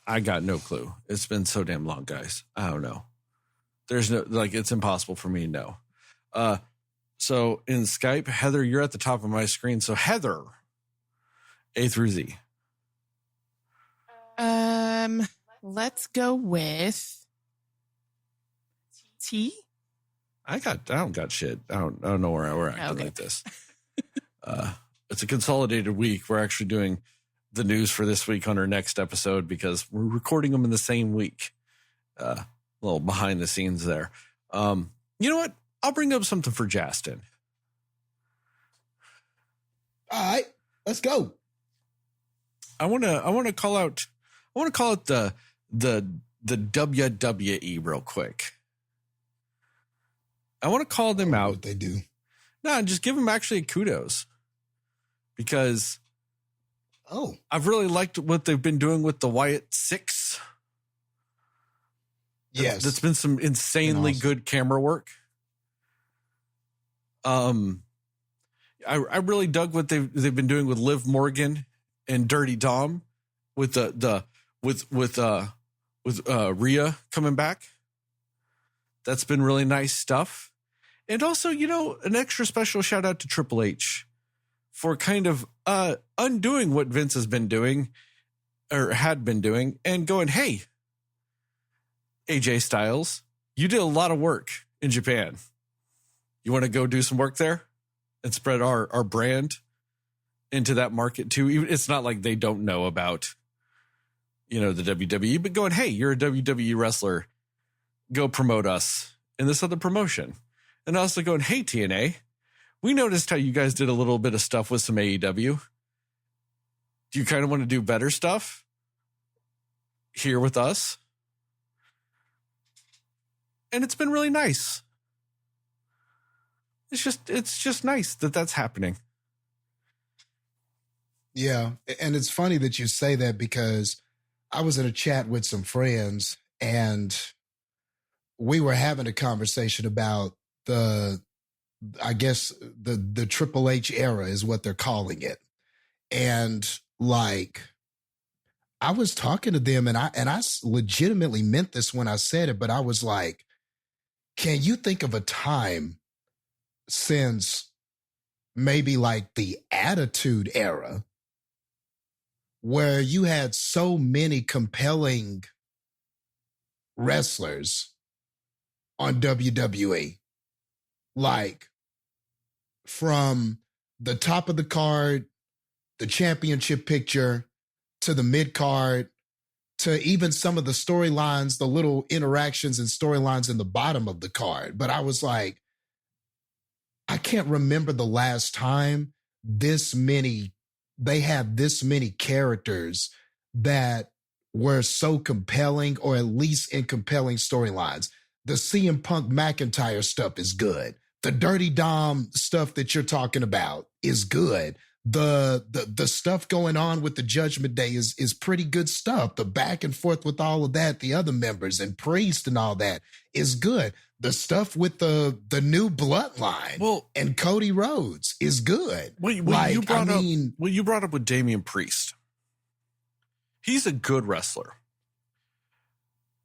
I got no clue. It's been so damn long, guys. I don't know. There's no, like, it's impossible for me to know. So in Skype, Heather, you're at the top of my screen. So Heather, A through Z. Let's go with T. I don't got shit. I don't know where we're acting like this. It's a consolidated week. We're actually doing the news for this week on our next episode because we're recording them in the same week. A little behind the scenes there. You know what? I'll bring up something for Jastin. All right, let's go. I want to call out the WWE real quick. I want to call them out. What they do. No, just give them actually kudos. Because I've really liked what they've been doing with the Wyatt 6. Yes. That's been some insanely good camera work. I really dug what they've been doing with Liv Morgan and Dirty Dom with with Rhea coming back. That's been really nice stuff. And also, an extra special shout out to Triple H for kind of undoing what Vince has been doing or had been doing and going, hey, AJ Styles, you did a lot of work in Japan. You want to go do some work there and spread our brand into that market too? It's not like they don't know about, the WWE, but going, hey, you're a WWE wrestler. Go promote us in this other promotion. And also going, hey, TNA, we noticed how you guys did a little bit of stuff with some AEW. Do you kind of want to do better stuff here with us? And it's been really nice. It's just nice that that's happening. Yeah. And it's funny that you say that because I was in a chat with some friends and we were having a conversation about the Triple H era is what they're calling it. And like, I was talking to them and I legitimately meant this when I said it, but I was like, can you think of a time since maybe like the Attitude Era where you had so many compelling wrestlers on WWE? Like from the top of the card, the championship picture, to the mid card, to even some of the storylines, the little interactions and storylines in the bottom of the card. But I was like, I can't remember the last time they had this many characters that were so compelling, or at least in compelling storylines. The CM Punk McIntyre stuff is good. The Dirty Dom stuff that you're talking about is good. The stuff going on with the Judgment Day is pretty good stuff. The back and forth with all of that, the other members and Priest and all that is good. The stuff with the new Bloodline and Cody Rhodes is good. You brought up with Damian Priest. He's a good wrestler.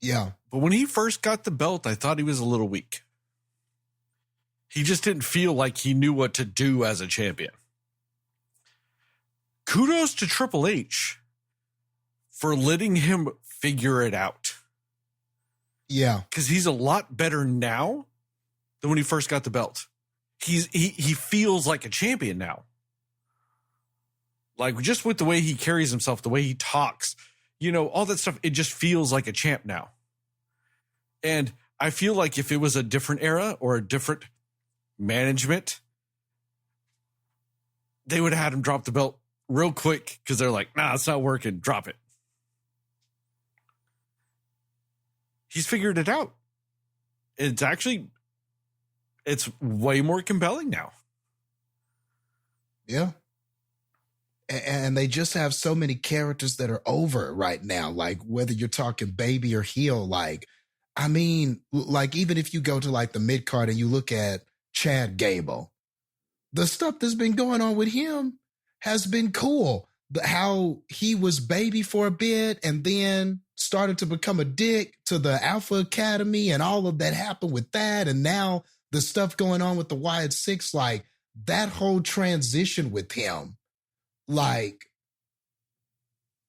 Yeah. But when he first got the belt, I thought he was a little weak. He just didn't feel like he knew what to do as a champion. Kudos to Triple H for letting him figure it out. Yeah. Because he's a lot better now than when he first got the belt. He feels like a champion now. Like just with the way he carries himself, the way he talks, all that stuff, it just feels like a champ now. And I feel like if it was a different era or a different management, they would have had him drop the belt real quick because they're like, nah, it's not working. Drop it. He's figured it out. It's way more compelling now. Yeah. And they just have so many characters that are over right now. Like whether you're talking baby or heel, like, I mean, like even if you go to like the mid card and you look at Chad Gable, the stuff that's been going on with him has been cool. How he was baby for a bit and then started to become a dick to the Alpha Academy and all of that happened with that. And now the stuff going on with the Wyatt Six, like that whole transition with him, like,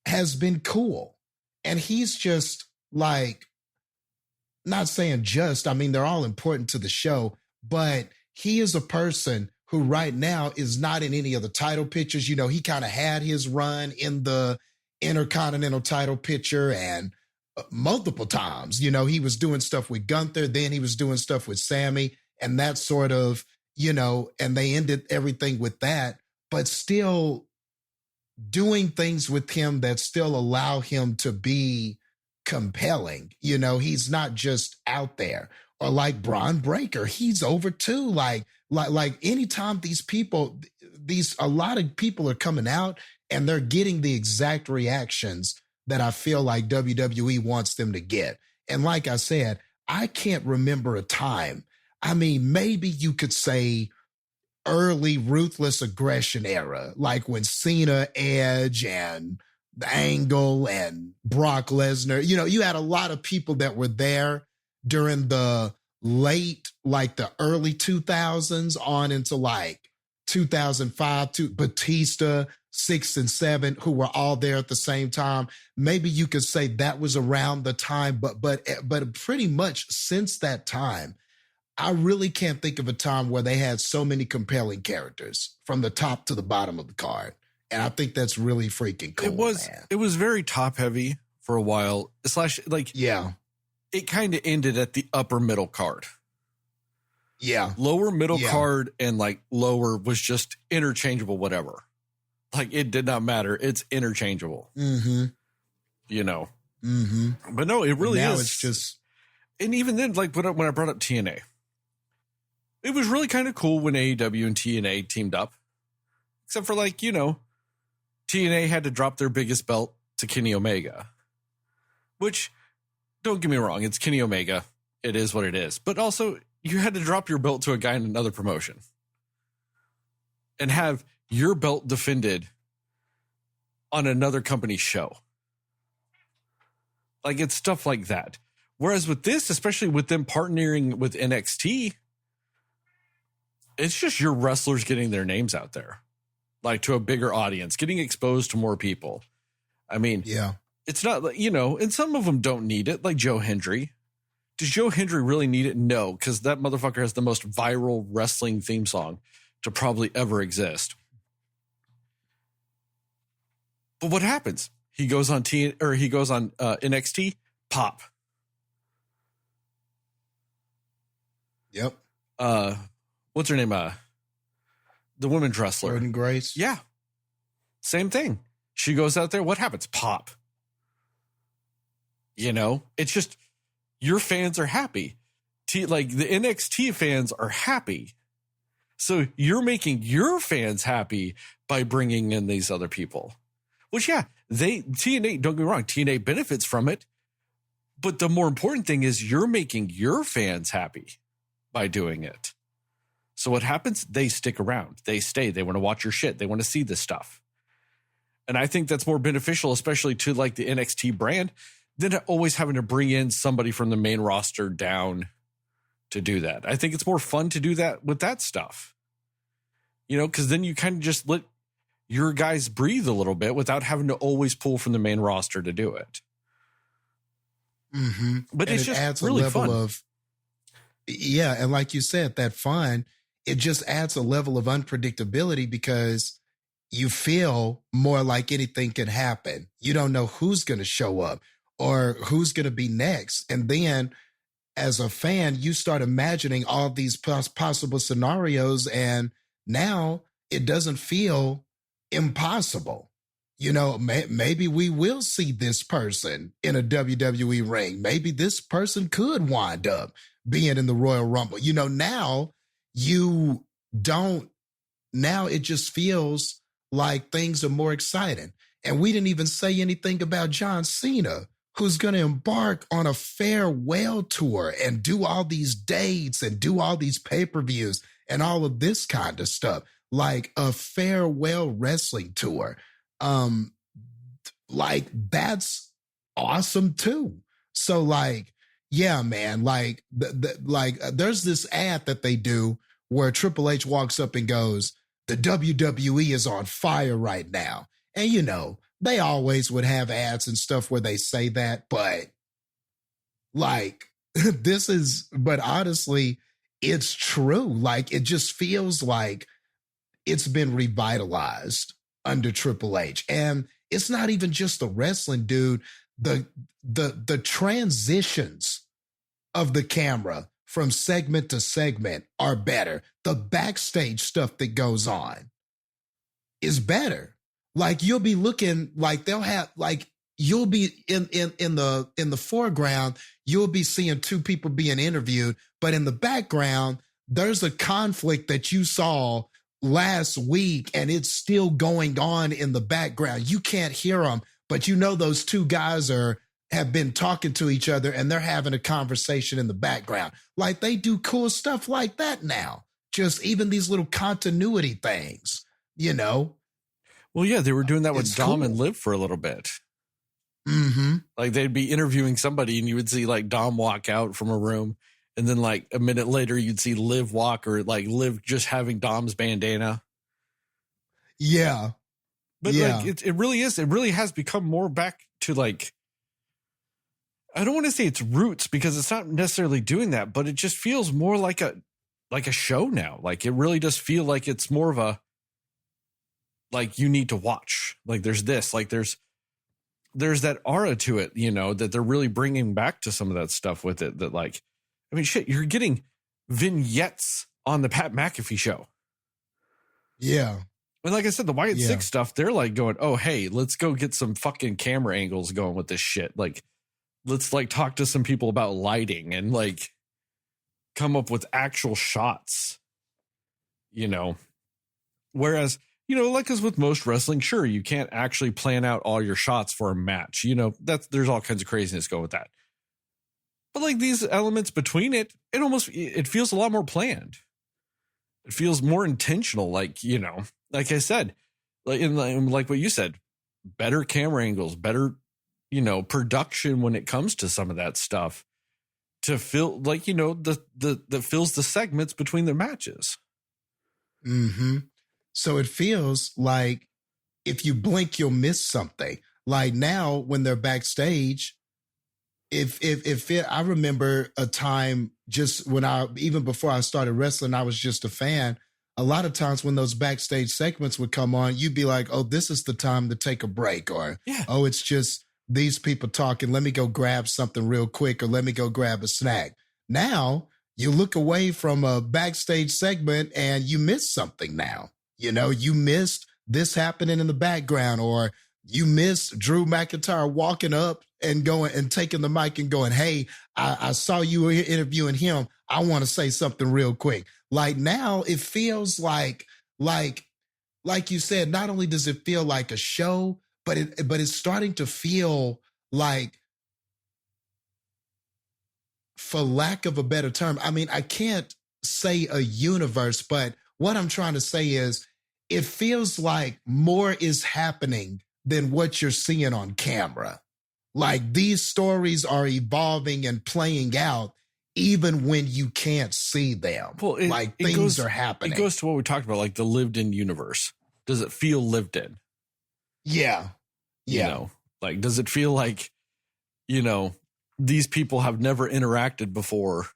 has been cool. And he's just like, not saying just, I mean, they're all important to the show, but he is a person who right now is not in any of the title pictures. You know, he kind of had his run in the Intercontinental title picture and multiple times, you know, he was doing stuff with Gunther, then he was doing stuff with Sammy and that sort of, you know, and they ended everything with that, but still doing things with him that still allow him to be compelling. You know, he's not just out there. Or like Braun Breaker, he's over too. Like anytime a lot of people are coming out and they're getting the exact reactions that I feel like WWE wants them to get. And like I said, I can't remember a time. I mean, maybe you could say early Ruthless Aggression era, like when Cena, Edge, and Angle and Brock Lesnar, you know, you had a lot of people that were there during the late, like the early 2000s on into like 2005 to Batista, 6 and 7, who were all there at the same time. Maybe you could say that was around the time, but pretty much since that time, I really can't think of a time where they had so many compelling characters from the top to the bottom of the card. And I think that's really freaking cool. It was very top heavy for a while. Yeah. It kind of ended at the upper middle card. Yeah. Lower middle card and like lower was just interchangeable, whatever. Like it did not matter. It's interchangeable. Mm-hmm. You know. Mm-hmm. But no, it really now is. It's just. And even then, like when I brought up TNA, it was really kind of cool when AEW and TNA teamed up. Except for like, you know, TNA had to drop their biggest belt to Kenny Omega. Which, don't get me wrong, it's Kenny Omega. It is what it is. But also, you had to drop your belt to a guy in another promotion. And have your belt defended on another company's show. Like, it's stuff like that. Whereas with this, especially with them partnering with NXT, it's just your wrestlers getting their names out there. Like, to a bigger audience, getting exposed to more people. I mean, yeah, it's not, you know, and some of them don't need it, like Joe Hendry. Does Joe Hendry really need it? No, because that motherfucker has the most viral wrestling theme song to probably ever exist. But what happens? He goes on NXT, pop. Yep. What's her name? The women's wrestler. Jordan Grace. Yeah. Same thing. She goes out there. What happens? Pop. You know, it's just your fans are happy. Like the NXT fans are happy. So you're making your fans happy by bringing in these other people. Which, yeah, TNA, don't get me wrong, TNA benefits from it. But the more important thing is you're making your fans happy by doing it. So what happens? They stick around. They stay. They want to watch your shit. They want to see this stuff. And I think that's more beneficial, especially to like the NXT brand, than always having to bring in somebody from the main roster down to do that. I think it's more fun to do that with that stuff. You know, because then you kind of just let your guys breathe a little bit without having to always pull from the main roster to do it. Mm-hmm. But and it's just adds really a level fun. of, yeah, and like you said, that fun, it just adds a level of unpredictability because you feel more like anything can happen. You don't know who's going to show up or who's going to be next. And then as a fan, you start imagining all these possible scenarios. And now it doesn't feel impossible. You know, maybe we will see this person in a WWE ring. Maybe this person could wind up being in the Royal Rumble. You know, now it just feels like things are more exciting. And we didn't even say anything about John Cena, who's going to embark on a farewell tour and do all these dates and do all these pay-per-views and all of this kind of stuff, like a farewell wrestling tour. Like that's awesome too. So like, yeah, man, like there's this ad that they do where Triple H walks up and goes, the WWE is on fire right now. And you know, they always would have ads and stuff where they say that, but like but honestly, it's true. Like it just feels like it's been revitalized under Triple H. And it's not even just the wrestling, dude. The transitions of the camera from segment to segment are better. The backstage stuff that goes on is better. Like you'll be looking like they'll have like you'll be in the foreground, you'll be seeing two people being interviewed, but in the background, there's a conflict that you saw last week and it's still going on in the background. You can't hear them, but you know those two guys have been talking to each other and they're having a conversation in the background. Like they do cool stuff like that now. Just even these little continuity things, you know? Well, yeah, they were doing that with It's Dom cool. and Liv for a little bit. Mm-hmm. Like they'd be interviewing somebody and you would see like Dom walk out from a room. And then like a minute later, you'd see Liv walk, or like Liv just having Dom's bandana. Yeah. But Yeah. like it really is. It really has become more back to like, I don't want to say it's roots because it's not necessarily doing that, but it just feels more like a show now. Like it really does feel like it's more of a, like you need to watch. Like there's this, like there's that aura to it, you know, that they're really bringing back to some of that stuff with it. That like, I mean, shit, you're getting vignettes on the Pat McAfee show. Yeah. And like I said, the Wyatt Six stuff, they're like going, oh, hey, let's go get some fucking camera angles going with this shit. Like, let's like talk to some people about lighting and like come up with actual shots, you know. Whereas, you know, like as with most wrestling, sure, you can't actually plan out all your shots for a match. You know, there's all kinds of craziness going with that. But like these elements between it feels a lot more planned. It feels more intentional. Like, you know, like I said, like what you said, better camera angles, better, you know, production when it comes to some of that stuff to fill, like, you know, that fills the segments between their matches. Mm-hmm. So it feels like if you blink, you'll miss something. Like now when they're backstage, I remember a time just when even before I started wrestling, I was just a fan. A lot of times when those backstage segments would come on, you'd be like, oh, this is the time to take a break, or, oh, it's just these people talking. Let me go grab something real quick, or let me go grab a snack. Now you look away from a backstage segment and you miss something now. You know, you missed this happening in the background, or you missed Drew McIntyre walking up and going and taking the mic and going, hey, I saw you interviewing him. I want to say something real quick. Like now it feels like you said, not only does it feel like a show, but it's starting to feel like, for lack of a better term, I mean, I can't say a universe, but what I'm trying to say is it feels like more is happening than what you're seeing on camera. Like these stories are evolving and playing out even when you can't see them. Well, things are happening. It goes to what we talked about, like the lived in universe. Does it feel lived in? Yeah. You know, like, does it feel like, you know, these people have never interacted before,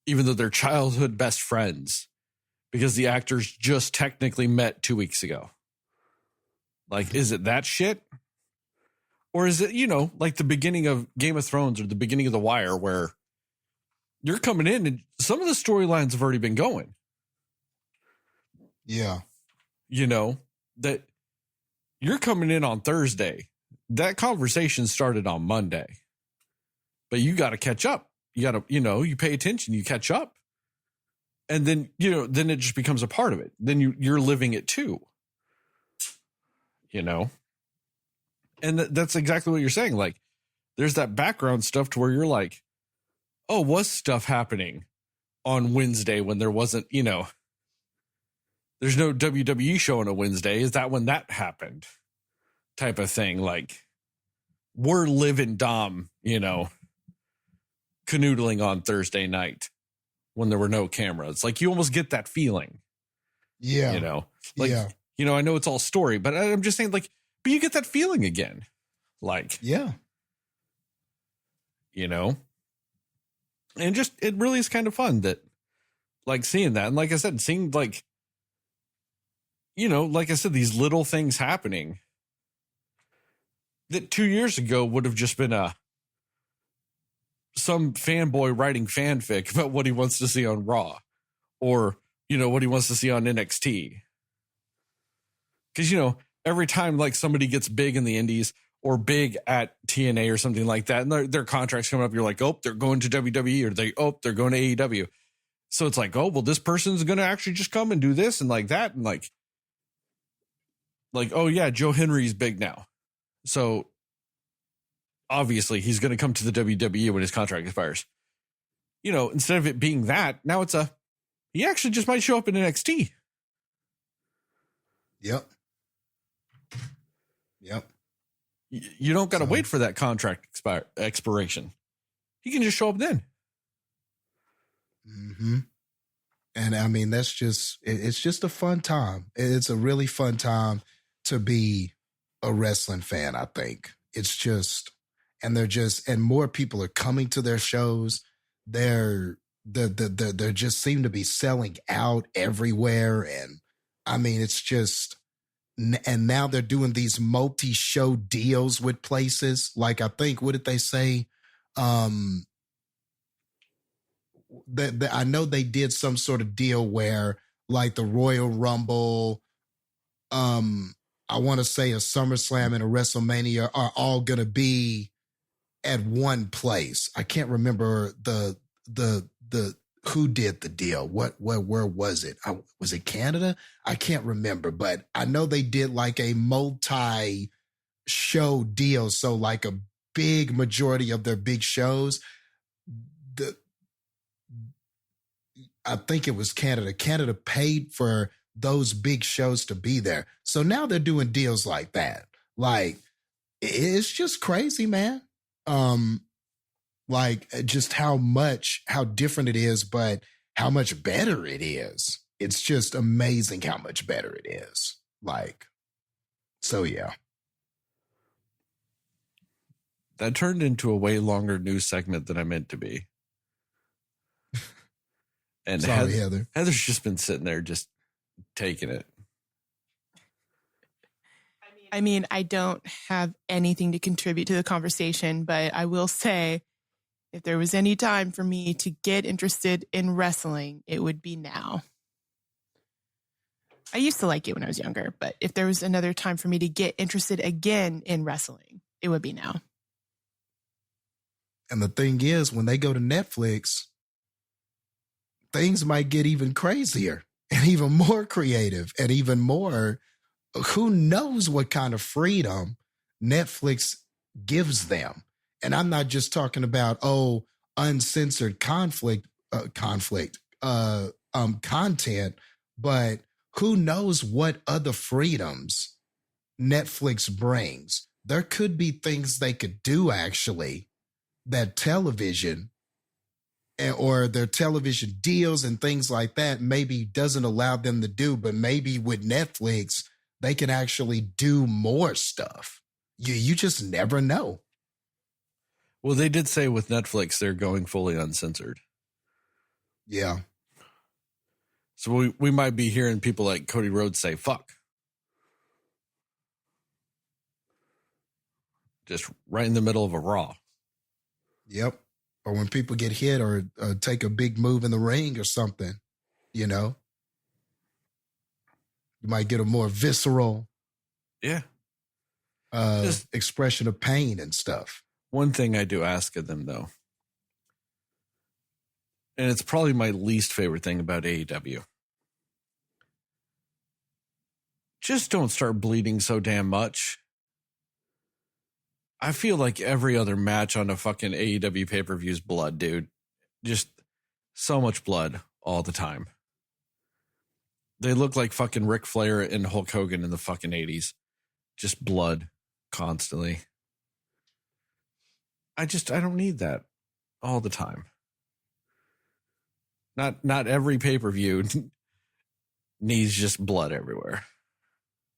even though they're childhood best friends, because the actors just technically met 2 weeks ago? Like, is it that shit? Or is it, you know, like the beginning of Game of Thrones or the beginning of The Wire, where you're coming in and some of the storylines have already been going? Yeah. You know, that you're coming in on Thursday. That conversation started on Monday. But you got to catch up. You got to, you know, you pay attention, you catch up. And then, you know, then it just becomes a part of it. Then you're living it too. You know? And that's exactly what you're saying. Like, there's that background stuff to where you're like, oh, was stuff happening on Wednesday when there wasn't, you know, there's no WWE show on a Wednesday. Is that when that happened? Type of thing. Like, we're living Dom, canoodling on Thursday night when there were no cameras. Like, you almost get that feeling. Yeah. I know it's all story, but I'm just saying, like, but you get that feeling again. Like, yeah. And just, it really is kind of fun that, like, seeing that. And like I said, seeing, like, like I said, these little things happening that 2 years ago would have just been some fanboy writing fanfic about what he wants to see on Raw or, what he wants to see on NXT. Because, every time, like, somebody gets big in the indies or big at TNA or something like that, and their contracts come up, you're like, oh, they're going to WWE, or they're going to AEW. So it's like, oh, well, this person's going to actually just come and do this and like that. And like, oh yeah, Joe Henry's big now. So obviously he's going to come to the WWE when his contract expires. Instead of it being that, now it's he actually just might show up in NXT. Yep. You don't got to wait for that contract expiration. He can just show up then. Mm-hmm. And I mean, it's just a fun time. It's a really fun time to be a wrestling fan, I think. It's just, and more people are coming to their shows. They're just seem to be selling out everywhere. And I mean, it's just, and now they're doing these multi-show deals with places. Like, I think, what did they say? I know they did some sort of deal where, like, the Royal Rumble, I want to say a SummerSlam and a WrestleMania are all going to be at one place. I can't remember the who did the deal. Where was it? Was it Canada? I can't remember, but I know they did like a multi-show deal. So like a big majority of their big shows, I think it was Canada. Canada paid for those big shows to be there. So now they're doing deals like that. Like, it's just crazy, man. Like, just how different it is, but how much better it is. It's just amazing how much better it is. Like, so yeah. That turned into a way longer news segment than I meant to be. And sorry, Heather. Heather's just been sitting there just taking it. I mean, I don't have anything to contribute to the conversation, but I will say, if there was any time for me to get interested in wrestling, it would be now. I used to like it when I was younger, but if there was another time for me to get interested again in wrestling, it would be now. And the thing is, when they go to Netflix, things might get even crazier and even more creative and even more. Who knows what kind of freedom Netflix gives them? And I'm not just talking about, uncensored content, but who knows what other freedoms Netflix brings. There could be things they could do, actually, that television or their television deals and things like that maybe doesn't allow them to do, but maybe with Netflix, they can actually do more stuff. You just never know. Well, they did say with Netflix, they're going fully uncensored. Yeah. So we might be hearing people like Cody Rhodes say, fuck. Just right in the middle of a Raw. Yep. Or when people get hit or take a big move in the ring or something, you might get a more visceral expression of pain and stuff. One thing I do ask of them, though, and it's probably my least favorite thing about AEW, just don't start bleeding so damn much. I feel like every other match on a fucking AEW pay-per-view is blood, dude. Just so much blood all the time. They look like fucking Ric Flair and Hulk Hogan in the fucking 80s. Just blood constantly. I don't need that all the time. Not every pay-per-view needs just blood everywhere.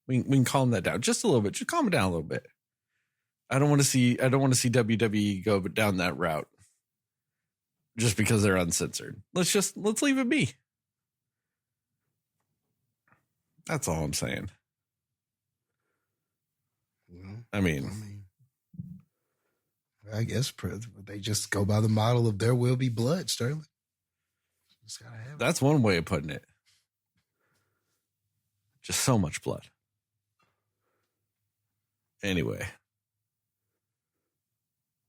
We can calm that down just a little bit. Just calm it down a little bit. I don't want to see WWE go down that route just because they're uncensored. Let's leave it be. That's all I'm saying. I mean, I guess they just go by the model of there will be blood, Sterling. That's one way of putting it. Just so much blood. Anyway.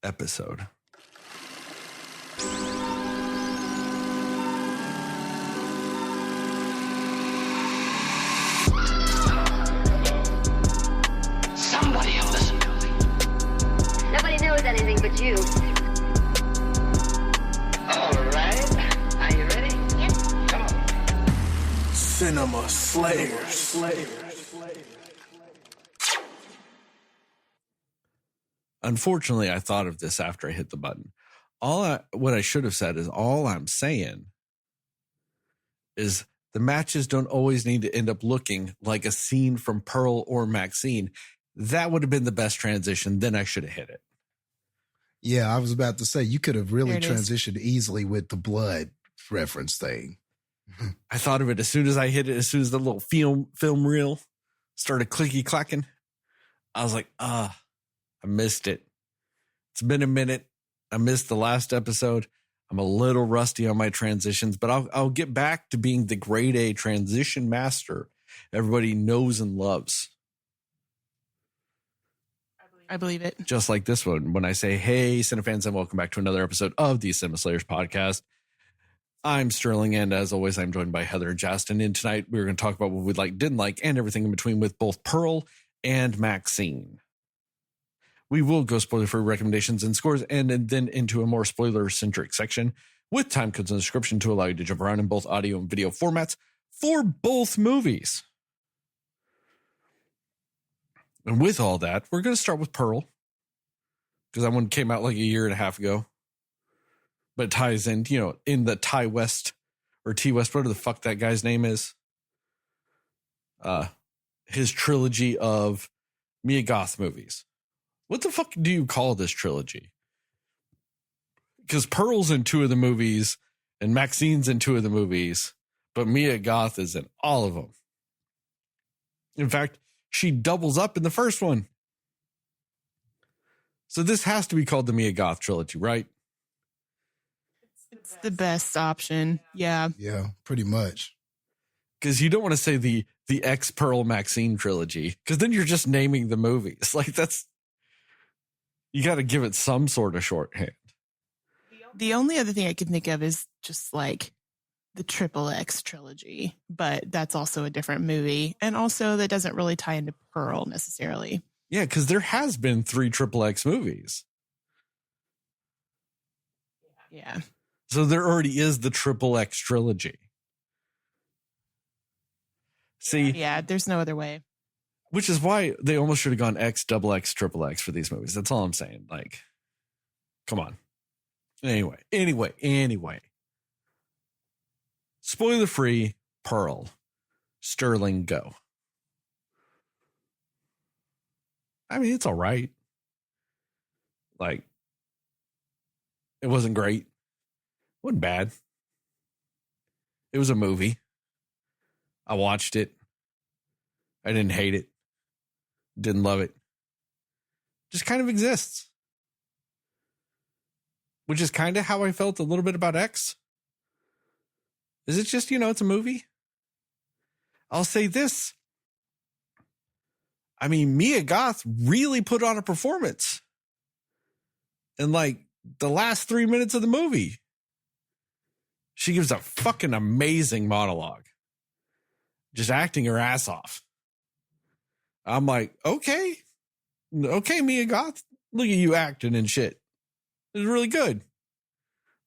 Episode. Somebody will listen to me. Nobody knows anything but you. All right. Are you ready? Yes. Come on. Cinema Slayers. Unfortunately, I thought of this after I hit the button. What I should have said is all I'm saying is the matches don't always need to end up looking like a scene from Pearl or Maxxxine. That would have been the best transition. Then I should have hit it. Yeah, I was about to say, you could have really transitioned easily with the blood reference thing. I thought of it as soon as I hit it, as soon as the little film reel started clicky clacking. I was like, I missed it. It's been a minute. I missed the last episode. I'm a little rusty on my transitions, but I'll get back to being the grade A transition master everybody knows and loves. I believe it. Just like this one, when I say, hey, Cinefans, and welcome back to another episode of the Cinema Slayers podcast. I'm Sterling, and as always, I'm joined by Heather and Jastin. And tonight, we're going to talk about what we like, didn't like, and everything in between with both Pearl and Maxxxine. We will go spoiler-free recommendations and scores, and then into a more spoiler-centric section with time codes in the description to allow you to jump around in both audio and video formats for both movies. And with all that, we're going to start with Pearl, because that one came out like a year and a half ago. But it ties in, in the Ty West or T West, whatever the fuck that guy's name is. His trilogy of Mia Goth movies. What the fuck do you call this trilogy? Because Pearl's in 2 of the movies and Maxxine's in 2 of the movies, but Mia Goth is in all of them. In fact, she doubles up in the first one. So this has to be called the Mia Goth trilogy, right? It's the best option. Yeah. Yeah, pretty much. Because you don't want to say the ex-Pearl Maxxxine trilogy, because then you're just naming the movies. Like you got to give it some sort of shorthand. The only other thing I can think of is just like the Triple X trilogy, but that's also a different movie. And also that doesn't really tie into Pearl necessarily. Yeah, because there has been 3 Triple X movies. Yeah. So there already is the Triple X trilogy. See? Yeah, there's no other way. Which is why they almost should have gone X, double X, triple X for these movies. That's all I'm saying. Like, come on. Anyway. Spoiler free, Pearl. Sterling, go. I mean, it's all right. Like, it wasn't great. It wasn't bad. It was a movie. I watched it. I didn't hate it. Didn't love it. Just kind of exists. Which is kind of how I felt a little bit about X. Is it just, it's a movie? I'll say this. I mean, Mia Goth really put on a performance in like the last 3 minutes of the movie. She gives a fucking amazing monologue. Just acting her ass off. I'm like, okay, Mia Goth, look at you acting and shit. It's really good.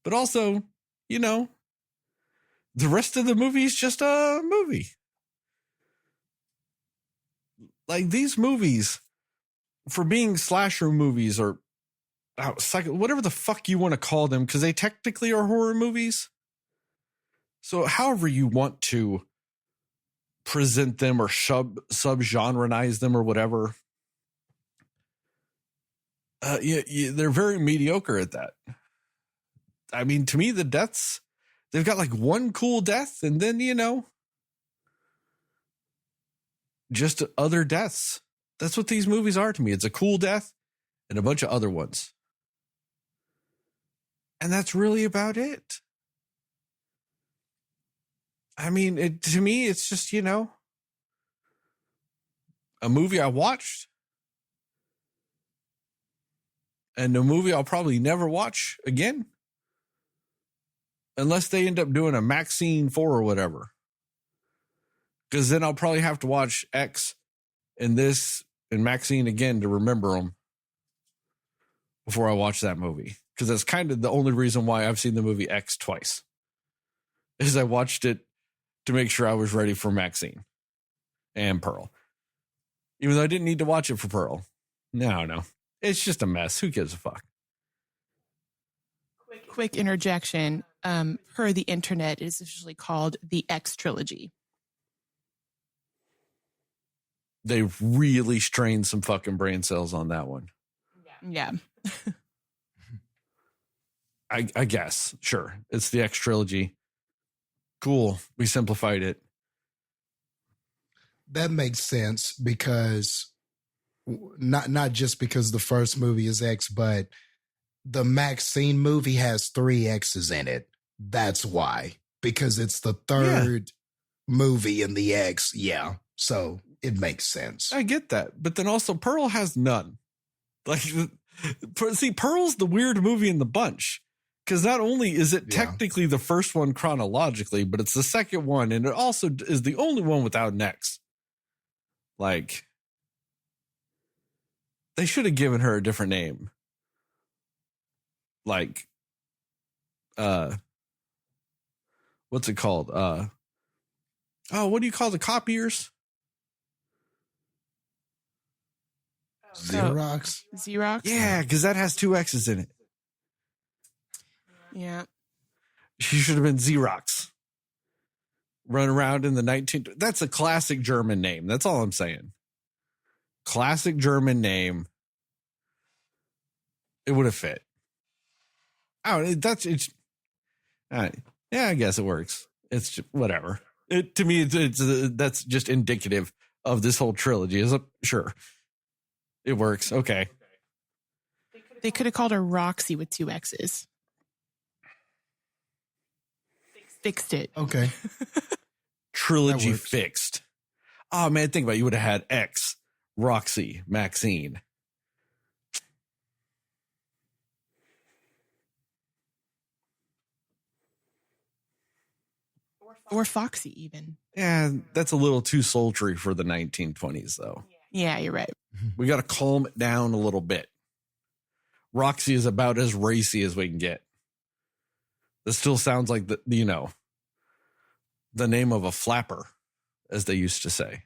But also, the rest of the movie is just a movie. Like these movies, for being slasher movies or whatever the fuck you want to call them, because they technically are horror movies. So however you want to present them or sub-genreize them or whatever, they're very mediocre at that. I mean, to me, the deaths, they've got like one cool death and then, just other deaths. That's what these movies are to me. It's a cool death and a bunch of other ones. And that's really about it. I mean, to me, it's just, a movie I watched and a movie I'll probably never watch again unless they end up doing a Maxxxine 4 or whatever. Because then I'll probably have to watch X and this and Maxxxine again to remember them before I watch that movie. Because that's kind of the only reason why I've seen the movie X twice. Is I watched it to make sure I was ready for Maxxxine and Pearl. Even though I didn't need to watch it for Pearl. No. It's just a mess. Who gives a fuck? Quick interjection. Per the internet, it is officially called the X trilogy. They really strained some fucking brain cells on that one. Yeah. I guess. Sure. It's the X trilogy. Cool. We simplified it. That makes sense because not just because the first movie is X, but the Maxxxine movie has 3 X's in it. That's why. Because it's the third movie in the X. Yeah. So it makes sense. I get that. But then also Pearl has none. Like, see, Pearl's the weird movie in the bunch. Because not only is it technically the first one chronologically, but it's the second one. And it also is the only one without an X. Like, they should have given her a different name. Like, what's it called? What do you call the copiers? Xerox? Xerox? Yeah, because that has 2 X's in it. Yeah. She should have been Xerox. Run around in the 19... That's a classic German name. That's all I'm saying. Classic German name. It would have fit. It's... yeah, I guess it works. It's just, whatever. To me, that's just indicative of this whole trilogy. Sure. It works. Okay. They could have called her Roxy with 2 X's. Fixed it. Okay. Trilogy fixed. Oh, man, think about it. You would have had X, Roxy, Maxxxine. Or Foxy, even. Yeah, that's a little too sultry for the 1920s, though. Yeah, you're right. We got to calm it down a little bit. Roxy is about as racy as we can get. This still sounds like the name of a flapper, as they used to say.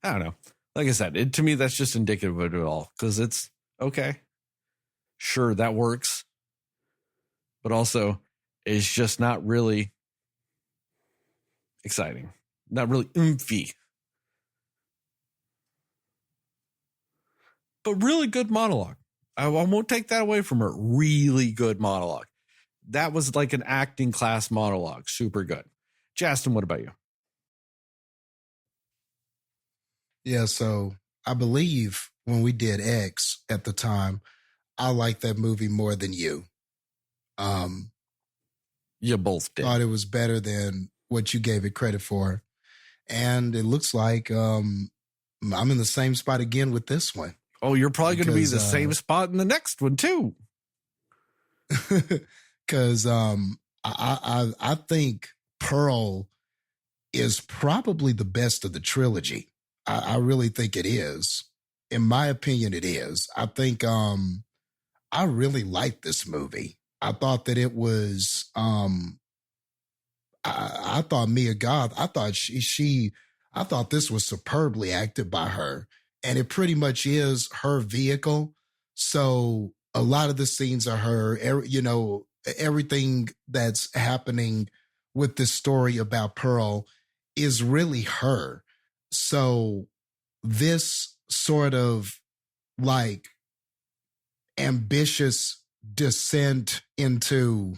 I don't know. Like I said, to me, that's just indicative of it all. Because it's, okay, sure, that works. But also, it's just not really exciting. Not really oomphy. But really good monologue. I won't take that away from her. Really good monologue. That was like an acting class monologue. Super good. Jastin, what about you? Yeah, so I believe when we did X at the time, I liked that movie more than you. You both did. Thought it was better than what you gave it credit for. And it looks like I'm in the same spot again with this one. Oh, you're probably going to be the same spot in the next one, too. Because I think Pearl is probably the best of the trilogy. I really think it is. In my opinion, it is. I think I really liked this movie. I thought that it was I thought Mia Goth, I thought I thought this was superbly acted by her. and it pretty much is her vehicle. So a lot of the scenes are her, everything that's happening with this story about Pearl is really her. So this sort of like ambitious descent into,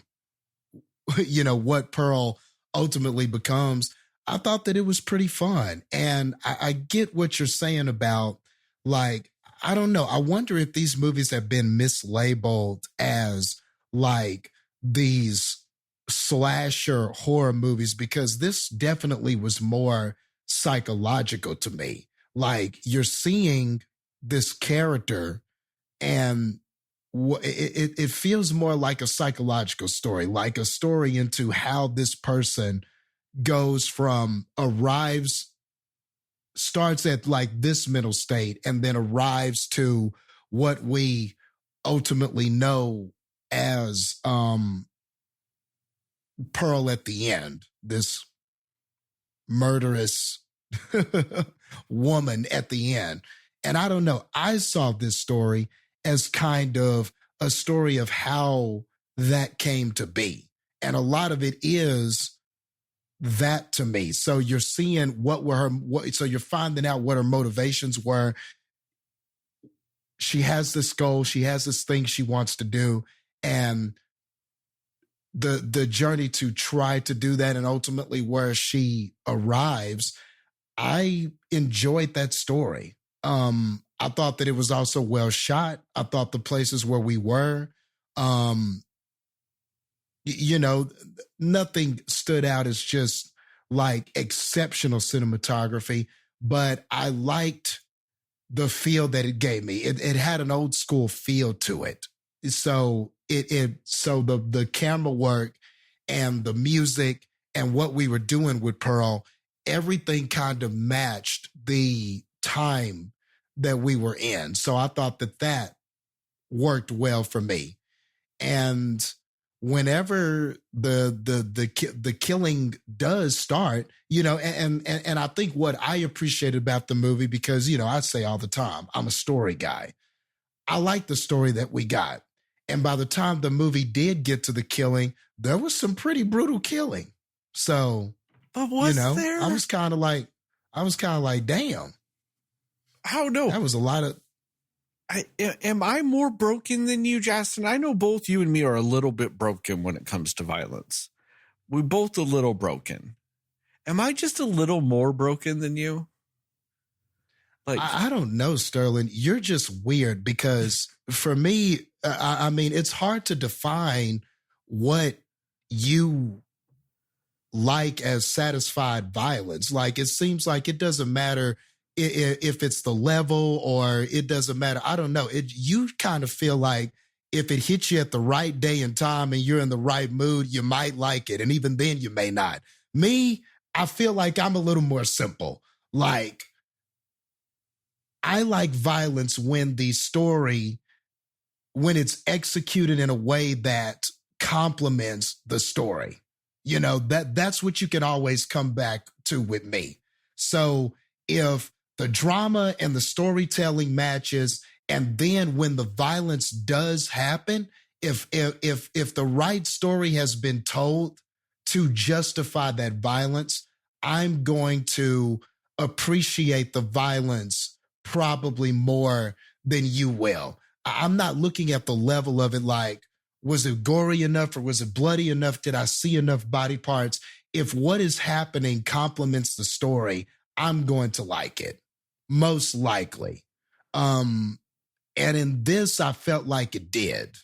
what Pearl ultimately becomes, I thought that it was pretty fun. And I get what you're saying about, like, I don't know. I wonder if these movies have been mislabeled as like these slasher horror movies, because this definitely was more psychological to me. Like, you're seeing this character and it feels more like a psychological story, like a story into how this person goes from starts at like this mental state and then arrives to what we ultimately know as Pearl at the end, this murderous woman at the end. And I don't know, I saw this story as kind of a story of how that came to be. And a lot of it is that to me. So you're seeing so you're finding out what her motivations were. She has this goal, she has this thing she wants to do, and the journey to try to do that and ultimately where she arrives. I enjoyed that story. I thought that it was also well shot. I thought the places where we were, nothing stood out as just like exceptional cinematography, but I liked the feel that it gave me. It had an old school feel to it. So the camera work and the music and what we were doing with Pearl, everything kind of matched the time that we were in. So I thought that worked well for me. And whenever the killing does start, and I think what I appreciated about the movie, because, I say all the time, I'm a story guy. I like the story that we got. And by the time the movie did get to the killing, there was some pretty brutal killing. So, but there? I was kind of like, damn. How no? That was a lot of. Am I more broken than you, Jastin? I know both you and me are a little bit broken when it comes to violence. We're both a little broken. Am I just a little more broken than you? Like, I don't know, Sterling. You're just weird, because for me, I mean, it's hard to define what you like as satisfied violence. Like, it seems like it doesn't matter if it's the level, or it doesn't matter. I don't know. You kind of feel like if it hits you at the right day and time and you're in the right mood, you might like it. And even then you may not. Me, I feel like I'm a little more simple. Like, I like violence when the story, when it's executed in a way that complements the story. That's what you can always come back to with me. So if the drama and the storytelling matches, and then when the violence does happen, if the right story has been told to justify that violence, I'm going to appreciate the violence probably more than you will. I'm not looking at the level of it like, was it gory enough or was it bloody enough? Did I see enough body parts? If what is happening complements the story, I'm going to like it, most likely. And in this, I felt like it did,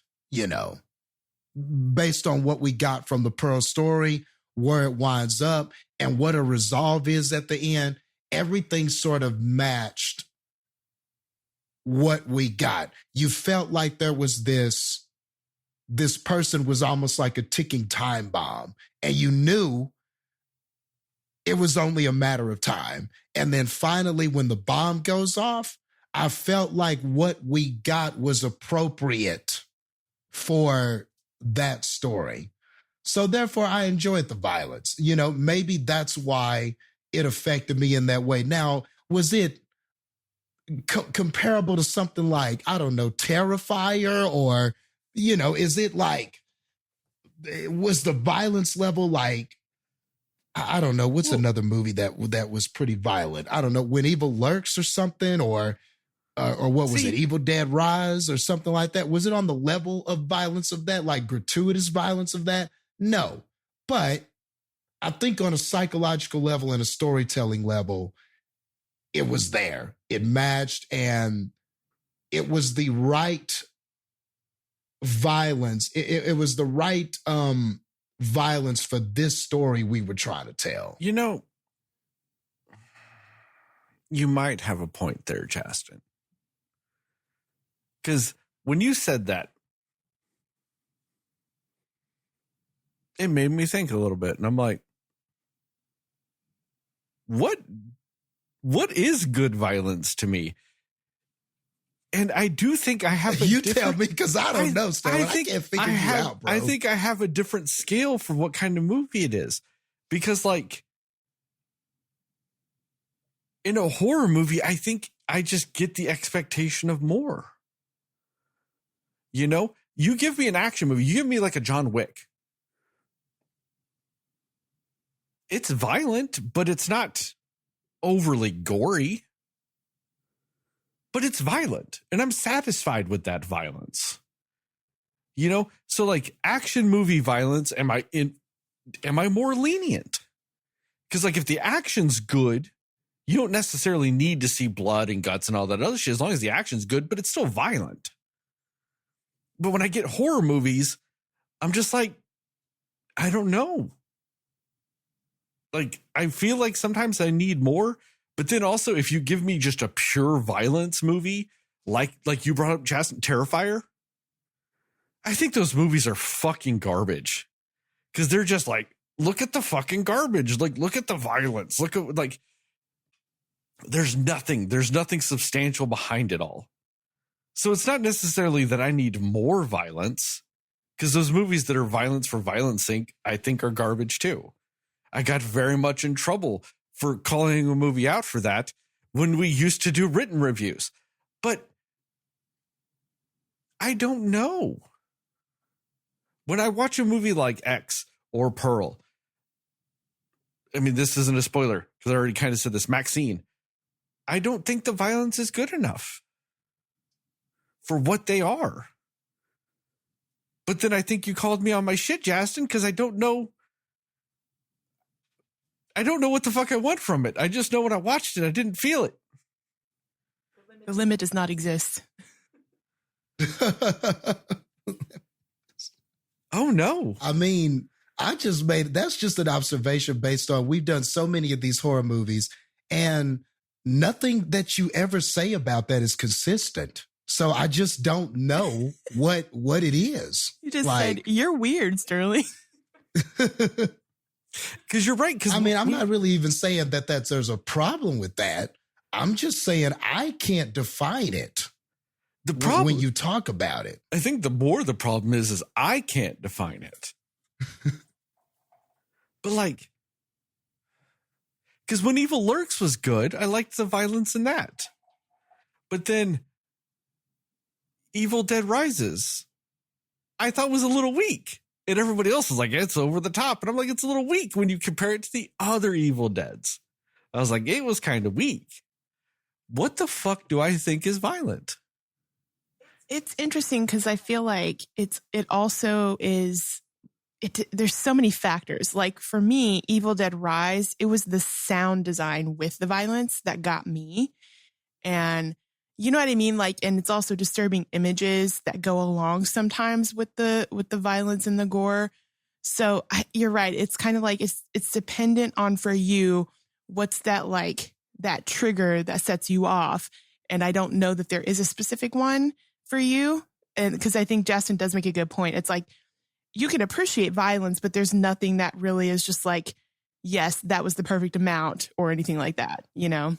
based on what we got from the Pearl story, where it winds up, and what a resolve is at the end. Everything sort of matched what we got. You felt like there was this person was almost like a ticking time bomb, and you knew it was only a matter of time. And then finally, when the bomb goes off, I felt like what we got was appropriate for that story. So therefore, I enjoyed the violence. Maybe that's why it affected me in that way. Now, was it comparable to something like, I don't know, Terrifier, or, is it like, was the violence level like, I don't know, what's another movie that was pretty violent? I don't know, When Evil Lurks or something, or what was it, Evil Dead Rise or something like that? Was it on the level of violence of that, like gratuitous violence of that? No, but I think on a psychological level and a storytelling level, it was there. It matched, and it was the right violence. It was the right violence for this story we were trying to tell. You might have a point there, Jastin. Because when you said that, it made me think a little bit. And I'm like, what is good violence to me? And I do think I have tell me, because I don't know, Sterling. I can't figure you out, bro. I think I have a different scale for what kind of movie it is. Because, like, in a horror movie, I think I just get the expectation of more. You give me an action movie, you give me like a John Wick. It's violent, but it's not overly gory. But it's violent, and I'm satisfied with that violence. So like action movie violence, am I more lenient? Because like if the action's good, you don't necessarily need to see blood and guts and all that other shit as long as the action's good, but it's still violent. But when I get horror movies, I'm just like, I don't know. Like, I feel like sometimes I need more. But then also, if you give me just a pure violence movie, like you brought up Jastin, Terrifier, I think those movies are fucking garbage. Because they're just like, look at the fucking garbage. Like, look at the violence. Look at, like, there's nothing substantial behind it all. So it's not necessarily that I need more violence, because those movies that are violence for violence sake, I think are garbage too. I got very much in trouble for calling a movie out for that when we used to do written reviews. But I don't know. When I watch a movie like X or Pearl, I mean, this isn't a spoiler because I already kind of said this, Maxxxine, I don't think the violence is good enough for what they are. But then I think you called me on my shit, Jastin, because I don't know what the fuck I want from it. I just know when I watched it, I didn't feel it. The limit does not exist. Oh, no. I mean, that's just an observation based on, we've done so many of these horror movies, and nothing that you ever say about that is consistent. So I just don't know what it is. You just said, you're weird, Sterling. Because you're right. I mean, I'm not really even saying that there's a problem with that. I'm just saying I can't define it. The problem when you talk about it, I think the problem is I can't define it. But like, because When Evil Lurks was good, I liked the violence in that. But then Evil Dead Rises, I thought was a little weak. And everybody else is like, it's over the top. And I'm like, it's a little weak when you compare it to the other Evil Deads. I was like, it was kind of weak. What the fuck do I think is violent? It's interesting because I feel like there's so many factors. Like for me, Evil Dead Rise, it was the sound design with the violence that got me. And you know what I mean? Like, and it's also disturbing images that go along sometimes with the violence and the gore. So you're right. It's kind of like, it's dependent on, for you, what's that like, that trigger that sets you off. And I don't know that there is a specific one for you. And because I think Jastin does make a good point. It's like, you can appreciate violence, but there's nothing that really is just like, yes, that was the perfect amount or anything like that, you know?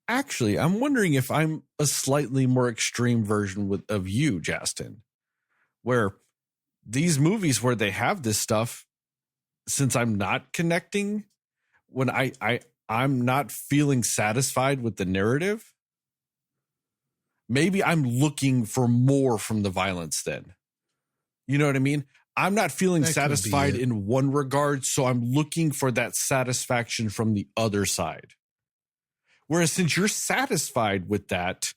Actually, I'm wondering if I'm a slightly more extreme version of you, Jastin, where these movies where they have this stuff, since I'm not connecting, when I I'm not feeling satisfied with the narrative. Maybe I'm looking for more from the violence then. You know what I mean? I'm not feeling satisfied in one regard, so I'm looking for that satisfaction from the other side. Whereas since you're satisfied with that,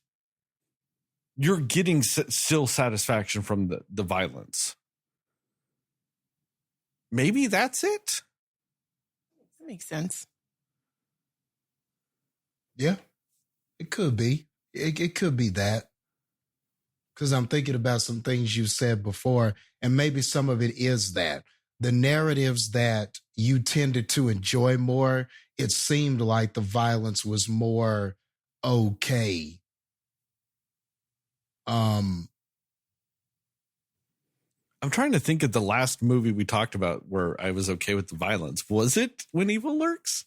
you're getting still satisfaction from the violence. Maybe that's it. That makes sense. Yeah, it could be. It could be that. Because I'm thinking about some things you said before, and maybe some of it is that. The narratives that you tended to enjoy more, it seemed like the violence was more okay. I'm trying to think of the last movie we talked about where I was okay with the violence. Was it When Evil Lurks?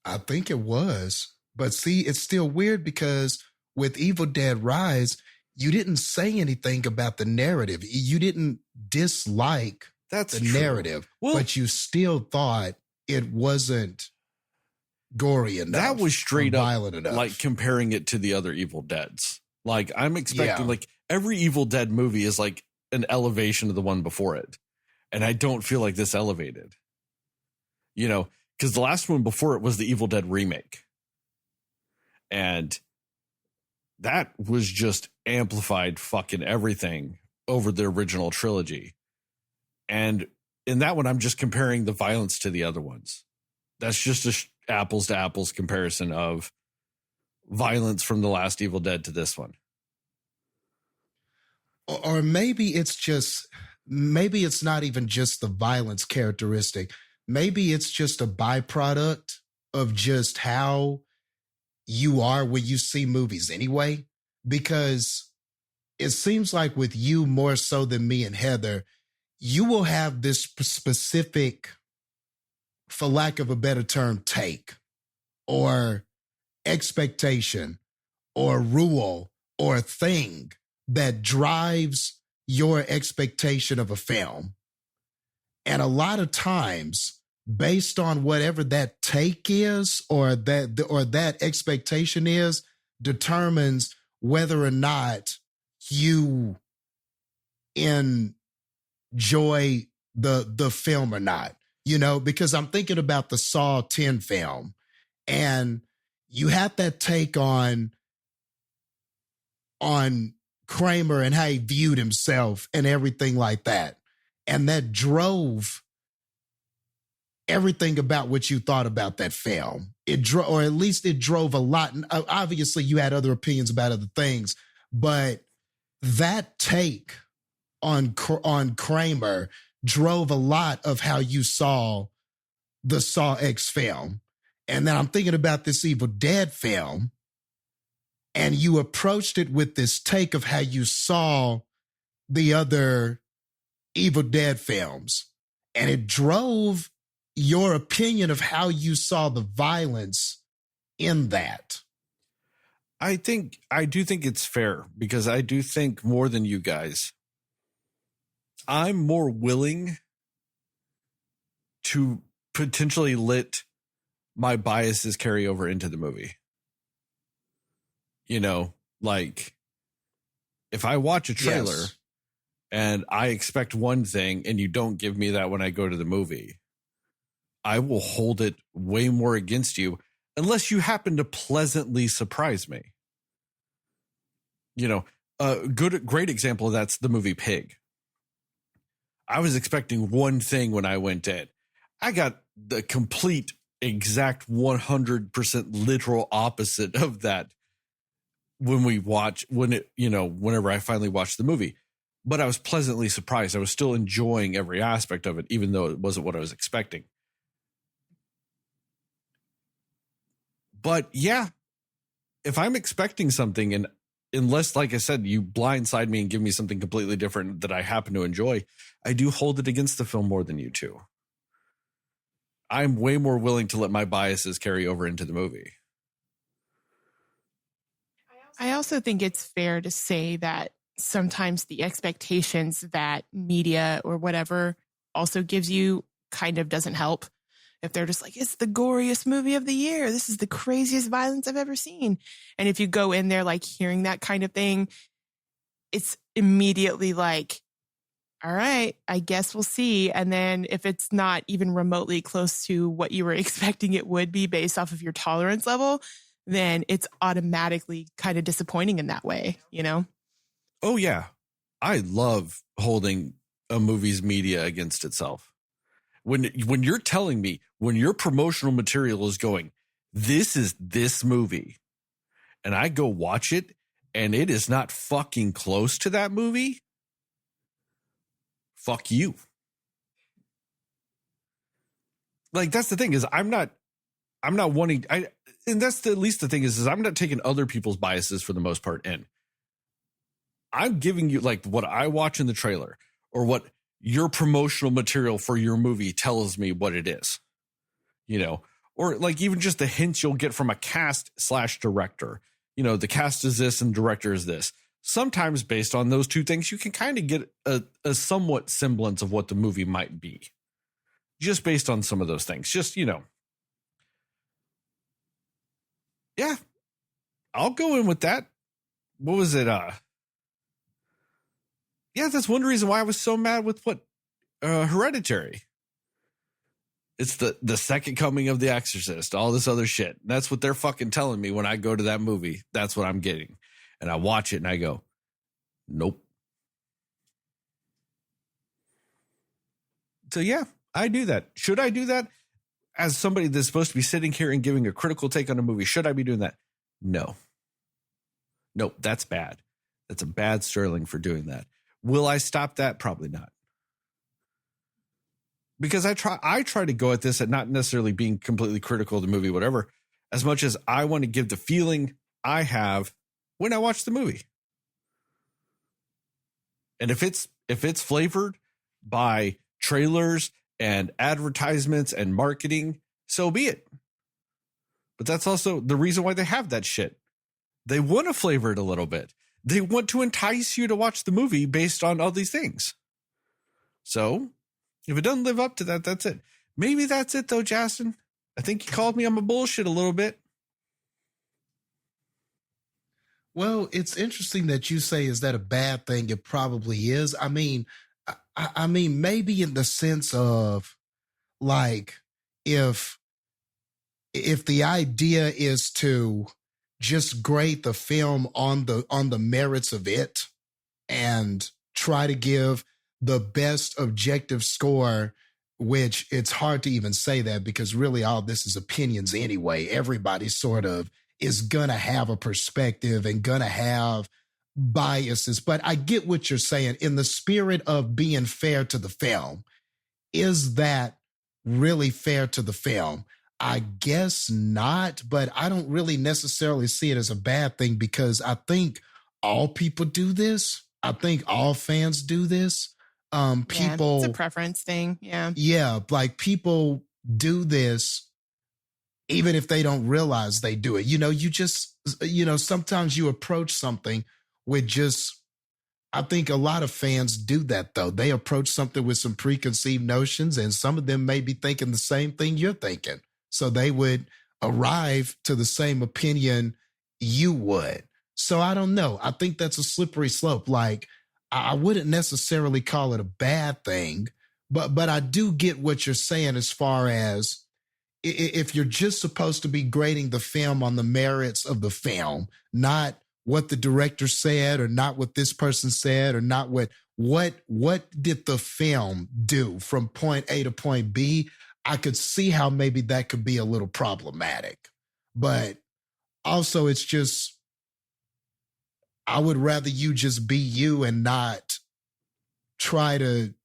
I think it was. But see, it's still weird because with Evil Dead Rise, you didn't say anything about the narrative. You didn't dislike the narrative, but you still thought it wasn't gory enough. That was straight up violent enough. Like comparing it to the other Evil Deads. Like I'm expecting like every Evil Dead movie is like an elevation of the one before it. And I don't feel like this elevated. You know, because the last one before it was the Evil Dead remake. And that was just amplified fucking everything over the original trilogy. And in that one, I'm just comparing the violence to the other ones. That's just a apples to apples comparison of violence from the last Evil Dead to this one. Or maybe it's not even just the violence characteristic. Maybe it's just a byproduct of just how you are when you see movies anyway, because it seems like with you more so than me and Heather, you will have this specific, for lack of a better term, take or expectation or rule or thing that drives your expectation of a film. And a lot of times, based on whatever that take is or that expectation is, determines whether or not you enjoy the film or not. You know, because I'm thinking about the Saw 10 film, and you have that take on Kramer and how he viewed himself and everything like that. And that drove everything about what you thought about that film. Or at least it drove a lot. And obviously you had other opinions about other things, but that take on Kramer drove a lot of how you saw the Saw X film. And then I'm thinking about this Evil Dead film, and you approached it with this take of how you saw the other Evil Dead films. And it drove your opinion of how you saw the violence in that. I do think it's fair, because I do think more than you guys, I'm more willing to potentially let my biases carry over into the movie. You know, like if I watch a trailer and I expect one thing and you don't give me that when I go to the movie, I will hold it way more against you unless you happen to pleasantly surprise me. You know, a great example of that's the movie Pig. I was expecting one thing when I went in. I got the complete, exact 100% literal opposite of that whenever I finally watched the movie. But I was pleasantly surprised. I was still enjoying every aspect of it, even though it wasn't what I was expecting. But yeah, if I'm expecting something, and unless, like I said, you blindside me and give me something completely different that I happen to enjoy, I do hold it against the film more than you two. I'm way more willing to let my biases carry over into the movie. I also think it's fair to say that sometimes the expectations that media or whatever also gives you kind of doesn't help. If they're just like, it's the goriest movie of the year, this is the craziest violence I've ever seen. And if you go in there like hearing that kind of thing, it's immediately like, all right, I guess we'll see. And then if it's not even remotely close to what you were expecting it would be based off of your tolerance level, then it's automatically kind of disappointing in that way, you know? Oh, yeah. I love holding a movie's media against itself. When you're telling me, when your promotional material is going, this is this movie, and I go watch it, and it is not fucking close to that movie, fuck you. Like, that's the thing is I'm not wanting, and that's at least the thing is I'm not taking other people's biases for the most part in. I'm giving you like what I watch in the trailer or what your promotional material for your movie tells me what it is, you know, or like even just the hints you'll get from a cast/director, you know, the cast is this and director is this. Sometimes based on those two things, you can kind of get a somewhat semblance of what the movie might be just based on some of those things. Just, you know, yeah, I'll go in with that. What was it? Yeah, that's one reason why I was so mad with Hereditary. It's the second coming of The Exorcist, all this other shit. That's what they're fucking telling me when I go to that movie. That's what I'm getting. And I watch it and I go, nope. So yeah, I do that. Should I do that? As somebody that's supposed to be sitting here and giving a critical take on a movie, should I be doing that? No. Nope, that's bad. That's a bad Sterling for doing that. Will I stop that? Probably not. Because I try to go at this at not necessarily being completely critical of the movie, whatever, as much as I want to give the feeling I have when I watch the movie. And if it's flavored by trailers and advertisements and marketing, so be it. But that's also the reason why they have that shit. They want to flavor it a little bit. They want to entice you to watch the movie based on all these things. So if it doesn't live up to that, that's it. Maybe that's it though, Jastin. I think you called me on my bullshit a little bit. Well, it's interesting that you say, is that a bad thing? It probably is. I mean, maybe in the sense of like, if the idea is to just grade the film on the merits of it and try to give the best objective score, which it's hard to even say that because really all this is opinions anyway. Everybody sort of is gonna have a perspective and gonna have biases. But I get what you're saying in the spirit of being fair to the film. Is that really fair to the film? I guess not, but I don't really necessarily see it as a bad thing because I think all people do this. I think all fans do this. People, it's a preference thing. Yeah. Yeah. Like people do this even if they don't realize they do it. You know, sometimes you approach something with just, I think a lot of fans do that though. They approach something with some preconceived notions and some of them may be thinking the same thing you're thinking. So they would arrive to the same opinion you would. So I don't know. I think that's a slippery slope. Like I wouldn't necessarily call it a bad thing, but I do get what you're saying as far as if you're just supposed to be grading the film on the merits of the film, not what the director said or not what this person said or not what did the film do from point A to point B, I could see how maybe that could be a little problematic. But also it's just, I would rather you just be you and not try to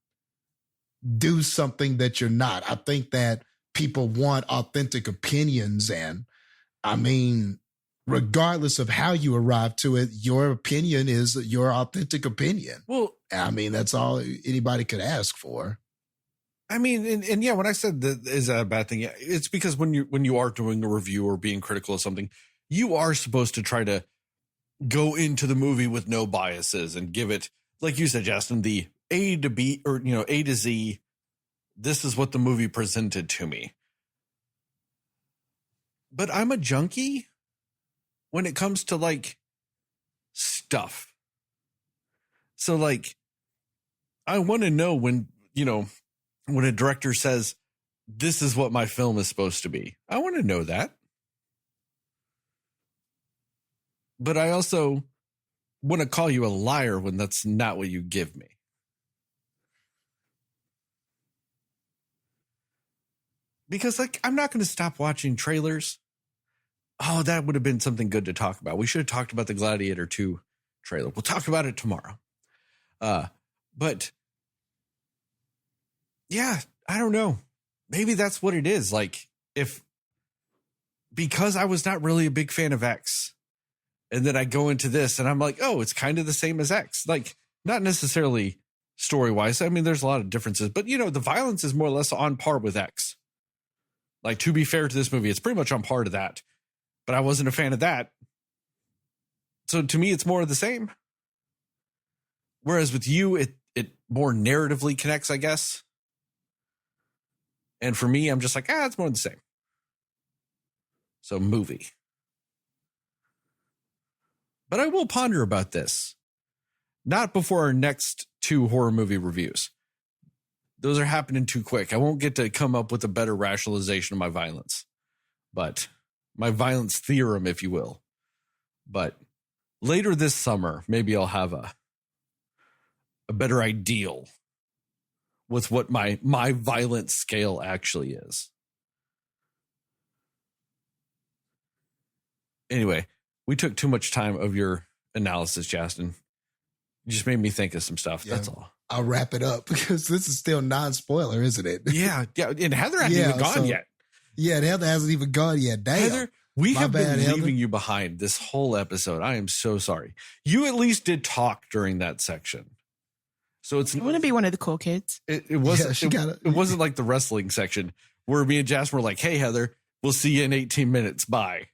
do something that you're not. I think that people want authentic opinions. And I mean, regardless of how you arrive to it, your opinion is your authentic opinion. Well, I mean, that's all anybody could ask for. I mean, and yeah, when I said that is that a bad thing, yeah, it's because when you are doing a review or being critical of something, you are supposed to try to go into the movie with no biases and give it, like you said, Jastin, the A to B or A to Z. This is what the movie presented to me. but I'm a junkie when it comes to like stuff. So like, I want to know when, when a director says, this is what my film is supposed to be. I want to know that. But I also want to call you a liar when that's not what you give me. Because like, I'm not going to stop watching trailers. Oh, that would have been something good to talk about. We should have talked about the Gladiator 2 trailer. We'll talk about it tomorrow. But yeah, I don't know. Maybe that's what it is. Like because I was not really a big fan of X, and then I go into this and I'm like, oh, it's kind of the same as X. Like, not necessarily story wise. I mean, there's a lot of differences, but the violence is more or less on par with X. Like, to be fair to this movie, it's pretty much on par to that, but I wasn't a fan of that. So to me, it's more of the same. Whereas with you, it more narratively connects, I guess. And for me, I'm just like, it's more of the same. So movie. But I will ponder about this. Not before our next 2 horror movie reviews. Those are happening too quick. I won't get to come up with a better rationalization of my violence. But my violence theorem, if you will. But later this summer, maybe I'll have a better ideal with what my violence scale actually is. Anyway, we took too much time of your analysis, Jastin. You just made me think of some stuff. Yeah, that's all. I'll wrap it up because this is still non-spoiler, isn't it? Yeah. And Heather hasn't even gone yet. Yeah, Heather hasn't even gone yet. Damn. Heather, we have been leaving you behind this whole episode. I am so sorry. You at least did talk during that section. So it's. I want to be one of the cool kids. It wasn't. Yeah, it wasn't like the wrestling section where me and Jasper were like, "Hey, Heather, we'll see you in 18 minutes. Bye."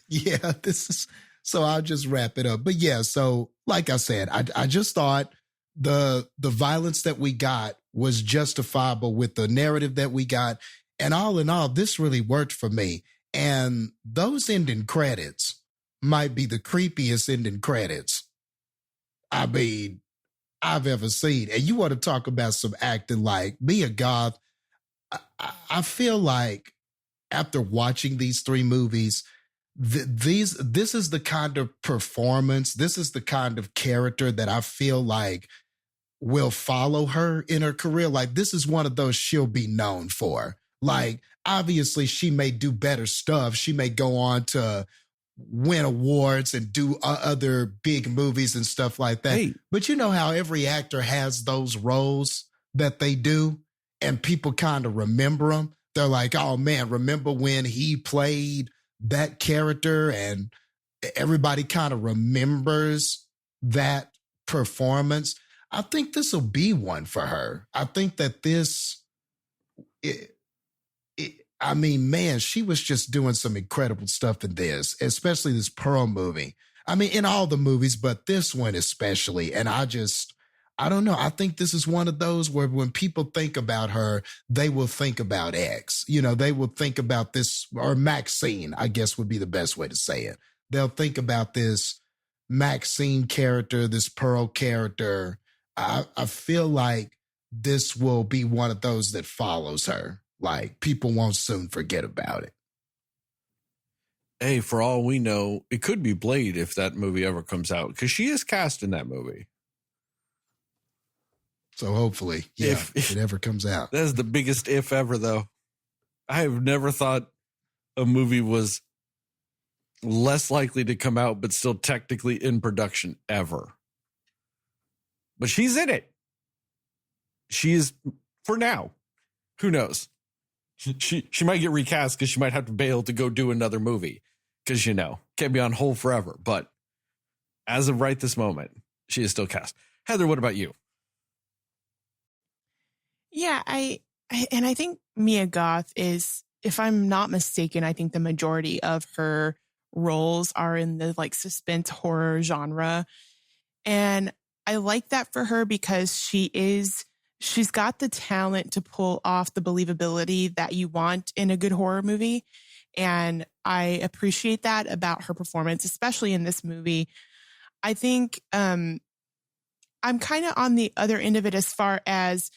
Yeah, so I'll just wrap it up. But yeah, so like I said, I just thought the violence that we got was justifiable with the narrative that we got. And all in all, this really worked for me. And those ending credits might be the creepiest ending credits I've ever seen. And you want to talk about some acting like Mia Goth. I feel like after watching these 3 movies, this is the kind of performance, this is the kind of character that I feel like will follow her in her career. Like, this is one of those she'll be known for. Like, obviously she may do better stuff. She may go on to win awards and do other big movies and stuff like that. Hey. But you know how every actor has those roles that they do and people kind of remember them. They're like, oh man, remember when he played that character? And everybody kind of remembers that performance. I think this will be one for her. I think that I mean, man, she was just doing some incredible stuff in this, especially this Pearl movie. I mean, in all the movies, but this one especially. And I don't know. I think this is one of those where when people think about her, they will think about X. They will think about this, or Maxxxine, I guess would be the best way to say it. They'll think about this Maxxxine character, this Pearl character. I feel like this will be one of those that follows her. Like, people won't soon forget about it. Hey, for all we know, it could be Blade if that movie ever comes out, because she is cast in that movie. So hopefully, if it ever comes out. That is the biggest if ever, though. I have never thought a movie was less likely to come out, but still technically in production ever. But she's in it. She is, for now. Who knows? She might get recast because she might have to bail to go do another movie. Because, can't be on hold forever. But as of right this moment, she is still cast. Heather, what about you? Yeah, I think Mia Goth is, if I'm not mistaken, I think the majority of her roles are in the like suspense horror genre. And I like that for her because she's got the talent to pull off the believability that you want in a good horror movie. And I appreciate that about her performance, especially in this movie. I think I'm kind of on the other end of it as far as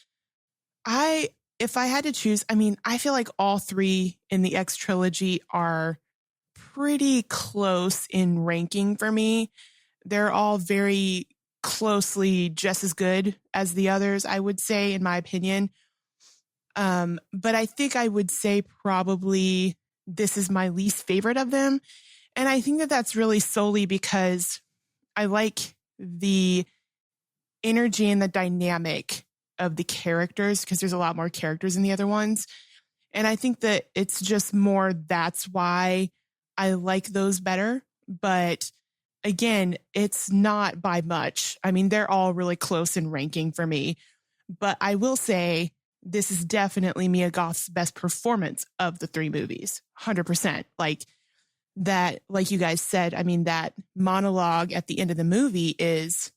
if I had to choose, I mean, I feel like all three in the X trilogy are pretty close in ranking for me. They're all very closely just as good as the others, I would say, in my opinion. But I think I would say probably this is my least favorite of them. And I think that that's really solely because I like the energy and the dynamic of the characters, because there's a lot more characters in the other ones. And I think that it's just more, that's why I like those better. But again, it's not by much. I mean, they're all really close in ranking for me. But I will say this is definitely Mia Goth's best performance of the three movies. 100%. Like that, like you guys said, I mean, that monologue at the end of the movie is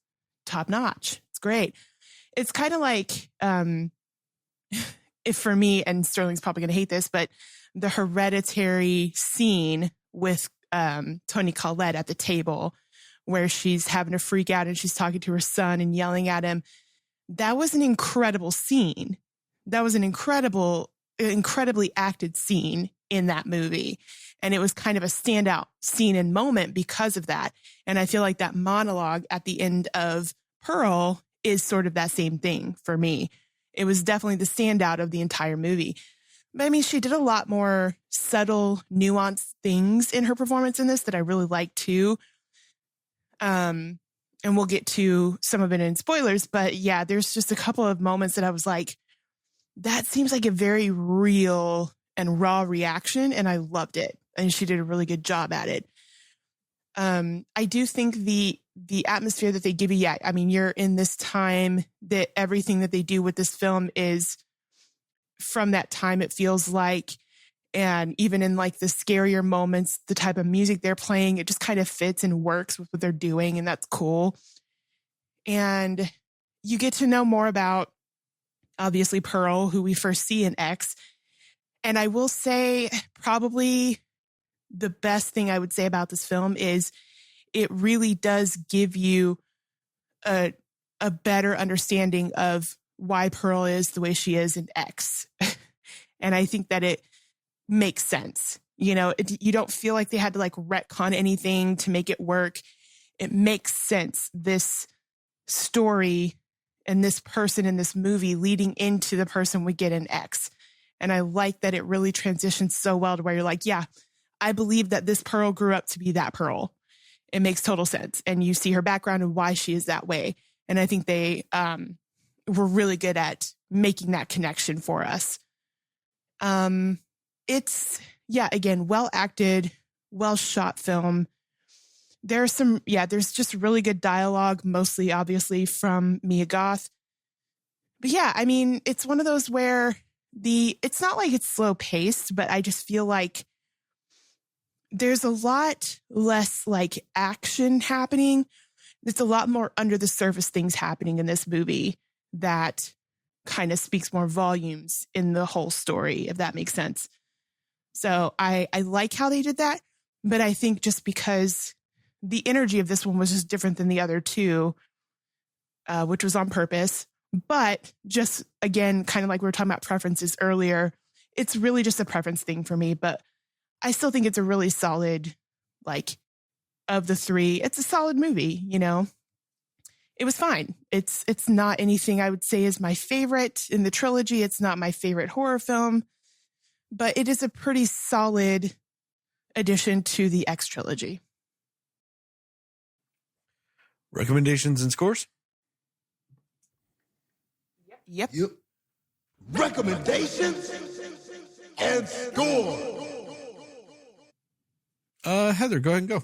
top notch. It's great. It's kind of like, if for me, and Sterling's probably going to hate this, but the Hereditary scene with Toni Collette at the table where she's having a freak out and she's talking to her son and yelling at him. That was an incredible scene. That was an incredibly acted scene in that movie. And it was kind of a standout scene and moment because of that. And I feel like that monologue at the end of Pearl is sort of that same thing for me. It was definitely the standout of the entire movie. But I mean, she did a lot more subtle, nuanced things in her performance in this that I really liked too. And we'll get to some of it in spoilers, but yeah, there's just a couple of moments that I was like, that seems like a very real and raw reaction, and I loved it. And she did a really good job at it. I do think the atmosphere that they give you, yeah, I mean, you're in this time that everything that they do with this film is from that time, it feels like. And even in like the scarier moments, the type of music they're playing, it just kind of fits and works with what they're doing. And that's cool. And you get to know more about, obviously, Pearl, who we first see in X. And I will say probably the best thing I would say about this film is it really does give you a better understanding of why Pearl is the way she is in X. And I think that it makes sense. You know, you don't feel like they had to like retcon anything to make it work. It makes sense. This story and this person in this movie leading into the person we get in X. And I like that it really transitions so well to where you're like, yeah, I believe that this Pearl grew up to be that Pearl. It makes total sense. And you see her background and why she is that way. And I think they were really good at making that connection for us. It's, yeah, again, well acted, well shot film. There's just really good dialogue, mostly obviously from Mia Goth. But yeah, I mean, it's one of those where it's not like it's slow paced, but I just feel like there's a lot less like action happening. There's a lot more under the surface things happening in this movie that kind of speaks more volumes in the whole story, if that makes sense. So I like how they did that, but I think just because the energy of this one was just different than the other two, which was on purpose. But just, again, kind of like we were talking about preferences earlier, it's really just a preference thing for me. But I still think it's a really solid, like, of the three, it's a solid movie, you know? It was fine. It's not anything I would say is my favorite in the trilogy. It's not my favorite horror film, but it is a pretty solid addition to the X trilogy. Recommendations and scores? Yep. Recommendations and score. Heather, go ahead and go.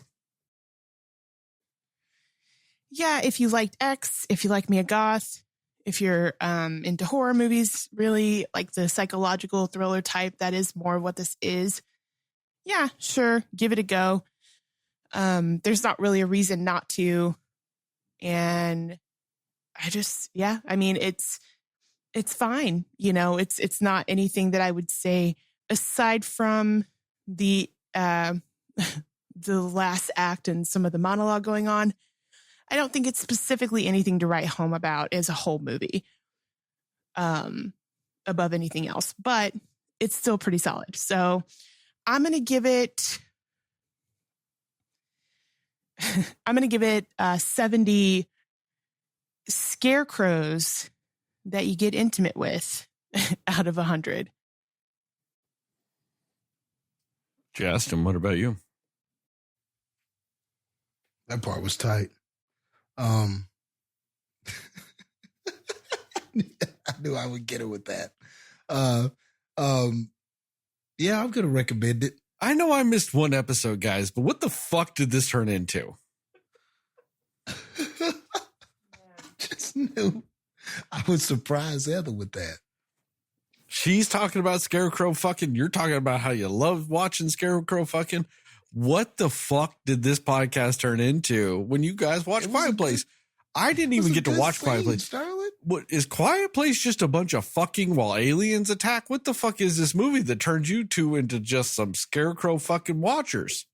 Yeah, if you liked X, if you like Mia Goth, if you're into horror movies, really like the psychological thriller type, that is more what this is. Yeah, sure, give it a go. There's not really a reason not to. And I mean, it's fine. You know, it's not anything that I would say, aside from the last act and some of the monologue going on, I don't think it's specifically anything to write home about as a whole movie, above anything else, but it's still pretty solid. So I'm going to give it 70 scarecrows that you get intimate with out of 100. Jastin, what about you? That part was tight. I knew I would get it with that. Yeah, I'm gonna recommend it. I know I missed one episode, guys, but what the fuck did this turn into? Just knew. I was surprised Heather with that. She's talking about Scarecrow fucking. You're talking about how you love watching Scarecrow fucking. What the fuck did this podcast turn into when you guys watched Quiet Place? I didn't even get to watch Quiet Place. Sterling? What is Quiet Place just a bunch of fucking while aliens attack? What the fuck is this movie that turned you two into just some Scarecrow fucking watchers?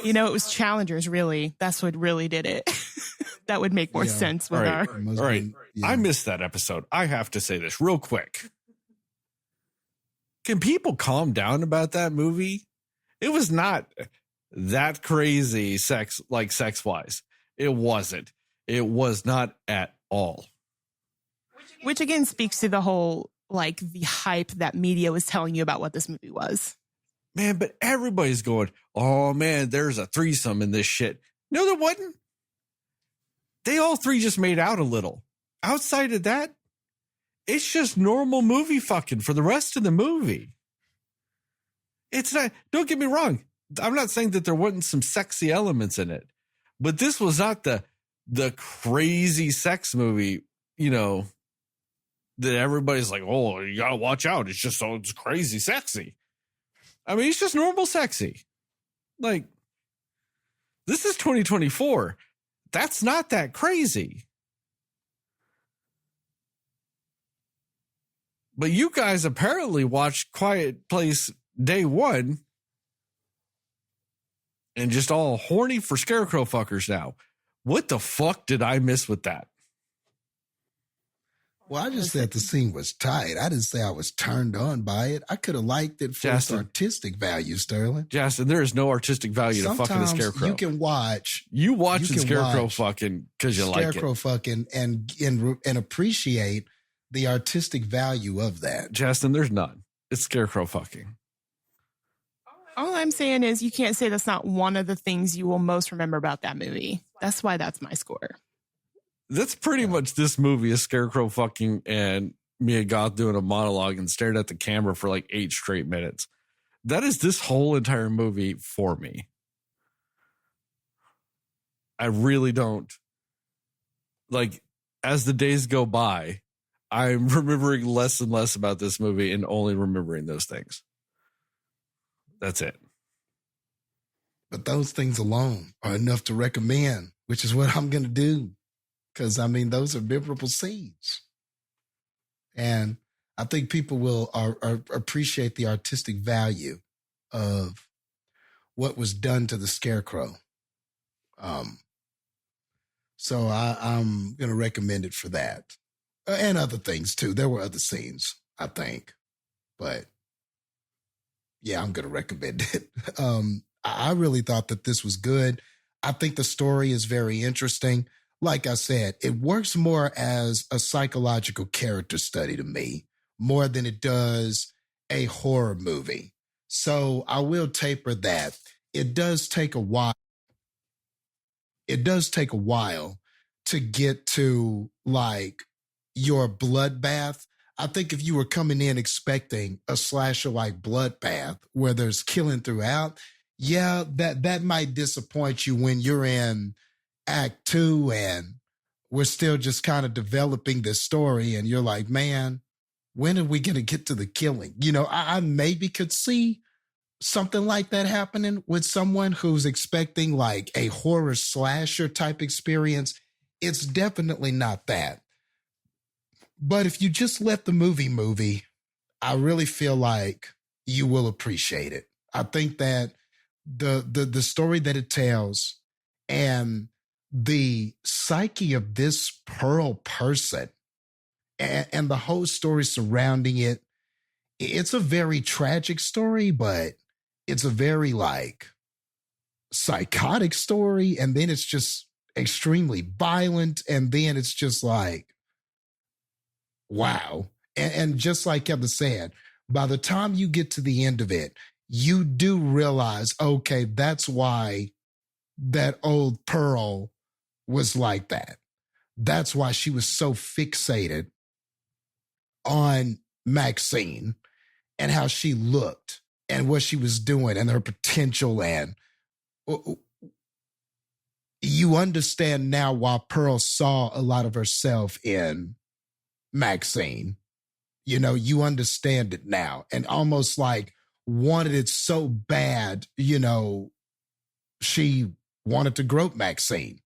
You know, it was Challengers, really. That's what really did it. That would make more sense with All right. Yeah. I missed that episode. I have to say this real quick. Can people calm down about that movie? It was not that crazy sex wise. It wasn't. It was not at all. Which again speaks to the whole, like, the hype that media was telling you about what this movie was. Man, but everybody's going, oh man, there's a threesome in this shit. No, there wasn't. They all three just made out a little. Outside of that, it's just normal movie fucking for the rest of the movie. It's not, don't get me wrong. I'm not saying that there wasn't some sexy elements in it, but this was not the crazy sex movie, you know, that everybody's like, oh, you gotta watch out. It's just so it's crazy sexy. I mean, it's just normal sexy. Like, this is 2024. That's not that crazy. But you guys apparently watched Quiet Place day one and just all horny for Scarecrow fuckers now. What the fuck did I miss with that? Well, I just said the scene was tight. I didn't say I was turned on by it. I could have liked it for its artistic value, Sterling. Justin, there is no artistic value to fucking a Scarecrow. You can watch. You watching Scarecrow fucking because you like it. Scarecrow fucking and appreciate the artistic value of that. Justin, there's none. It's Scarecrow fucking. All I'm saying is you can't say that's not one of the things you will most remember about that movie. That's why that's my score. That's pretty much this movie is Scarecrow fucking and Mia Goth doing a monologue and stared at the camera for like 8 straight minutes. That is this whole entire movie for me. I really don't. Like, as the days go by, I'm remembering less and less about this movie and only remembering those things. That's it. But those things alone are enough to recommend, which is what I'm going to do. Because, I mean, those are memorable scenes. And I think people will appreciate the artistic value of what was done to the Scarecrow. So I'm going to recommend it for that. And other things, too. There were other scenes, I think. But, yeah, I'm going to recommend it. I really thought that this was good. I think the story is very interesting. Like I said, it works more as a psychological character study to me, more than it does a horror movie. So I will taper that. It does take a while. It does take a while to get to, like, your bloodbath. I think if you were coming in expecting a slasher-like bloodbath where there's killing throughout, yeah, that might disappoint you when you're in Act 2 and we're still just kind of developing this story and you're like, man, when are we going to get to the killing? You know, I maybe could see something like that happening with someone who's expecting like a horror slasher type experience. It's definitely not that. But if you just let the movie, I really feel like you will appreciate it. I think that the story that it tells and the psyche of this Pearl person and the whole story surrounding it, it's a very tragic story, but it's a very like psychotic story. And then it's just extremely violent. And then it's just like, wow. And just like Kevin said, by the time you get to the end of it, you do realize, okay, that's why that old Pearl was like that. That's why she was so fixated on Maxxxine and how she looked and what she was doing and her potential. And you understand now why Pearl saw a lot of herself in Maxxxine. You know, you understand it now and almost like wanted it so bad, you know, she wanted to grope Maxxxine,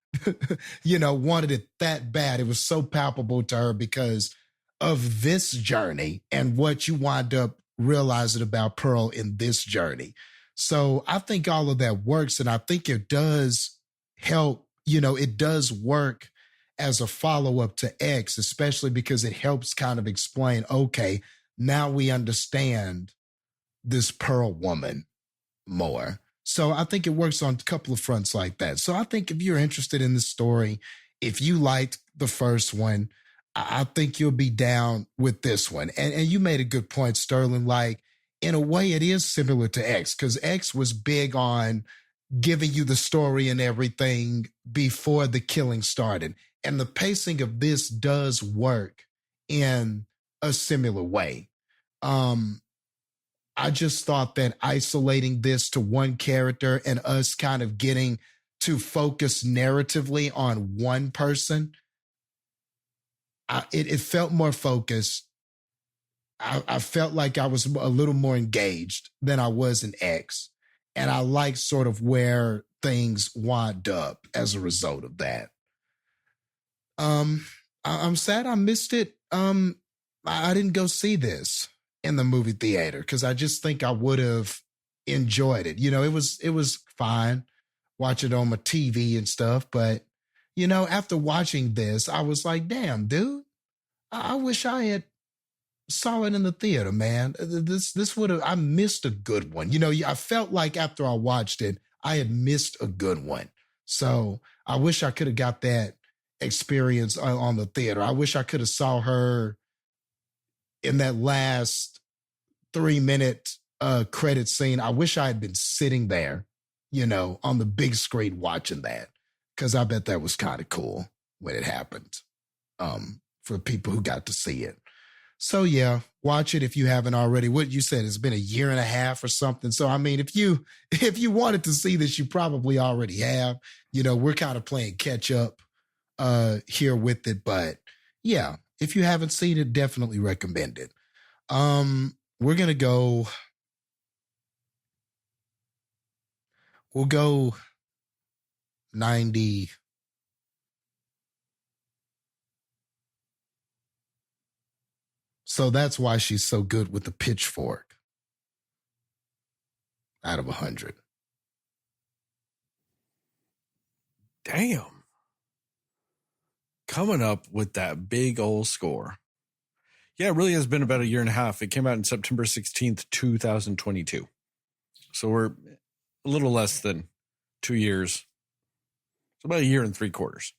you know, wanted it that bad. It was so palpable to her because of this journey and what you wind up realizing about Pearl in this journey. So I think all of that works. And I think it does help, you know, it does work as a follow-up to X, especially because it helps kind of explain, okay, now we understand this Pearl woman more. So I think it works on a couple of fronts like that. So I think if you're interested in this story, if you liked the first one, I think you'll be down with this one. And you made a good point, Sterling. Like, in a way, it is similar to X because X was big on giving you the story and everything before the killing started. And the pacing of this does work in a similar way. I just thought that isolating this to one character and us kind of getting to focus narratively on one person, it felt more focused. I felt like I was a little more engaged than I was in X. And I like sort of where things wind up as a result of that. I'm sad I missed it. I didn't go see this in the movie theater because I just think I would have enjoyed it. You know, it was fine watching it on my TV and stuff. But, you know, after watching this, I was like, damn, dude, I wish I had saw it in the theater, man. This would have, I missed a good one. You know, I felt like after I watched it, I had missed a good one. So I wish I could have got that experience on the theater. I wish I could have saw her in that last 3-minute credit scene. I wish I had been sitting there, you know, on the big screen watching that, because I bet that was kind of cool when it happened for people who got to see it. So yeah, watch it if you haven't already. What you said, it's been a year and a half or something. So I mean, if you wanted to see this, you probably already have. You know, we're kind of playing catch up here with it, but yeah, if you haven't seen it, definitely recommend it. We're gonna go. We'll go 90. So that's why she's so good with the pitchfork. Out of 100. Damn. Coming up with that big old score. Yeah, it really has been about a year and a half. It came out on September 16th, 2022. So we're a little less than 2 years. It's about a year and 3/4.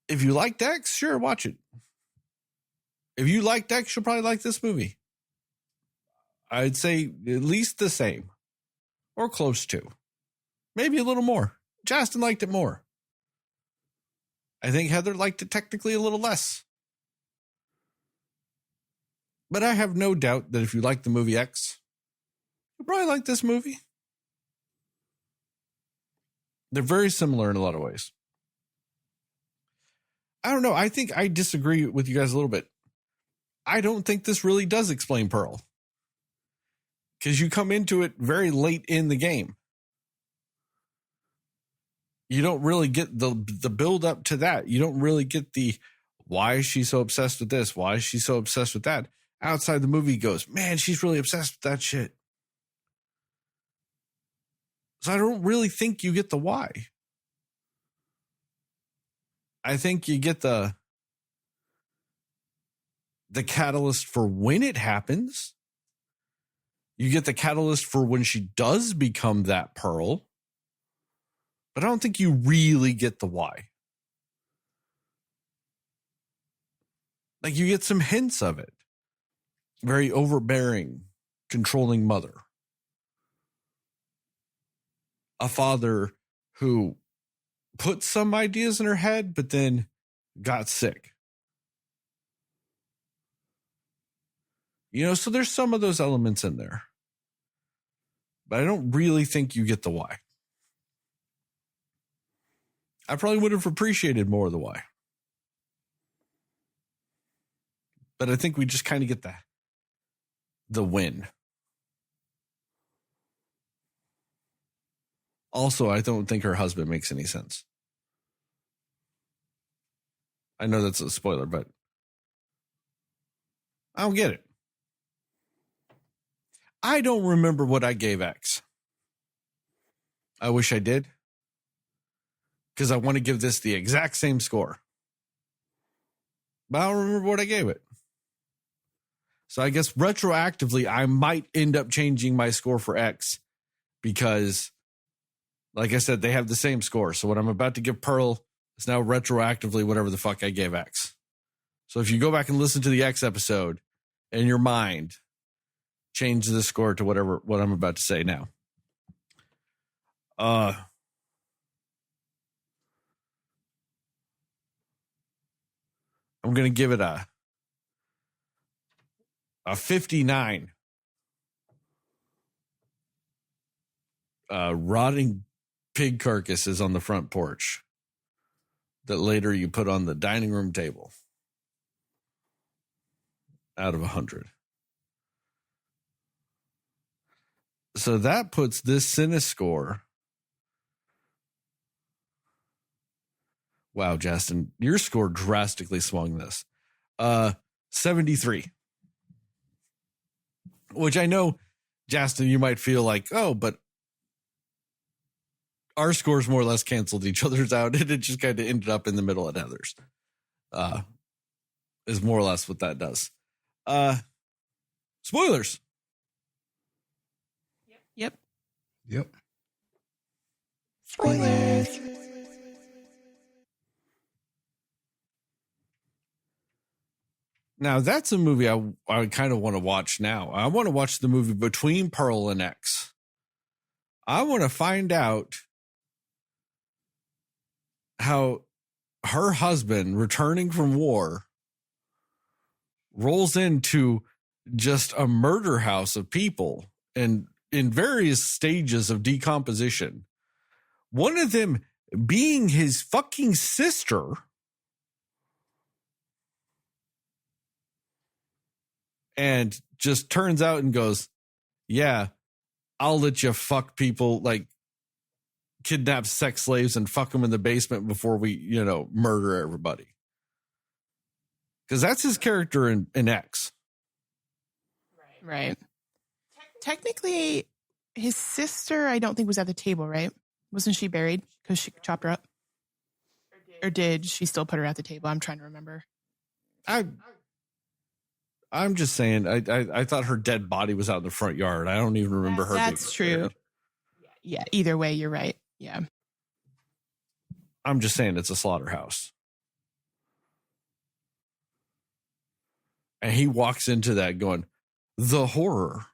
If you like X, sure, watch it. If you like X, you'll probably like this movie. I'd say at least the same or close to. Maybe a little more. Jastin liked it more. I think Heather liked it technically a little less. But I have no doubt that if you like the movie X, you'll probably like this movie. They're very similar in a lot of ways. I don't know. I think I disagree with you guys a little bit. I don't think this really does explain Pearl. Because you come into it very late in the game. You don't really get the build up to that. You don't really get the why is she so obsessed with this? Why is she so obsessed with that? outside the movie goes, man, she's really obsessed with that shit. So I don't really think you get the why. I think you get the catalyst for when it happens. You get the catalyst for when she does become that Pearl. But I don't think you really get the why. Like, you get some hints of it. Very overbearing, controlling mother. A father who put some ideas in her head, but then got sick. You know, so there's some of those elements in there. But I don't really think you get the why. I probably would have appreciated more of the why. But I think we just kind of get the win. Also, I don't think her husband makes any sense. I know that's a spoiler, but I don't get it. I don't remember what I gave X. I wish I did, because I want to give this the exact same score. But I don't remember what I gave it. So I guess retroactively, I might end up changing my score for X because, like I said, they have the same score. So what I'm about to give Pearl is now retroactively whatever the fuck I gave X. So if you go back and listen to the X episode, in your mind, change the score to what I'm about to say now. I'm going to give it a 59. Rotting pig carcasses on the front porch that later you put on the dining room table. Out of 100. So that puts this Cinescore. Wow, Jastin, your score drastically swung this. 73. Which I know, Jastin, you might feel like, oh, but our scores more or less canceled each other's out, and it just kind of ended up in the middle at Heather's. Is more or less what that does. Spoilers. Yep. Spoilers. Now, that's a movie I kind of want to watch now. I want to watch the movie between Pearl and X. I want to find out how her husband, returning from war, rolls into just a murder house of people and in various stages of decomposition. One of them being his fucking sister. And just turns out and goes, yeah, I'll let you fuck people, like kidnap sex slaves and fuck them in the basement before we, murder everybody. Because that's his character in X. Right. Technically, his sister, I don't think was at the table, right? Wasn't she buried because she chopped her up? Or did she still put her at the table? I'm trying to remember. I'm just saying, I thought her dead body was out in the front yard. I don't even remember her. That's true. Yeah, either way, you're right. Yeah. I'm just saying it's a slaughterhouse. And he walks into that going, the horror.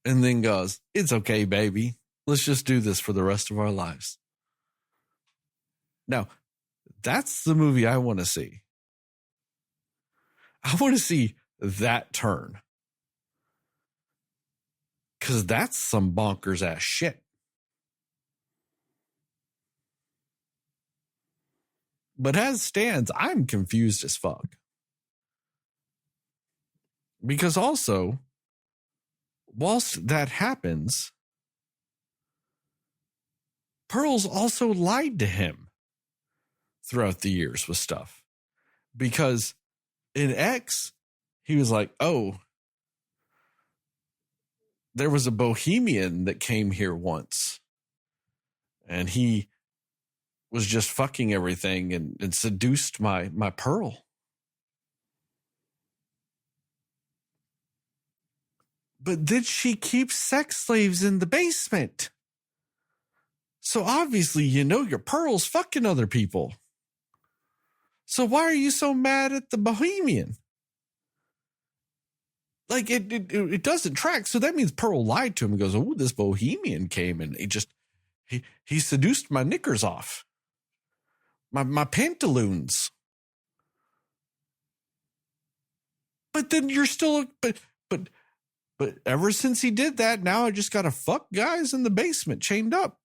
And then goes, it's okay, baby. Let's just do this for the rest of our lives. Now, that's the movie I want to see. I want to see that turn. Because that's some bonkers ass shit. But as stands, I'm confused as fuck. Because also, whilst that happens, Pearl's also lied to him throughout the years with stuff. Because in X, he was like, oh, there was a bohemian that came here once, and he was just fucking everything and seduced my Pearl. But then she keeps sex slaves in the basement. So obviously, your Pearl's fucking other people. So why are you so mad at the bohemian? Like, it doesn't track. So that means Pearl lied to him and goes, oh, this bohemian came and he seduced my knickers off. My pantaloons. But then you're still, but ever since he did that, now I just got to fuck guys in the basement chained up.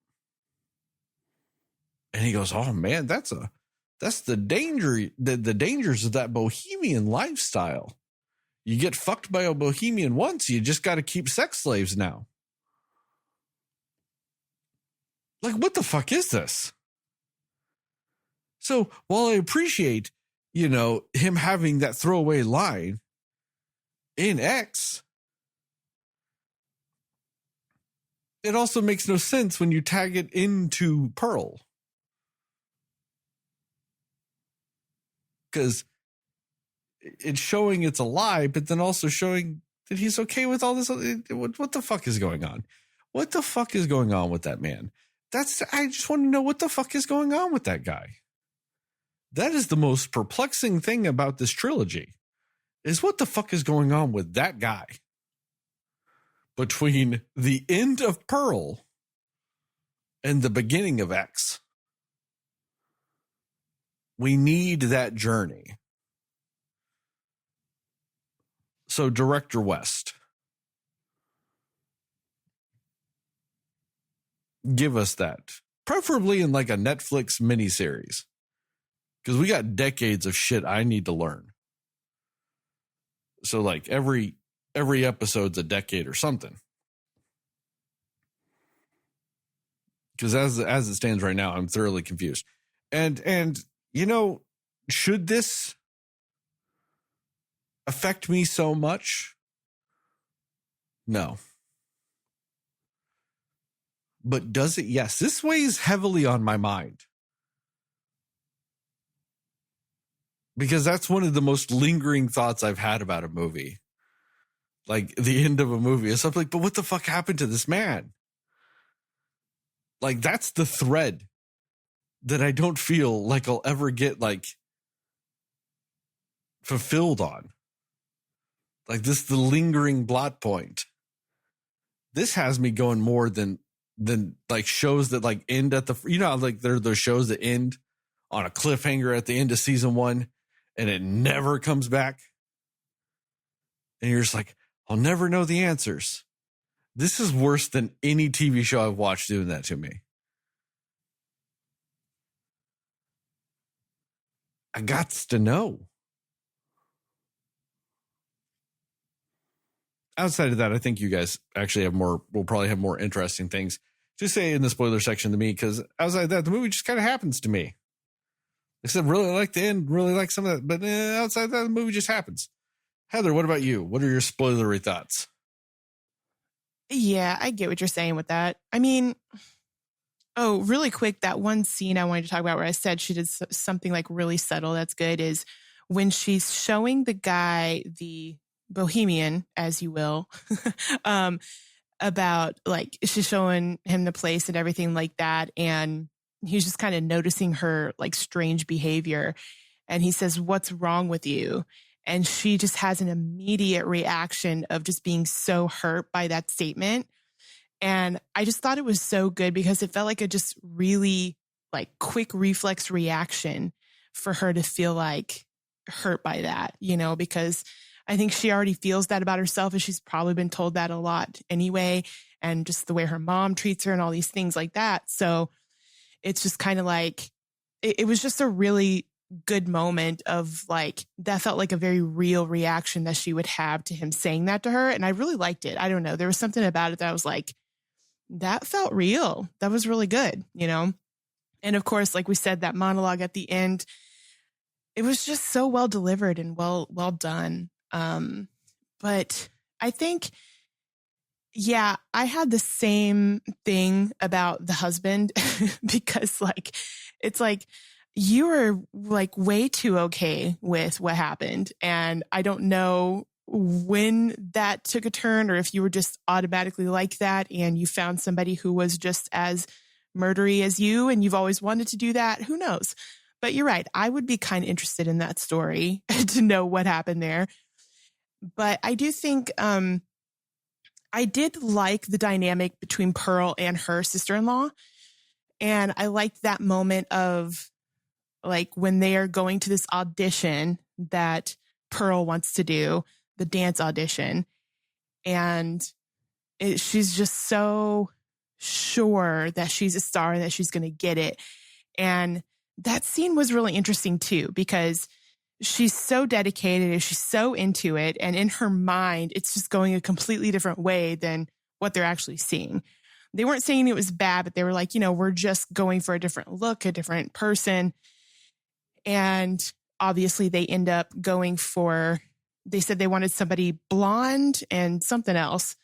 And he goes, oh man, that's the danger, the dangers of that bohemian lifestyle. You get fucked by a bohemian once, you just got to keep sex slaves now. Like, what the fuck is this? So while I appreciate, him having that throwaway line in X, it also makes no sense when you tag it into Pearl. Because it's showing it's a lie, but then also showing that he's okay with all this. What the fuck is going on? What the fuck is going on with that man? I just want to know what the fuck is going on with that guy. That is the most perplexing thing about this trilogy, is what the fuck is going on with that guy. Between the end of Pearl and the beginning of X. We need that journey. So, Director West, give us that. Preferably in like a Netflix miniseries. Because we got decades of shit I need to learn. So, like, every episode's a decade or something. Because as it stands right now, I'm thoroughly confused. And should this affect me so much? No. But does it? Yes. This weighs heavily on my mind. Because that's one of the most lingering thoughts I've had about a movie. Like, the end of a movie is something like, but what the fuck happened to this man? Like, that's the thread that I don't feel like I'll ever get, like, fulfilled on. Like, this, the lingering blot point. This has me going more than like shows that like end at the, like there are those shows that end on a cliffhanger at the end of season 1 and it never comes back. And you're just like, I'll never know the answers. This is worse than any TV show I've watched doing that to me. I gots to know. Outside of that, I think you guys actually will probably have more interesting things to say in the spoiler section to me, because outside of that, the movie just kind of happens to me. Except really like the end, really like some of that, but outside of that, the movie just happens. Heather, what about you? What are your spoilery thoughts? Yeah, I get what you're saying with that. I mean, really quick, that one scene I wanted to talk about where I said she did something like really subtle that's good is when she's showing the guy, the bohemian, as you will, about like she's showing him the place and everything like that. And he's just kind of noticing her like strange behavior. And he says, "What's wrong with you?" And she just has an immediate reaction of just being so hurt by that statement. And I just thought it was so good because it felt like a just really like quick reflex reaction for her to feel like hurt by that, because I think she already feels that about herself, and she's probably been told that a lot anyway, and just the way her mom treats her and all these things like that. So it's just kind of like, it was just a really good moment of like, that felt like a very real reaction that she would have to him saying that to her. And I really liked it. I don't know. There was something about it that I was like, that felt real. That was really good, And of course, like we said, that monologue at the end, it was just so well delivered and well done. But I think, yeah, I had the same thing about the husband because like, it's like, you were like way too okay with what happened. And I don't know when that took a turn or if you were just automatically like that and you found somebody who was just as murdery as you and you've always wanted to do that. Who knows? But you're right. I would be kind of interested in that story to know what happened there. But I do think I did like the dynamic between Pearl and her sister-in-law. And I liked that moment of like when they are going to this audition that Pearl wants to do, the dance audition. And she's just so sure that she's a star and that she's going to get it. And that scene was really interesting too, because she's so dedicated and she's so into it. And in her mind, it's just going a completely different way than what they're actually seeing. They weren't saying it was bad, but they were like, we're just going for a different look, a different person. And obviously they end up going for, they said they wanted somebody blonde and something else.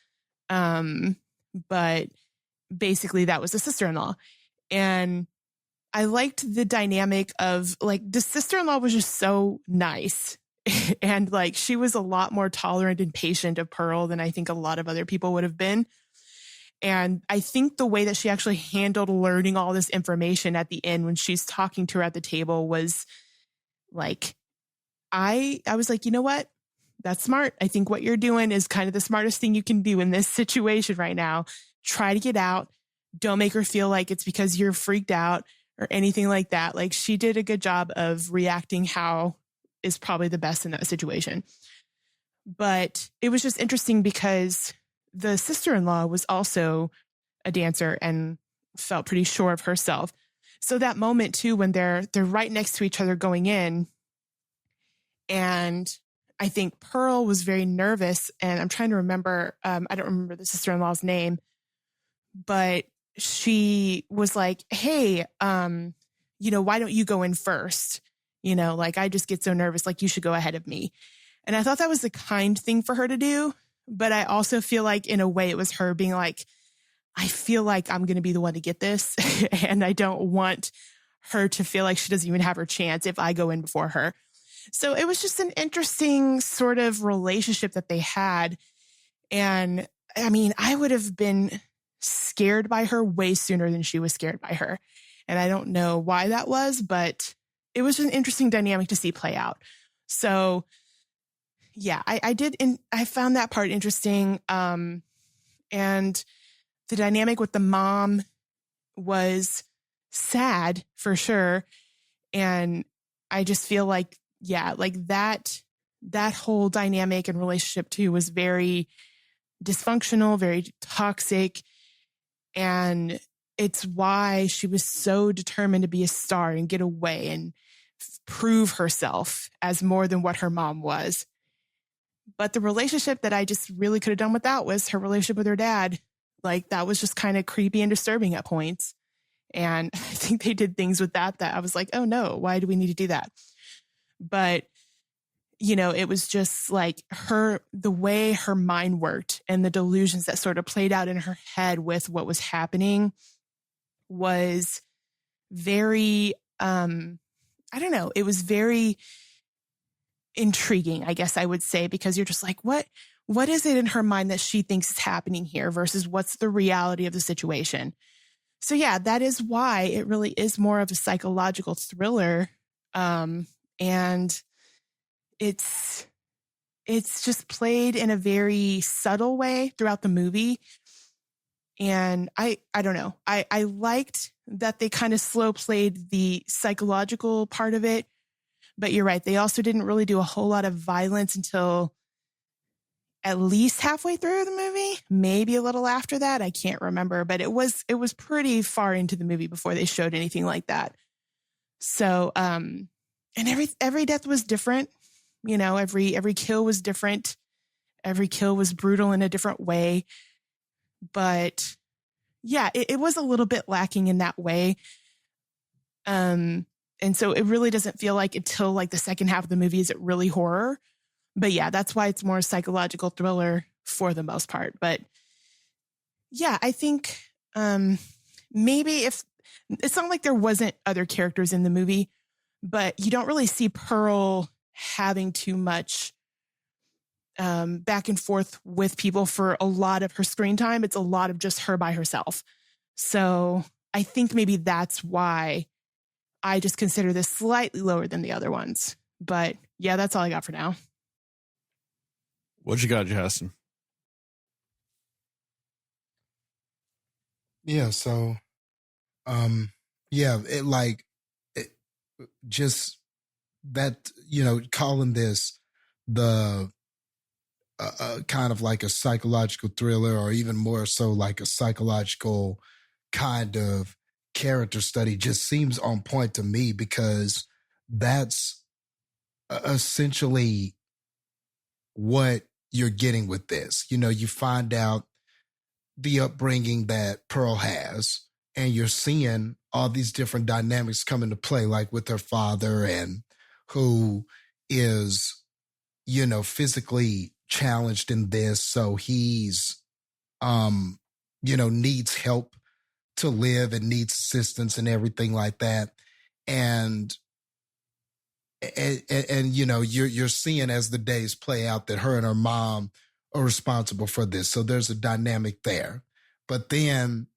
But basically that was the sister-in-law. And I liked the dynamic of like the sister-in-law was just so nice. And like she was a lot more tolerant and patient of Pearl than I think a lot of other people would have been. And I think the way that she actually handled learning all this information at the end when she's talking to her at the table was like, I was like, you know what? That's smart. I think what you're doing is kind of the smartest thing you can do in this situation right now. Try to get out. Don't make her feel like it's because you're freaked out or anything like that. Like she did a good job of reacting how is probably the best in that situation. But it was just interesting because the sister-in-law was also a dancer and felt pretty sure of herself. So that moment too, when they're right next to each other going in, and I think Pearl was very nervous, and I'm trying to remember, I don't remember the sister-in-law's name, but she was like, hey, why don't you go in first? Like I just get so nervous, like you should go ahead of me. And I thought that was the kind thing for her to do. But I also feel like in a way it was her being like, I feel like I'm going to be the one to get this. And I don't want her to feel like she doesn't even have her chance if I go in before her. So it was just an interesting sort of relationship that they had. And I mean, I would have been scared by her way sooner than she was scared by her. And I don't know why that was, but it was an interesting dynamic to see play out. So yeah, I found that part interesting. And the dynamic with the mom was sad for sure. And I just feel like, yeah, like that whole dynamic and relationship too was very dysfunctional, very toxic. And it's why she was so determined to be a star and get away and prove herself as more than what her mom was. But the relationship that I just really could have done without was her relationship with her dad. Like that was just kind of creepy and disturbing at points. And I think they did things with that I was like, oh no, why do we need to do that? But, it was just like the way her mind worked and the delusions that sort of played out in her head with what was happening was very, I don't know, it was very intriguing, I guess I would say, because you're just like, what is it in her mind that she thinks is happening here versus what's the reality of the situation? So yeah, that is why it really is more of a psychological thriller. And it's just played in a very subtle way throughout the movie. And I don't know. I liked that they kind of slow played the psychological part of it. But you're right. They also didn't really do a whole lot of violence until at least halfway through the movie, maybe a little after that. I can't remember, but it was pretty far into the movie before they showed anything like that. So, and every death was different. Every kill was different. Every kill was brutal in a different way. But yeah, it was a little bit lacking in that way. And so it really doesn't feel like until like the second half of the movie is it really horror. But yeah, that's why it's more psychological thriller for the most part. But yeah, I think maybe if it's not like there wasn't other characters in the movie, but you don't really see Pearl having too much back and forth with people for a lot of her screen time. It's a lot of just her by herself. So I think maybe that's why I just consider this slightly lower than the other ones. But yeah, that's all I got for now. What you got, Jastin? Yeah, so just that, calling this the kind of like a psychological thriller, or even more so like a psychological kind of character study, just seems on point to me, because that's essentially what you're getting with this. You find out the upbringing that Pearl has, and you're seeing all these different dynamics come into play, like with her father, and who is, physically challenged in this. So he's, needs help to live and needs assistance and everything like that. And you're seeing as the days play out that her and her mom are responsible for this. So there's a dynamic there. But then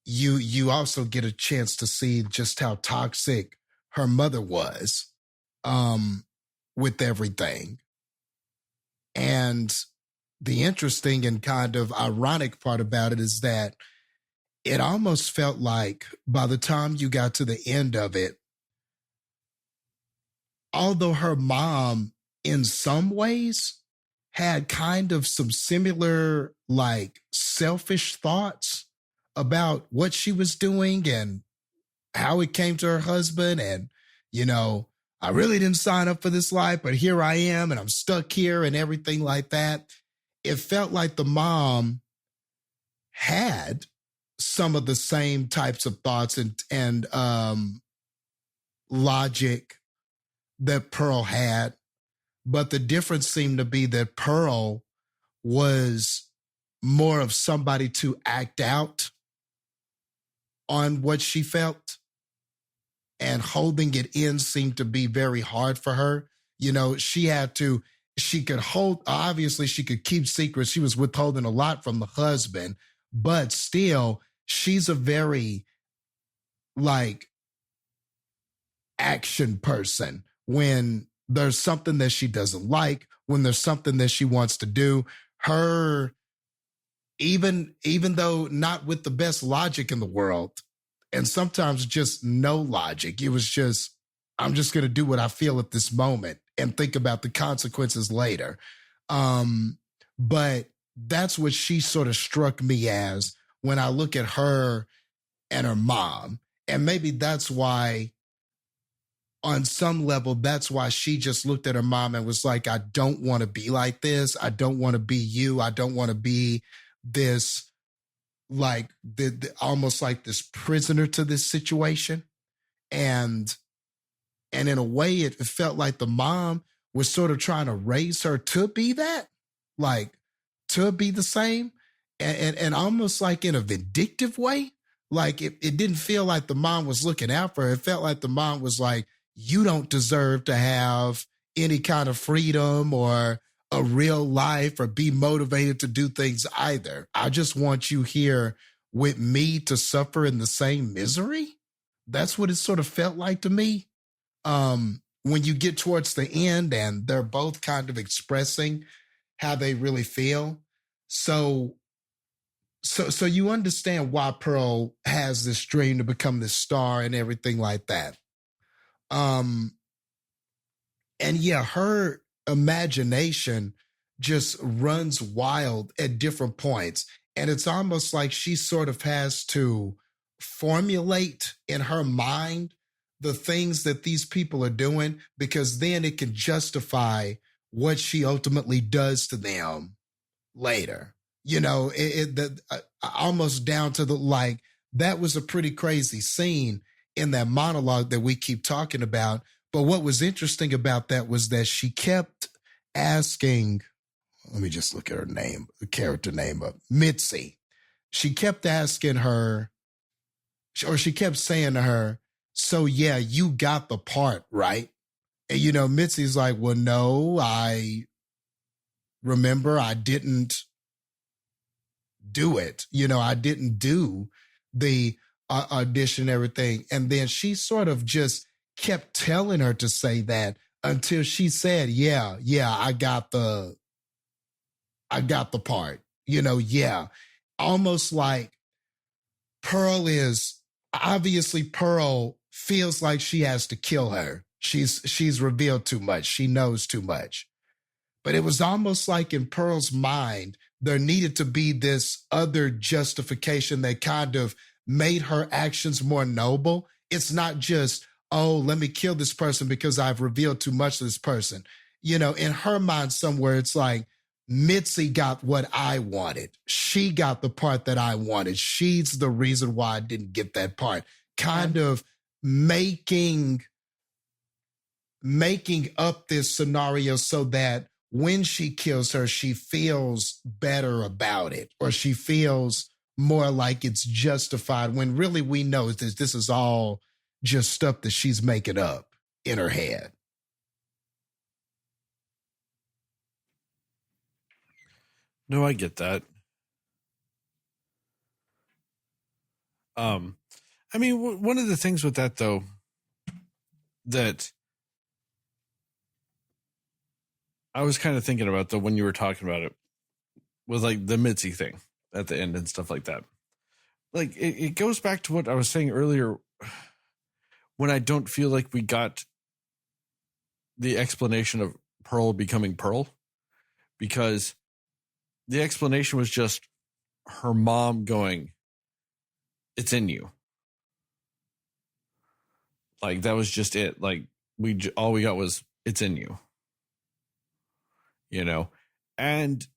you also get a chance to see just how toxic her mother was with everything. And the interesting and kind of ironic part about it is that it almost felt like by the time you got to the end of it, although her mom in some ways had kind of some similar like selfish thoughts about what she was doing and how it came to her husband. And, I really didn't sign up for this life, but here I am and I'm stuck here and everything like that. It felt like the mom had some of the same types of thoughts and logic that Pearl had. But the difference seemed to be that Pearl was more of somebody to act out on what she felt, and holding it in seemed to be very hard for her. She could hold, obviously she could keep secrets. She was withholding a lot from the husband, but still she's a very like action person. When there's something that she doesn't like, when there's something that she wants to do, her, even though not with the best logic in the world, and sometimes just no logic, it was just, I'm just going to do what I feel at this moment and think about the consequences later. But that's what she sort of struck me as when I look at her and her mom. And maybe that's why, on some level, that's why she just looked at her mom and was like, I don't want to be like this. I don't want to be you. I don't want to be this, like almost like this prisoner to this situation. And in a way, it felt like the mom was sort of trying to raise her to be that, like to be the same, and almost like in a vindictive way. Like it didn't feel like the mom was looking out for her. It felt like the mom was like, you don't deserve to have any kind of freedom or a real life or be motivated to do things either. I just want you here with me to suffer in the same misery. That's what it sort of felt like to me. When you get towards the end and they're both kind of expressing how they really feel. So you understand why Pearl has this dream to become this star and everything like that. And yeah, her imagination just runs wild at different points. And it's almost like she sort of has to formulate in her mind the things that these people are doing, because then it can justify what she ultimately does to them later. Almost down to the, like, that was a pretty crazy scene in that monologue that we keep talking about. But what was interesting about that was that she kept asking, let me just look at her name, the character name of Mitzi. She kept asking her, or she kept saying to her, so yeah, you got the part, right? And, you know, Mitzi's like, well, no, I remember I didn't do it. You know, I didn't do the audition and everything. And then she sort of just kept telling her to say that until she said, yeah, I got the part, you know, yeah. Almost like Pearl feels like she has to kill her. She's revealed too much. She knows too much. But it was almost like in Pearl's mind, there needed to be this other justification that kind of made her actions more noble. It's not just, oh, let me kill this person because I've revealed too much to this person. You know, in her mind somewhere, it's like, Mitzi got what I wanted. She got the part that I wanted. She's the reason why I didn't get that part. Kind of making up this scenario so that when she kills her, she feels better about it, or she feels more like it's justified, when really we know that this is all just stuff that she's making up in her head. No, I get that. I mean, one of the things with that, though, that I was kind of thinking about, though, when you were talking about it, was like the Mitzi thing at the end and stuff like that. Like, it goes back to what I was saying earlier, when I don't feel like we got the explanation of Pearl becoming Pearl, because the explanation was just her mom going, it's in you. Like, that was just it. Like, all we got was, it's in you. You know? And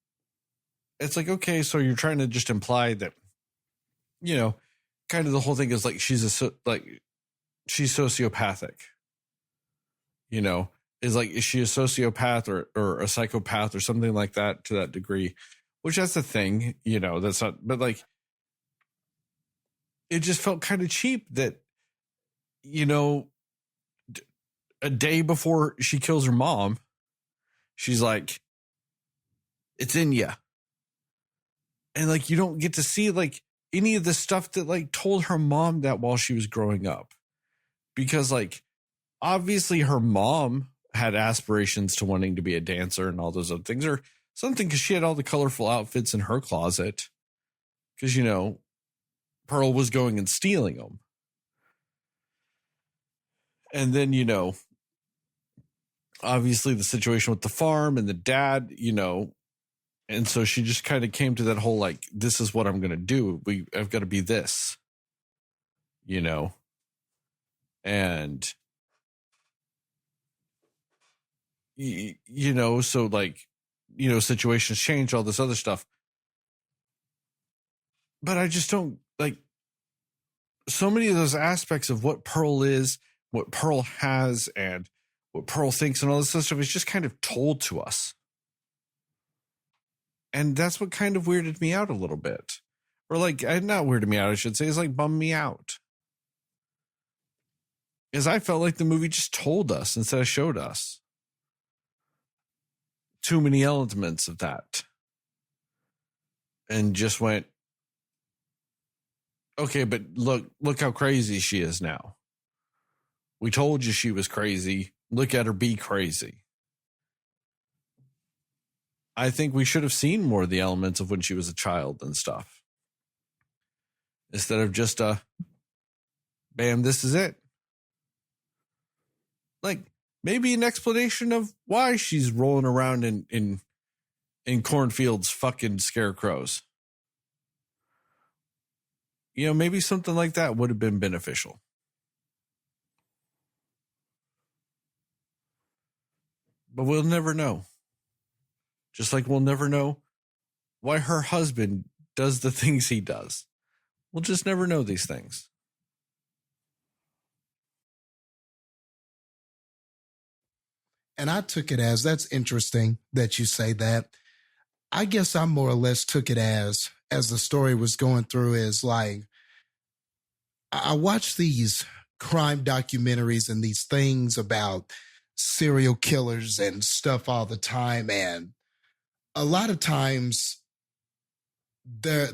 it's like, okay, so you're trying to just imply that, you know, kind of the whole thing is like, she's sociopathic. You know? Is she a sociopath or a psychopath or something like that, to that degree? Which, that's the thing, you know, that's not, but like, it just felt kind of cheap that, you know, a day before she kills her mom, she's like, it's in ya. And like, you don't get to see like any of the stuff that like told her mom that while she was growing up. Because like, obviously her mom had aspirations to wanting to be a dancer and all those other things, or something, because she had all the colorful outfits in her closet. Because, you know, Pearl was going and stealing them. And then, you know, obviously the situation with the farm and the dad, you know, and so she just kind of came to that whole, like, this is what I'm going to do. I've got to be this, you know, and, you know, so like, you know, situations change, all this other stuff. But I just don't like so many of those aspects of what Pearl is, what Pearl has, and what Pearl thinks, and all this other stuff is just kind of told to us. And that's what kind of weirded me out a little bit. Or like, not weirded me out, I should say, is like bummed me out. Because I felt like the movie just told us instead of showed us. Too many elements of that. And just went, okay, but look how crazy she is now. We told you she was crazy. Look at her be crazy. I think we should have seen more of the elements of when she was a child and stuff. Instead of just bam, this is it. Like, maybe an explanation of why she's rolling around in cornfields fucking scarecrows. You know, maybe something like that would have been beneficial. But we'll never know. Just like we'll never know why her husband does the things he does. We'll just never know these things. And I took it as, that's interesting that you say that. I guess I more or less took it as the story was going through, is like, I watch these crime documentaries and these things about serial killers and stuff all the time. And a lot of times there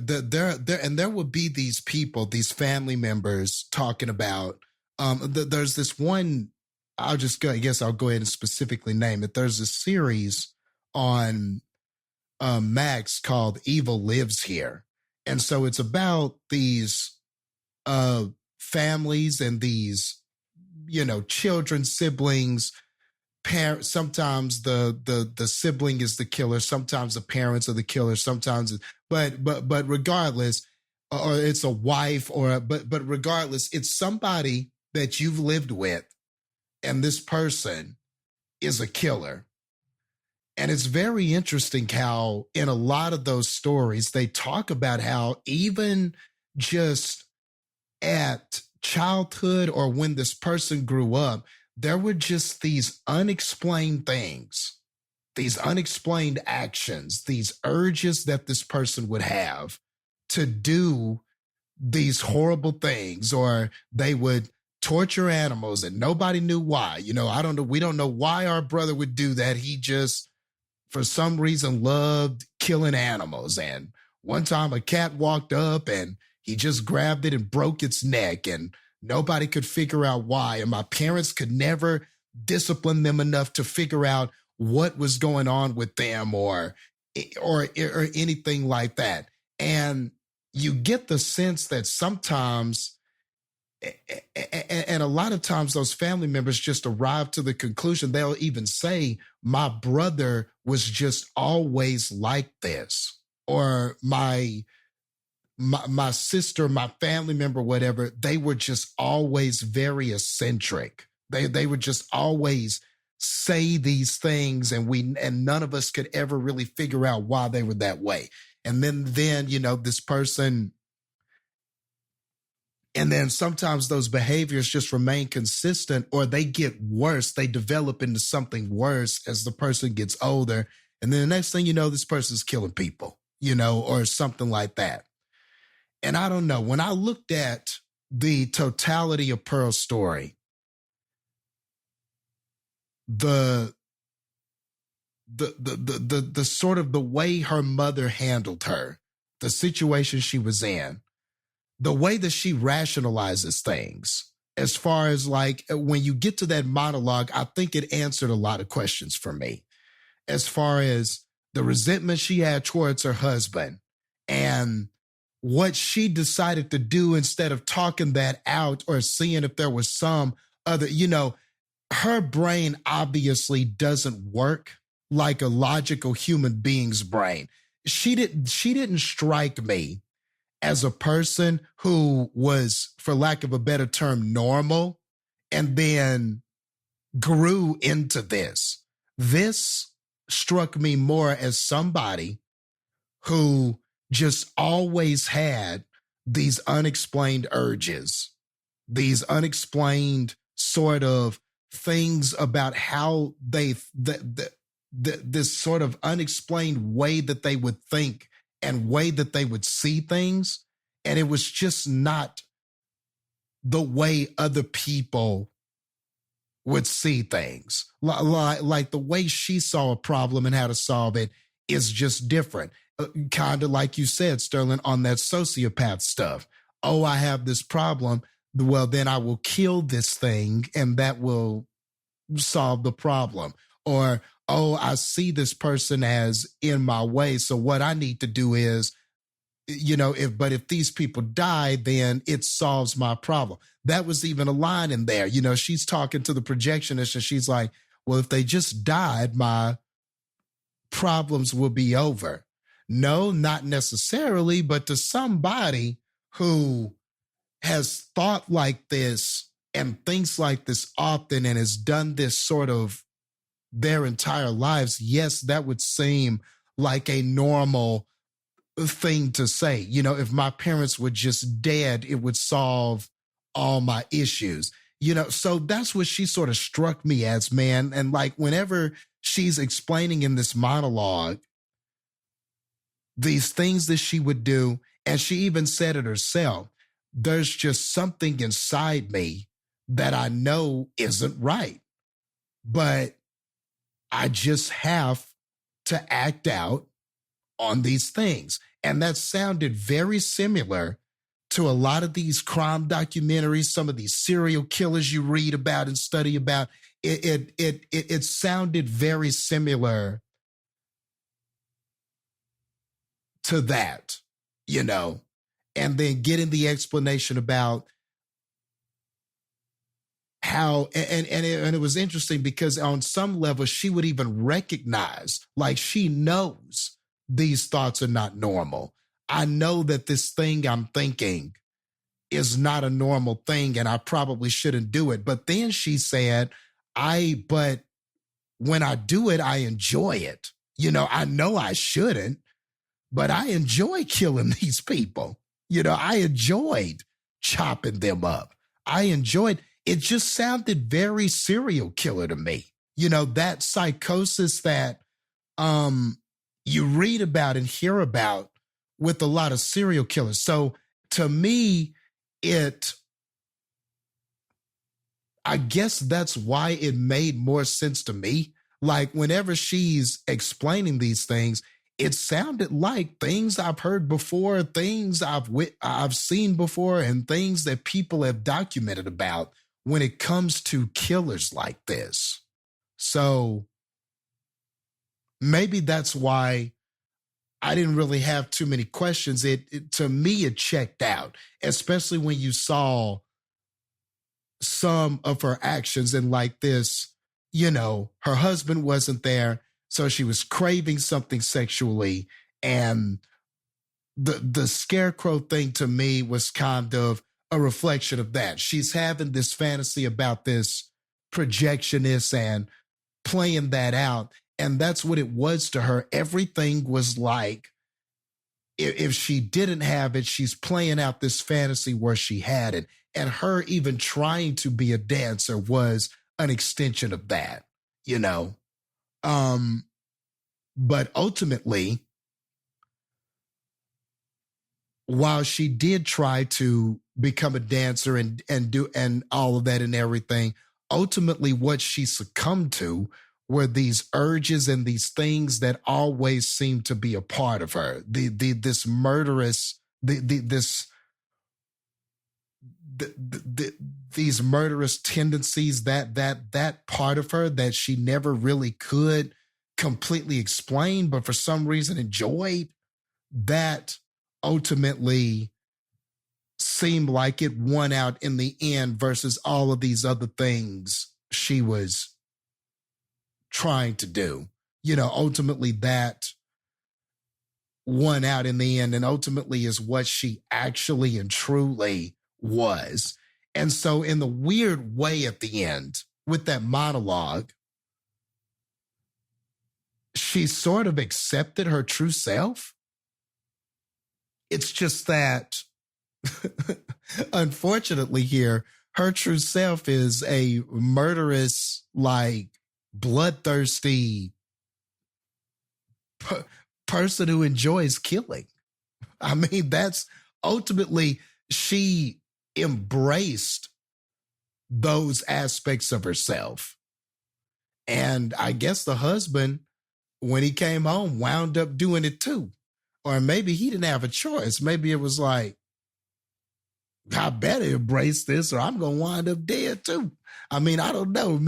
will be these people, these family members talking about, there's this one, I guess I'll go ahead and specifically name it. There's a series on Max called Evil Lives Here. And so it's about these families and these, children, siblings, parents. Sometimes the sibling is the killer. Sometimes the parents are the killer. Sometimes, but regardless, or it's a wife, but regardless, it's somebody that you've lived with, and this person is a killer. And it's very interesting how in a lot of those stories, they talk about how even just at childhood or when this person grew up, there were just these unexplained things, these unexplained actions, these urges that this person would have to do these horrible things, or they would torture animals and nobody knew why. We don't know why our brother would do that. He just, for some reason, loved killing animals. And one time a cat walked up and he just grabbed it and broke its neck, and nobody could figure out why. And my parents could never discipline them enough to figure out what was going on with them or anything like that. And you get the sense that sometimes, and a lot of times, those family members just arrive to the conclusion, they'll even say, my brother was just always like this, or my sister, my family member, whatever, they were just always very eccentric. They would just always say these things, and none of us could ever really figure out why they were that way. And then this person, and then sometimes those behaviors just remain consistent, or they get worse. They develop into something worse as the person gets older. And then the next thing you know, this person's killing people, or something like that. And I don't know, when I looked at the totality of Pearl's story, the sort of the way her mother handled her, the situation she was in, the way that she rationalizes things, as far as like when you get to that monologue, I think it answered a lot of questions for me, as far as the resentment she had towards her husband and what she decided to do instead of talking that out or seeing if there was some other, her brain obviously doesn't work like a logical human being's brain. She didn't strike me as a person who was, for lack of a better term, normal, and then grew into this. This struck me more as somebody who just always had these unexplained urges, these unexplained sort of things about how this sort of unexplained way that they would think and way that they would see things. And it was just not the way other people would see things. Like the way she saw a problem and how to solve it is just different. Kind of like you said, Sterling, on that sociopath stuff. Oh, I have this problem. Well, then I will kill this thing and that will solve the problem. Or, oh, I see this person as in my way. So what I need to do is, if these people die, then it solves my problem. That was even a line in there. She's talking to the projectionist and she's like, well, if they just died, my problems will be over. No, not necessarily, but to somebody who has thought like this and thinks like this often and has done this sort of their entire lives, yes, that would seem like a normal thing to say. If my parents were just dead, it would solve all my issues. So that's what she sort of struck me as, man. And like whenever she's explaining in this monologue these things that she would do, and she even said it herself, there's just something inside me that I know isn't right, but I just have to act out on these things. And that sounded very similar to a lot of these crime documentaries, some of these serial killers you read about and study about. It sounded very similar to that, and then getting the explanation about how, and it was interesting because on some level she would even recognize, like she knows these thoughts are not normal. I know that this thing I'm thinking is not a normal thing and I probably shouldn't do it. But then she said, but when I do it, I enjoy it. I know I shouldn't, but I enjoy killing these people. I enjoyed chopping them up. I enjoyed, it just sounded very serial killer to me. That psychosis that you read about and hear about with a lot of serial killers. So to me, I guess that's why it made more sense to me. Like whenever she's explaining these things, it sounded like things I've heard before, things I've seen before, and things that people have documented about when it comes to killers like this. So maybe that's why I didn't really have too many questions. To me, it checked out, especially when you saw some of her actions and like this, her husband wasn't there. So she was craving something sexually. And the scarecrow thing to me was kind of a reflection of that. She's having this fantasy about this projectionist and playing that out. And that's what it was to her. Everything was like, if she didn't have it, she's playing out this fantasy where she had it. And her even trying to be a dancer was an extension of that, But ultimately, while she did try to become a dancer and do and all of that and everything, ultimately what she succumbed to were these urges and these things that always seemed to be a part of her. These murderous tendencies, that part of her that she never really could completely explain, but for some reason enjoyed, that ultimately seemed like it won out in the end versus all of these other things she was trying to do. Ultimately that won out in the end and ultimately is what she actually and truly was. And so in the weird way at the end with that monologue, she sort of accepted her true self. It's just that, unfortunately here, her true self is a murderous, like bloodthirsty person who enjoys killing. I mean, that's ultimately, she embraced those aspects of herself. And I guess the husband, when he came home, wound up doing it too. Or maybe he didn't have a choice. Maybe it was like, I better embrace this or I'm going to wind up dead too. I mean, I don't know.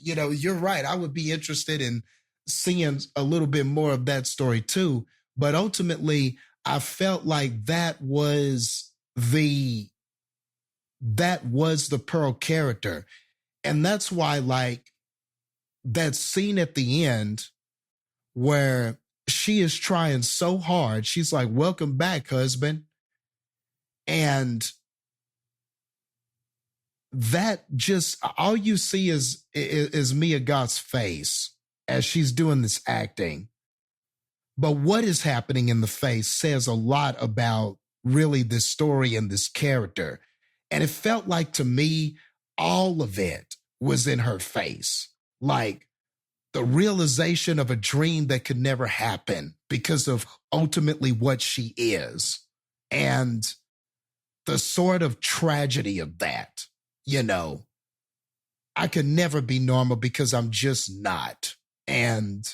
You're right. I would be interested in seeing a little bit more of that story too. But ultimately, I felt like that was the Pearl character. And that's why, like, that scene at the end where she is trying so hard, she's like, welcome back, husband. And that just, all you see is Mia Goth's face as she's doing this acting. But what is happening in the face says a lot about really this story and this character. And it felt like, to me, all of it was in her face. Like the realization of a dream that could never happen because of ultimately what she is. And the sort of tragedy of that, you know, I could never be normal because I'm just not. And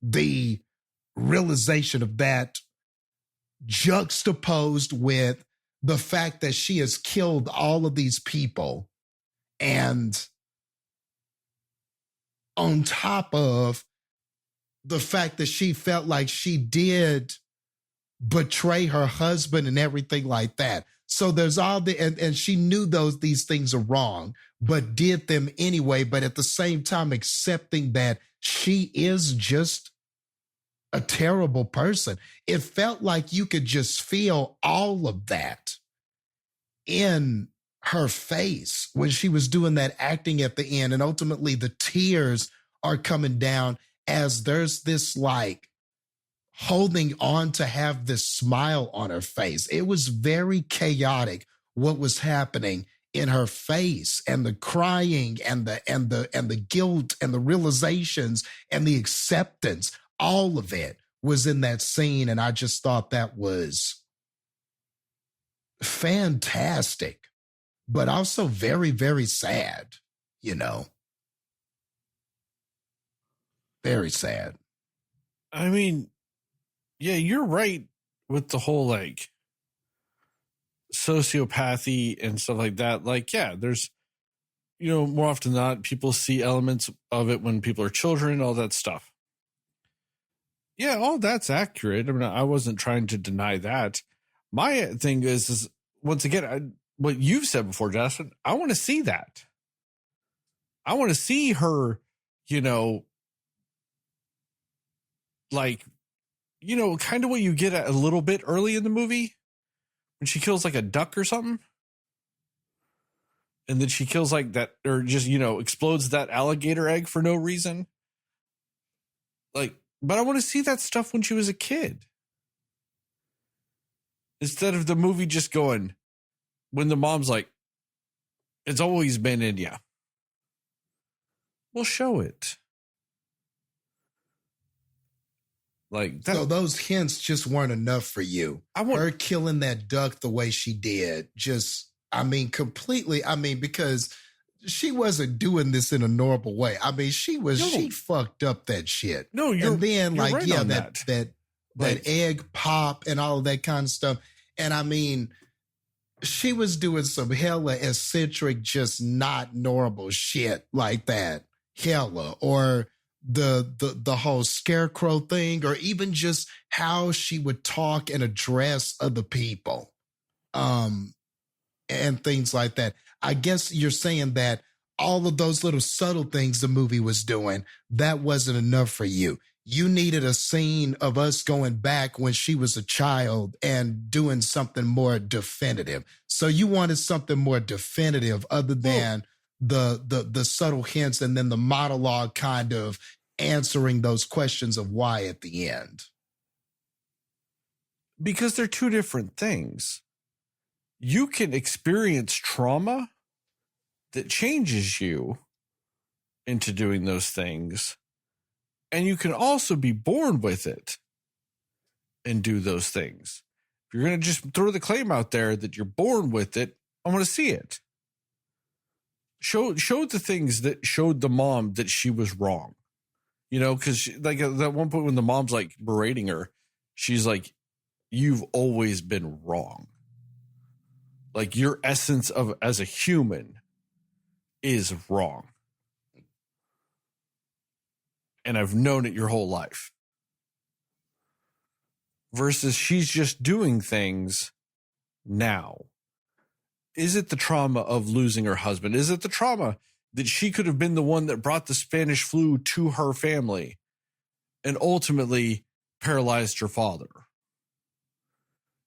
the realization of that juxtaposed with the fact that she has killed all of these people, and on top of the fact that she felt like she did betray her husband and everything like that. So there's all the, and she knew these things are wrong, but did them anyway. But at the same time, accepting that she is just a terrible person. It felt like you could just feel all of that in her face when she was doing that acting at the end. And ultimately the tears are coming down as there's this like holding on to have this smile on her face. It was very chaotic what was happening in her face, and the crying and the guilt and the realizations and the acceptance. All of it was in that scene. And I just thought that was fantastic, but also very, very sad, you know. Very sad. I mean, yeah, you're right with the whole like sociopathy and stuff like that. Like, yeah, there's, you know, more often than not, people see elements of it when people are children, all that stuff. Yeah, all that's accurate. I mean, I wasn't trying to deny that. My thing is once again, what you've said before, Jastin, I want to see that. I want to see her, you know, like, you know, kind of what you get a little bit early in the movie when she kills like a duck or something. And then she kills like that, or just, you know, explodes that alligator egg for no reason. Like, but I want to see that stuff when she was a kid. Instead of the movie just going, when the mom's like, it's always been in ya. We'll show it. Like that. So those hints just weren't enough for you. Her killing that duck the way she did, just, I mean, completely. I mean, because she wasn't doing this in a normal way. I mean, she fucked up that shit. No, you're, and then you're like, right yeah, on that egg pop and all of that kind of stuff. And I mean, she was doing some hella eccentric, just not normal shit like that. Hella, or the whole scarecrow thing, or even just how she would talk and address other people, and things like that. I guess you're saying that all of those little subtle things the movie was doing, that wasn't enough for you. You needed a scene of us going back when she was a child and doing something more definitive. So you wanted something more definitive other than the subtle hints and then the monologue kind of answering those questions of why at the end. Because they're two different things. You can experience trauma that changes you into doing those things. And you can also be born with it and do those things. If you're going to just throw the claim out there that you're born with it, I want to see it. Show the things that showed the mom that she was wrong. You know, because like at that one point when the mom's like berating her, she's like, you've always been wrong. Like your essence of as a human is wrong. And I've known it your whole life. Versus she's just doing things now. Is it the trauma of losing her husband? Is it the trauma that she could have been the one that brought the Spanish flu to her family and ultimately paralyzed her father?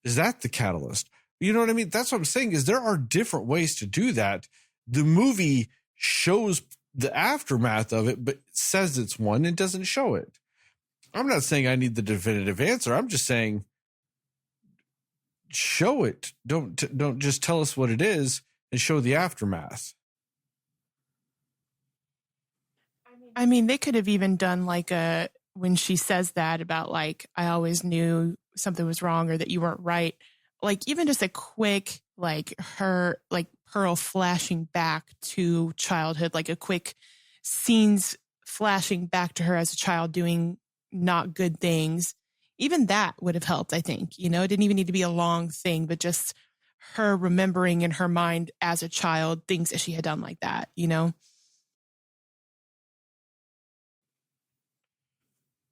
Is that the catalyst? You know what I mean? That's what I'm saying, is there are different ways to do that. The movie shows the aftermath of it, but says it's one and doesn't show it. I'm not saying I need the definitive answer. I'm just saying show it. Don't just tell us what it is and show the aftermath. I mean, they could have even done like when she says that about like, I always knew something was wrong or that you weren't right. Like even just a quick, like her, like Pearl flashing back to childhood, like a quick scenes flashing back to her as a child doing not good things. Even that would have helped, I think. You know, it didn't even need to be a long thing, but just her remembering in her mind as a child things that she had done like that, you know?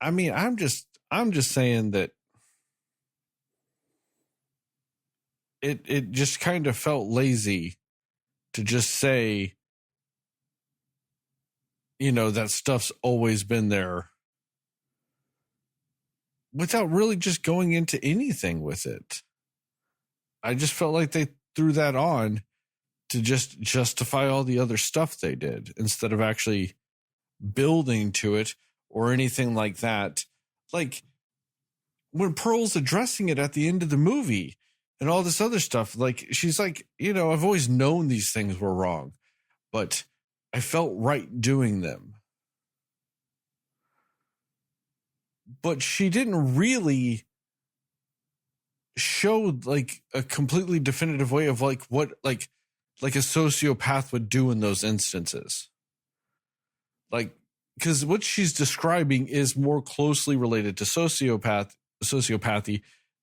I mean, I'm just saying that it just kind of felt lazy to just say, you know, that stuff's always been there without really just going into anything with it. I just felt like they threw that on to just justify all the other stuff they did instead of actually building to it or anything like that. Like when Pearl's addressing it at the end of the movie and all this other stuff, like she's like, you know, I've always known these things were wrong, but I felt right doing them. But she didn't really show like a completely definitive way of like what like a sociopath would do in those instances. Like, because what she's describing is more closely related to sociopathy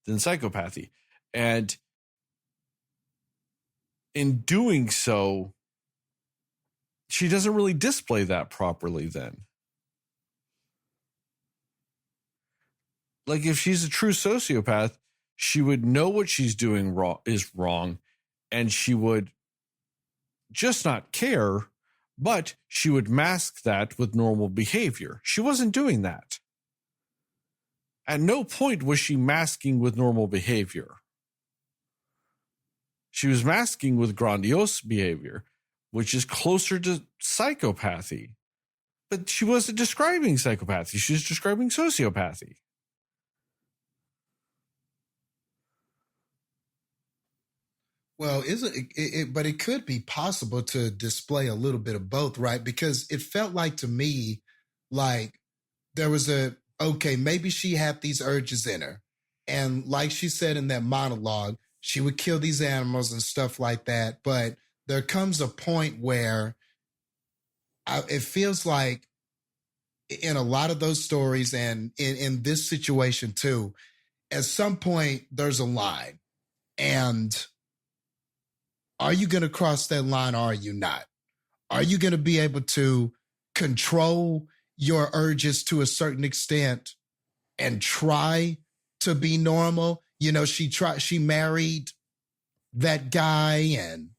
than psychopathy. And in doing so, she doesn't really display that properly then. Like if she's a true sociopath, she would know what she's doing is wrong, and she would just not care, but she would mask that with normal behavior. She wasn't doing that. At no point was she masking with normal behavior. She was masking with grandiose behavior, which is closer to psychopathy. But she wasn't describing psychopathy. She was describing sociopathy. Well, isn't it? But it could be possible to display a little bit of both, right? Because it felt like to me, like there was okay, maybe she had these urges in her. And like she said in that monologue, she would kill these animals and stuff like that. But there comes a point where it feels like in a lot of those stories and in this situation too, at some point there's a line. And are you going to cross that line or are you not? Are you going to be able to control your urges to a certain extent and try to be normal? You know, she married that guy and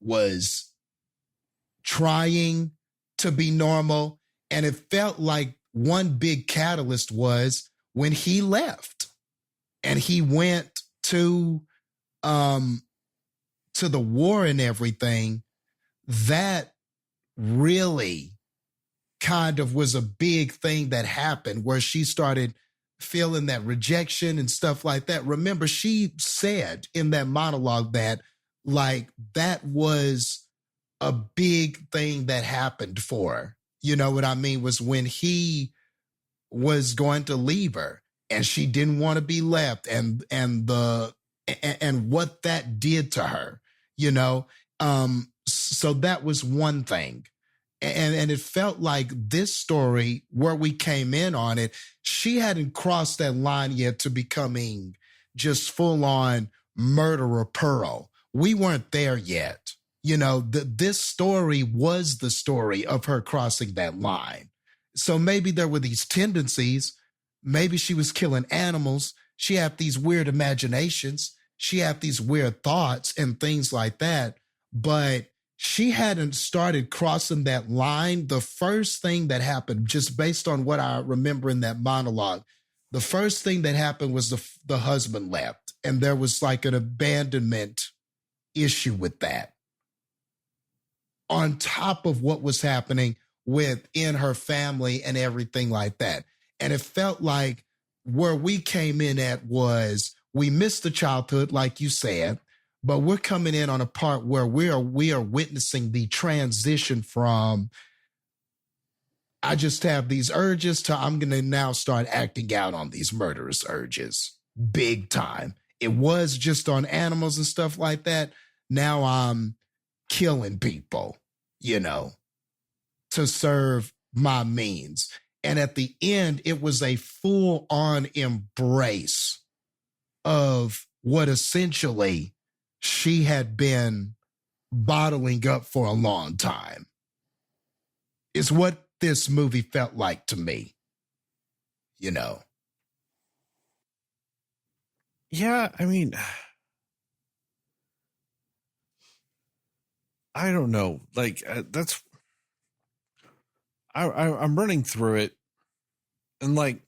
was trying to be normal. And it felt like one big catalyst was when he left and he went to the war and everything. That really kind of was a big thing that happened where she started feeling that rejection and stuff like that. Remember, she said in that monologue that like that was a big thing that happened for her. You know what I mean? Was when he was going to leave her and she didn't want to be left and what that did to her, you know? So that was one thing. And it felt like this story, where we came in on it, she hadn't crossed that line yet to becoming just full on murderer Pearl. We weren't there yet. You know, this story was the story of her crossing that line. So maybe there were these tendencies. Maybe she was killing animals. She had these weird imaginations. She had these weird thoughts and things like that. But she hadn't started crossing that line. The first thing that happened, just based on what I remember in that monologue, the first thing that happened was the husband left. And there was like an abandonment issue with that. On top of what was happening within her family and everything like that. And it felt like where we came in at was we missed the childhood, like you said, but we're coming in on a part where we are witnessing the transition from I just have these urges to I'm going to now start acting out on these murderous urges big time. It was just on animals and stuff like that. Now I'm killing people, to serve my means. And at the end, it was a full-on embrace of what essentially she had been bottling up for a long time. Is what this movie felt like to me, Yeah, I mean, I don't know. Like, I'm running through it, and like,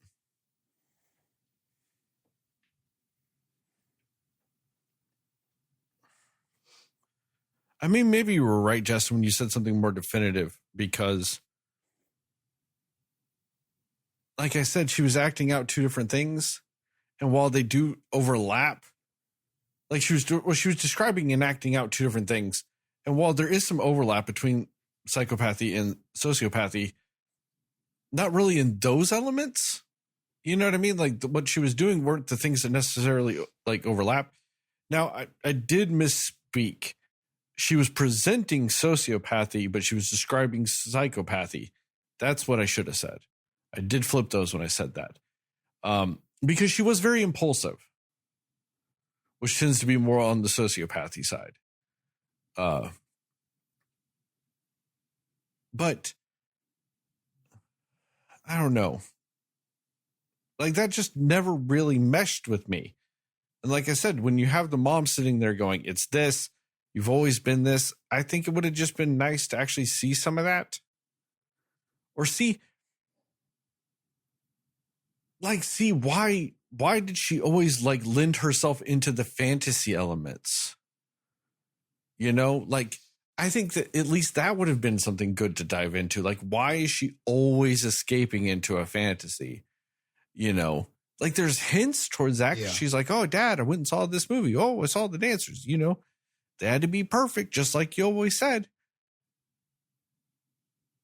I mean, maybe you were right, Justin, when you said something more definitive, because like I said, she was acting out two different things. And while they do overlap, like she was describing and acting out two different things. And while there is some overlap between psychopathy and sociopathy, not really in those elements. You know what I mean? Like what she was doing weren't the things that necessarily like overlap. Now, I did misspeak. She was presenting sociopathy, but she was describing psychopathy. That's what I should have said. I did flip those when I said that. Because she was very impulsive, which tends to be more on the sociopathy side. But I don't know. Like that just never really meshed with me. And like I said, when you have the mom sitting there going, it's this, you've always been this, I think it would have just been nice to actually see some of that. Or see why did she always like lend herself into the fantasy elements? Like I think that at least that would have been something good to dive into. Like, why is she always escaping into a fantasy? Like there's hints towards that. Yeah. She's like, oh, Dad, I went and saw this movie. Oh, I saw the dancers, they had to be perfect, just like you always said.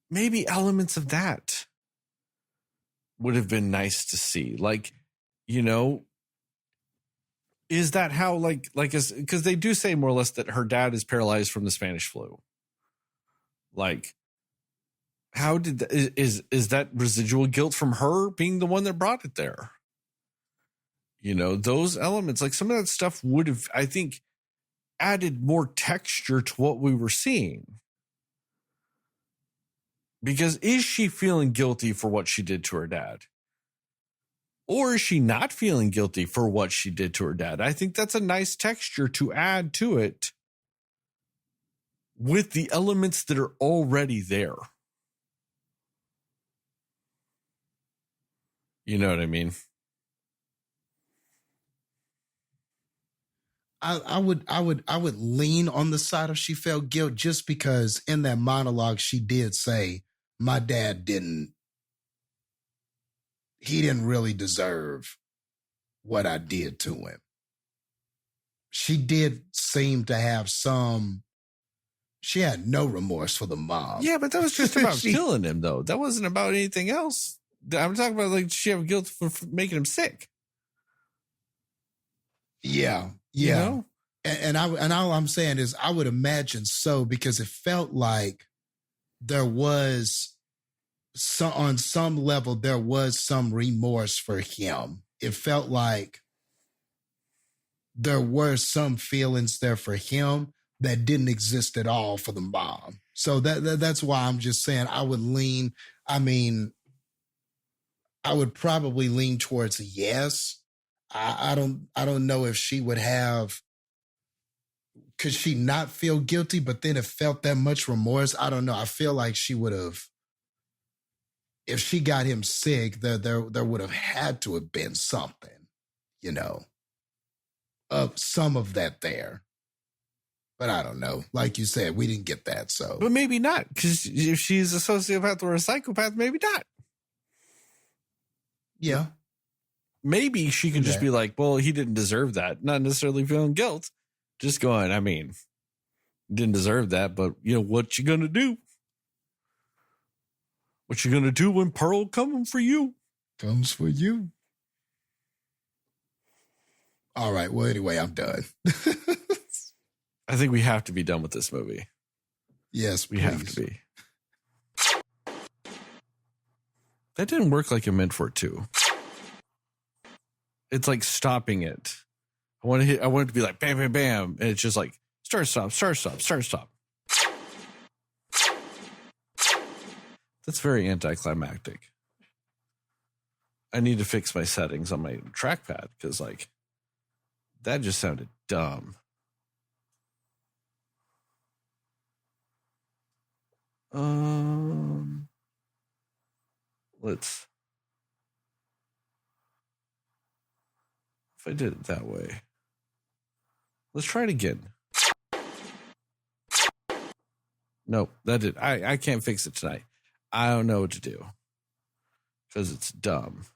Maybe elements of that would have been nice to see. Like, is that how because they do say more or less that her dad is paralyzed from the Spanish flu. Like, how did is that residual guilt from her being the one that brought it there? Those elements, like some of that stuff would have, I think, added more texture to what we were seeing. Because is she feeling guilty for what she did to her dad? Or is she not feeling guilty for what she did to her dad? I think that's a nice texture to add to it with the elements that are already there. You know what I mean? I would lean on the side of she felt guilt just because in that monologue she did say, my dad didn't really deserve what I did to him. She did seem to have she had no remorse for the mom. Yeah, but that was just about killing him though. That wasn't about anything else. I'm talking about like she have guilt for making him sick. Yeah. And all I'm saying is I would imagine so, because it felt like there was on some level, there was some remorse for him. It felt like there were some feelings there for him that didn't exist at all for the mom. So that's why I'm just saying I would lean. I mean, I would probably lean towards a yes. I don't know if she would have. Could she not feel guilty, but then it felt that much remorse? I don't know. I feel like she would have. If she got him sick, there would have had to have been something, of some of that there. But I don't know. Like you said, we didn't get that. So, but maybe not, because if she's a sociopath or a psychopath, maybe not. Yeah. maybe she can just Okay. be like, well, he didn't deserve that. Not necessarily feeling guilt. Just going, I mean, didn't deserve that, but you know, what you gonna do? What you gonna do when Pearl coming for you? Comes for you. All right. Well, anyway, I'm done. I think we have to be done with this movie. Yes, We have to be. That didn't work like I meant for it to. It's like stopping it. I want it to be like bam, bam, bam. And it's just like start, stop, start, stop, start, stop. That's very anticlimactic. I need to fix my settings on my trackpad because like that just sounded dumb. Let's. If I did it that way, let's try it again. Nope, that did. I can't fix it tonight. I don't know what to do because it's dumb.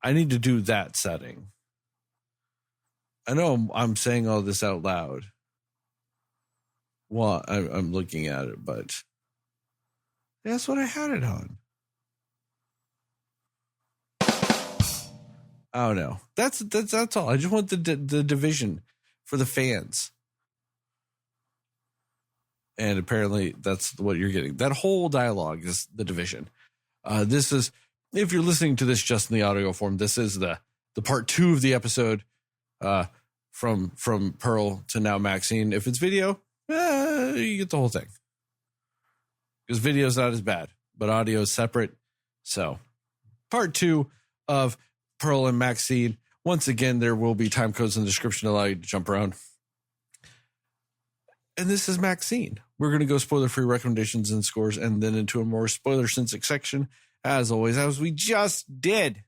I need to do that setting. I know I'm saying all this out loud. Well, I'm looking at it, but that's what I had it on. I don't know. That's all. I just want the division for the fans. And apparently that's what you're getting. That whole dialogue is the division. This is, if you're listening to this just in the audio form, this is the part 2 of the episode from Pearl to now Maxxine. If it's video, you get the whole thing. Because video is not as bad, but audio is separate. So part 2 of Pearl and Maxxine. Once again, there will be time codes in the description to allow you to jump around. And this is Maxxine. We're going to go spoiler-free recommendations and scores and then into a more spoiler-centric section, as always, as we just did.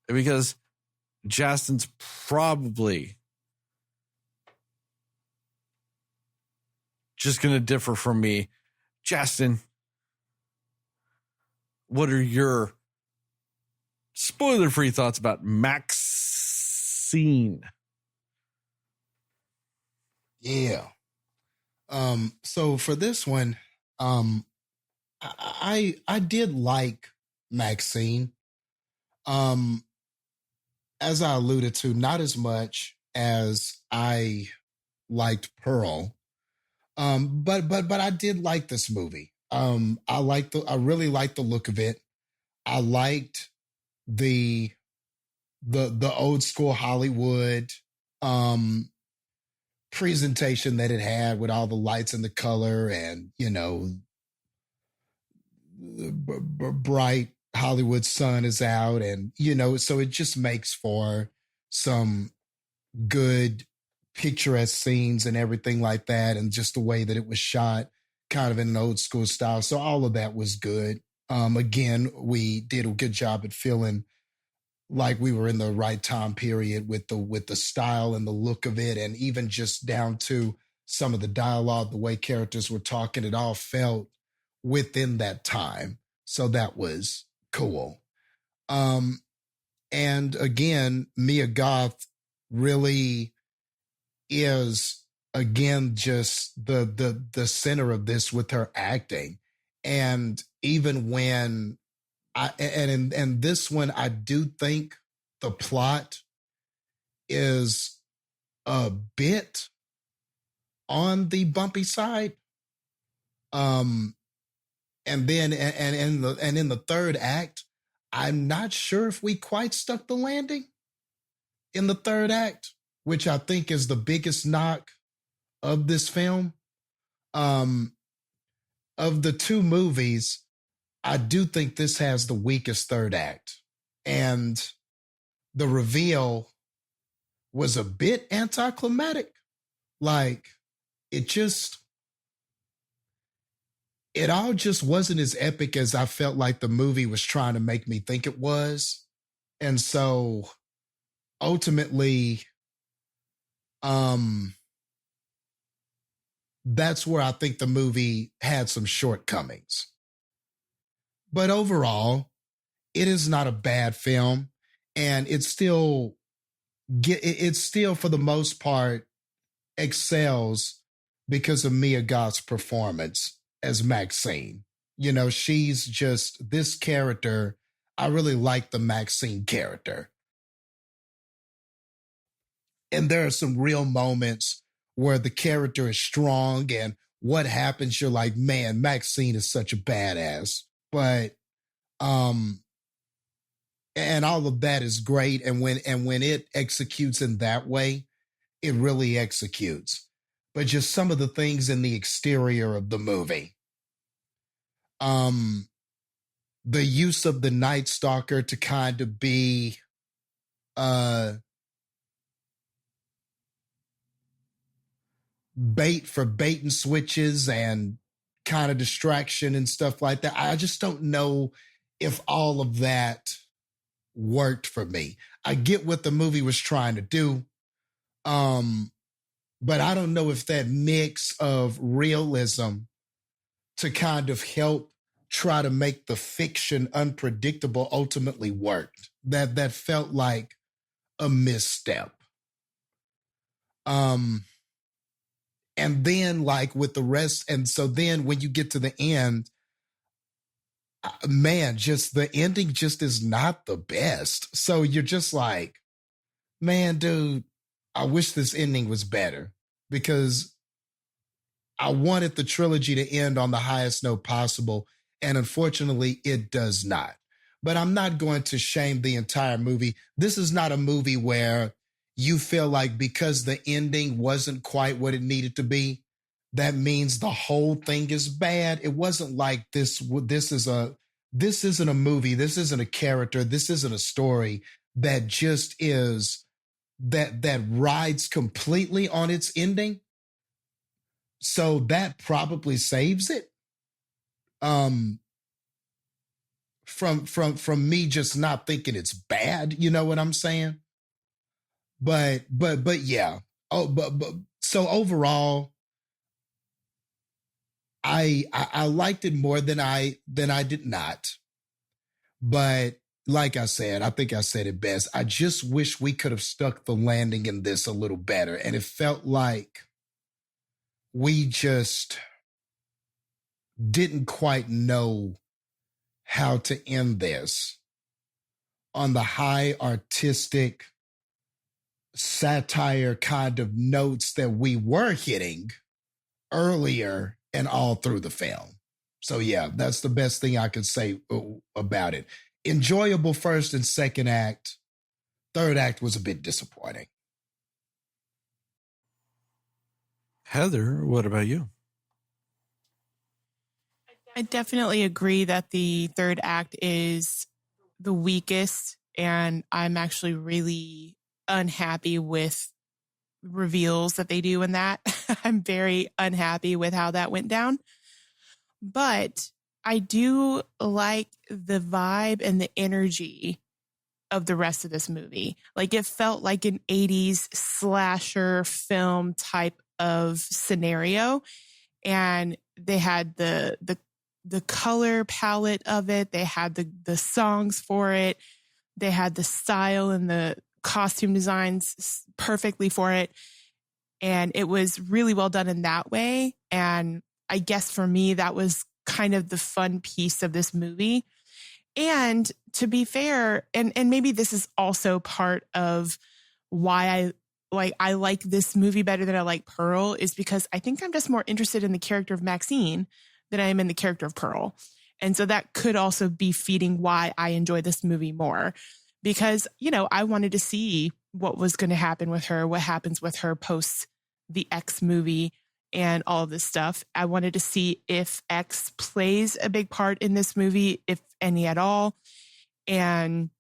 Because Jastin's probably just going to differ from me. Jastin, what are your spoiler-free thoughts about Maxxine? Yeah. So for this one, I did like Maxxine. As I alluded to, not as much as I liked Pearl. But I did like this movie. I really liked the look of it. I liked the old school Hollywood presentation that it had with all the lights and the color and, you know, bright Hollywood sun is out and, you know, so it just makes for some good picturesque scenes and everything like that. And just the way that it was shot kind of in an old school style. So all of that was good. Again, we did a good job at feeling like we were in the right time period with the style and the look of it. And even just down to some of the dialogue, the way characters were talking, it all felt within that time. So that was cool. And again, Mia Goth really is again just the center of this with her acting. And even when and this one, I do think the plot is a bit on the bumpy side. And then in the third act, I'm not sure if we quite stuck the landing in the third act, which I think is the biggest knock of this film. Of the two movies, I do think this has the weakest third act. And the reveal was a bit anticlimactic. Like, it all just wasn't as epic as I felt like the movie was trying to make me think it was. And so ultimately, that's where I think the movie had some shortcomings. But overall, it is not a bad film, and it's still for the most part excels because of Mia Goth's performance as Maxxine. You know, she's just this character. I really like the Maxxine character. And there are some real moments where the character is strong, and what happens, you're like, man, Maxxine is such a badass. But and all of that is great. And when it executes in that way, it really executes. But just some of the things in the exterior of the movie. The use of the Night Stalker to kind of be bait and switches and kind of distraction and stuff like that. I just don't know if all of that worked for me. I get what the movie was trying to do. But I don't know if that mix of realism to kind of help try to make the fiction unpredictable ultimately worked. That felt like a misstep. And then like with the rest, and so then when you get to the end, man, just the ending just is not the best. So you're just like, man, dude, I wish this ending was better, because I wanted the trilogy to end on the highest note possible. And unfortunately, it does not. But I'm not going to shame the entire movie. This is not a movie where you feel like because the ending wasn't quite what it needed to be, that means the whole thing is bad. It wasn't like this. This isn't a movie. This isn't a character. This isn't a story that just is that rides completely on its ending. So that probably saves it. From me just not thinking it's bad, you know what I'm saying? But yeah. But so overall, I liked it more than I did not. But like I said, I think I said it best. I just wish we could have stuck the landing in this a little better. And it felt like we just didn't quite know how to end this on the high artistic satire kind of notes that we were hitting earlier and all through the film. So yeah, that's the best thing I could say about it. Enjoyable first and second act. Third act was a bit disappointing. Heather, what about you? I definitely agree that the third act is the weakest, and I'm actually really unhappy with reveals that they do in that. I'm very unhappy with how that went down. But I do like the vibe and the energy of the rest of this movie. Like, it felt like an 80s slasher film type of scenario. And they had the color palette of it. They had the songs for it. They had the style and the costume designs perfectly for it. And it was really well done in that way. And I guess for me, that was kind of the fun piece of this movie. And to be fair, and maybe this is also part of why I like this movie better than I like Pearl, is because I think I'm just more interested in the character of Maxxine than I am in the character of Pearl. And so that could also be feeding why I enjoy this movie more, because, you know, I wanted to see what was going to happen with her, what happens with her post the X movie and all of this stuff. I wanted to see if X plays a big part in this movie, if any at all. And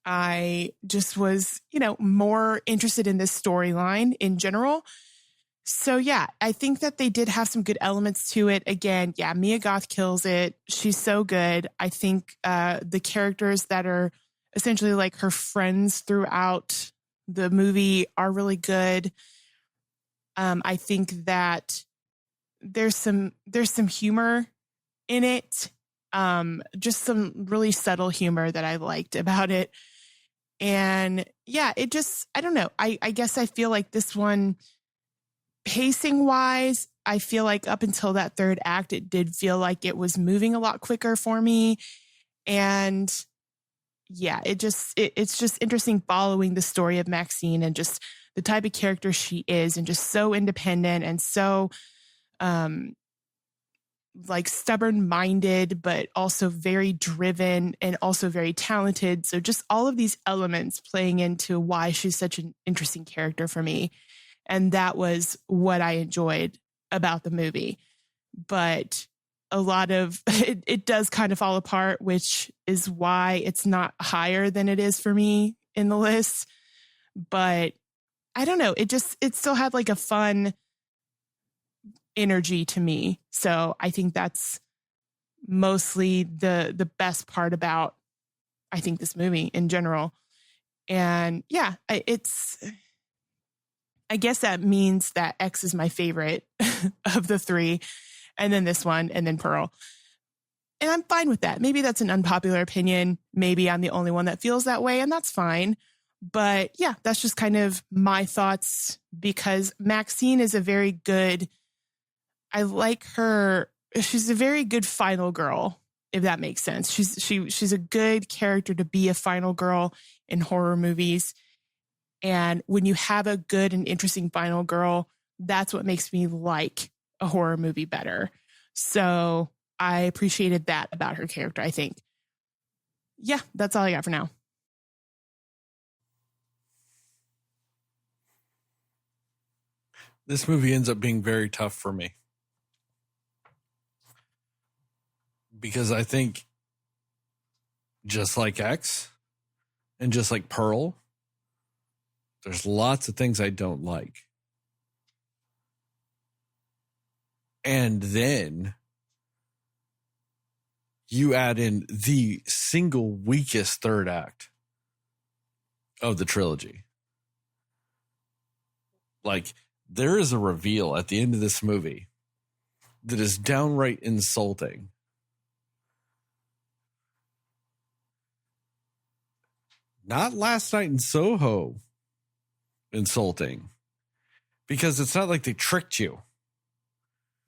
I just was, you know, more interested in this storyline in general. So yeah, I think that they did have some good elements to it. Again, yeah, Mia Goth kills it. She's so good. I think the characters that are essentially like her friends throughout the movie are really good. I think that there's some humor in it. Just some really subtle humor that I liked about it. And yeah, it just, I don't know. I guess I feel like this one, pacing wise, I feel like up until that third act, it did feel like it was moving a lot quicker for me. And yeah, it's just interesting following the story of Maxxxine and just the type of character she is, and just so independent and so, like stubborn minded, but also very driven and also very talented. So just all of these elements playing into why she's such an interesting character for me. And that was what I enjoyed about the movie. But a lot of it does kind of fall apart, which is why it's not higher than it is for me in the list. But I don't know. It still had like a fun energy to me. So I think that's mostly the best part about, I think, this movie in general. And yeah, I guess that means that X is my favorite of the three, and then this one, and then Pearl. And I'm fine with that. Maybe that's an unpopular opinion. Maybe I'm the only one that feels that way, and that's fine. But yeah, that's just kind of my thoughts, because Maxxxine is a very good, I like her. She's a very good final girl, if that makes sense. She's a good character to be a final girl in horror movies. And when you have a good and interesting final girl, that's what makes me like a horror movie better. So I appreciated that about her character, I think. Yeah, that's all I got for now. This movie ends up being very tough for me, because I think, just like X and just like Pearl, there's lots of things I don't like. And then you add in the single weakest third act of the trilogy. Like, there is a reveal at the end of this movie that is downright insulting. Not Last Night in Soho insulting, because it's not like they tricked you.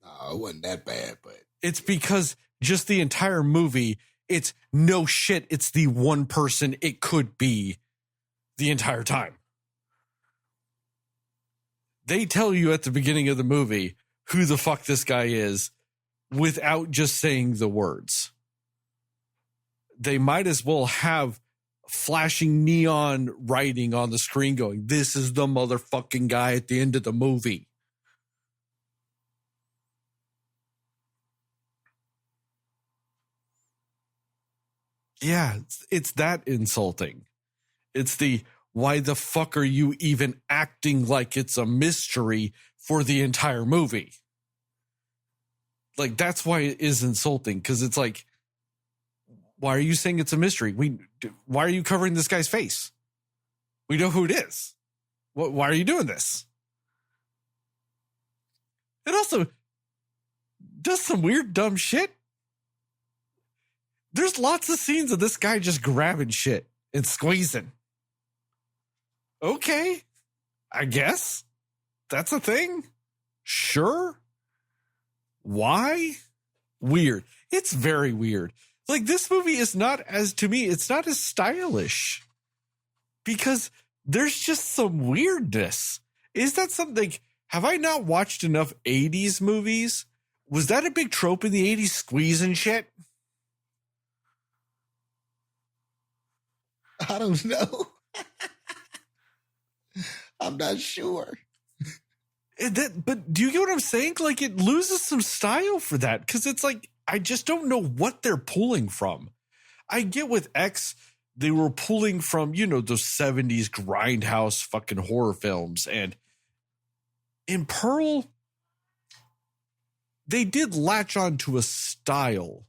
No, it wasn't that bad, but it's because just the entire movie, it's no shit, it's the one person it could be the entire time. They tell you at the beginning of the movie who the fuck this guy is without just saying the words. They might as well have flashing neon writing on the screen going, "This is the motherfucking guy," at the end of the movie. Yeah, it's that insulting. It's the, why the fuck are you even acting like it's a mystery for the entire movie? Like, that's why it is insulting, because it's like, why are you saying it's a mystery? Why are you covering this guy's face? We know who it is. Why are you doing this? It also does some weird, dumb shit. There's lots of scenes of this guy just grabbing shit and squeezing. Okay, I guess that's a thing. Sure. Why? Weird. It's very weird. Like, this movie is not as, to me, it's not as stylish, because there's just some weirdness. Is that something? Have I not watched enough 80s movies? Was that a big trope in the 80s, squeezing shit? I don't know. I'm not sure. But do you get what I'm saying? Like, it loses some style for that, because it's like, I just don't know what they're pulling from. I get with X, they were pulling from, those 70s grindhouse fucking horror films. And in Pearl, they did latch on to a style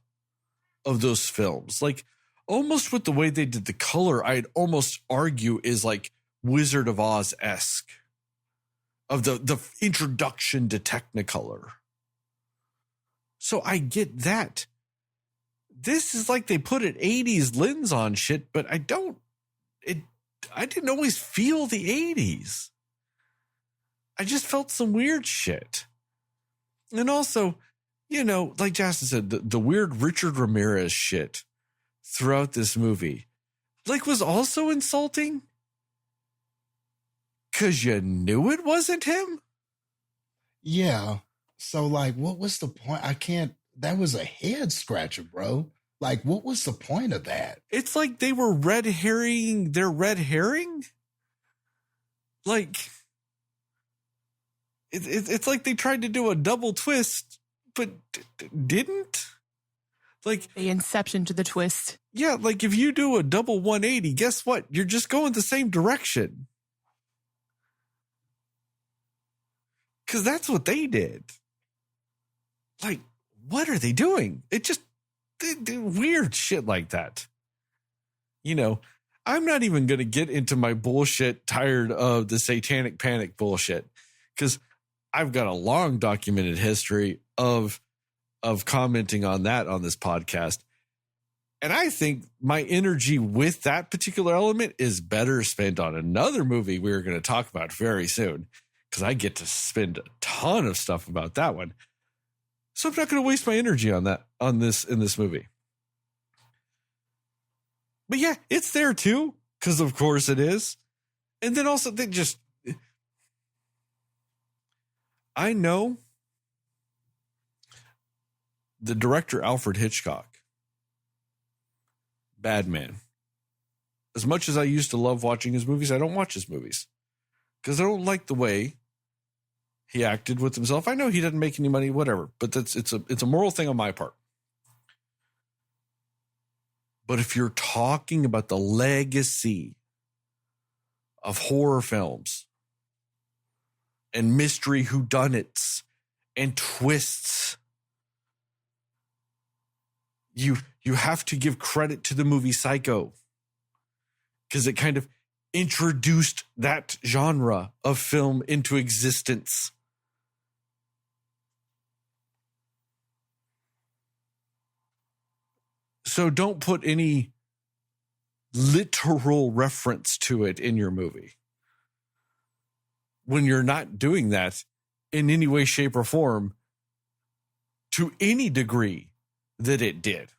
of those films. Like, almost with the way they did the color, I'd almost argue is like Wizard of Oz-esque, of the introduction to Technicolor. So I get that. This is like they put an 80s lens on shit, but I didn't always feel the 80s. I just felt some weird shit. And also, you know, like Jastin said, the weird Richard Ramirez shit throughout this movie, like, was also insulting because you knew it wasn't him. Yeah. So, like, what was the point? That was a head scratcher, bro. Like, what was the point of that? It's like they were red herring their red herring. Like, it's like they tried to do a double twist, but didn't. Like, The inception to the twist. yeah, like if you do a double 180, guess what? You're just going the same direction. Because that's what they did. Like, what are they doing? It just weird shit like that. You know, I'm not even going to get into my bullshit, tired of the satanic panic bullshit, because I've got a long documented history of commenting on that on this podcast. And I think my energy with that particular element is better spent on another movie we're going to talk about very soon, because I get to spend a ton of stuff about that one. So I'm not going to waste my energy on that, in this movie. But yeah, it's there too, because of course it is. And then also I know the director, Alfred Hitchcock, bad man. As much as I used to love watching his movies, I don't watch his movies because I don't like the way he acted with himself. I know he doesn't make any money, whatever, but it's a moral thing on my part. But if you're talking about the legacy of horror films and mystery whodunits and twists, you have to give credit to the movie Psycho, because it kind of introduced that genre of film into existence. So don't put any literal reference to it in your movie when you're not doing that in any way, shape, or form to any degree that it did.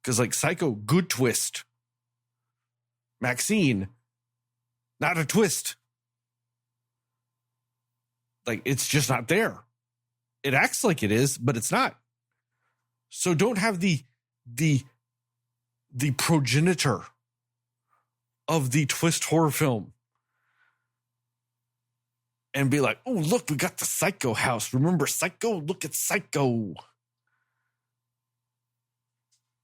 Because like Psycho, good twist. Maxxxine, not a twist. Like, it's just not there. It acts like it is, but it's not. So don't have the progenitor of the twist horror film and be like, oh, look, we got the Psycho house. Remember Psycho? Look at Psycho.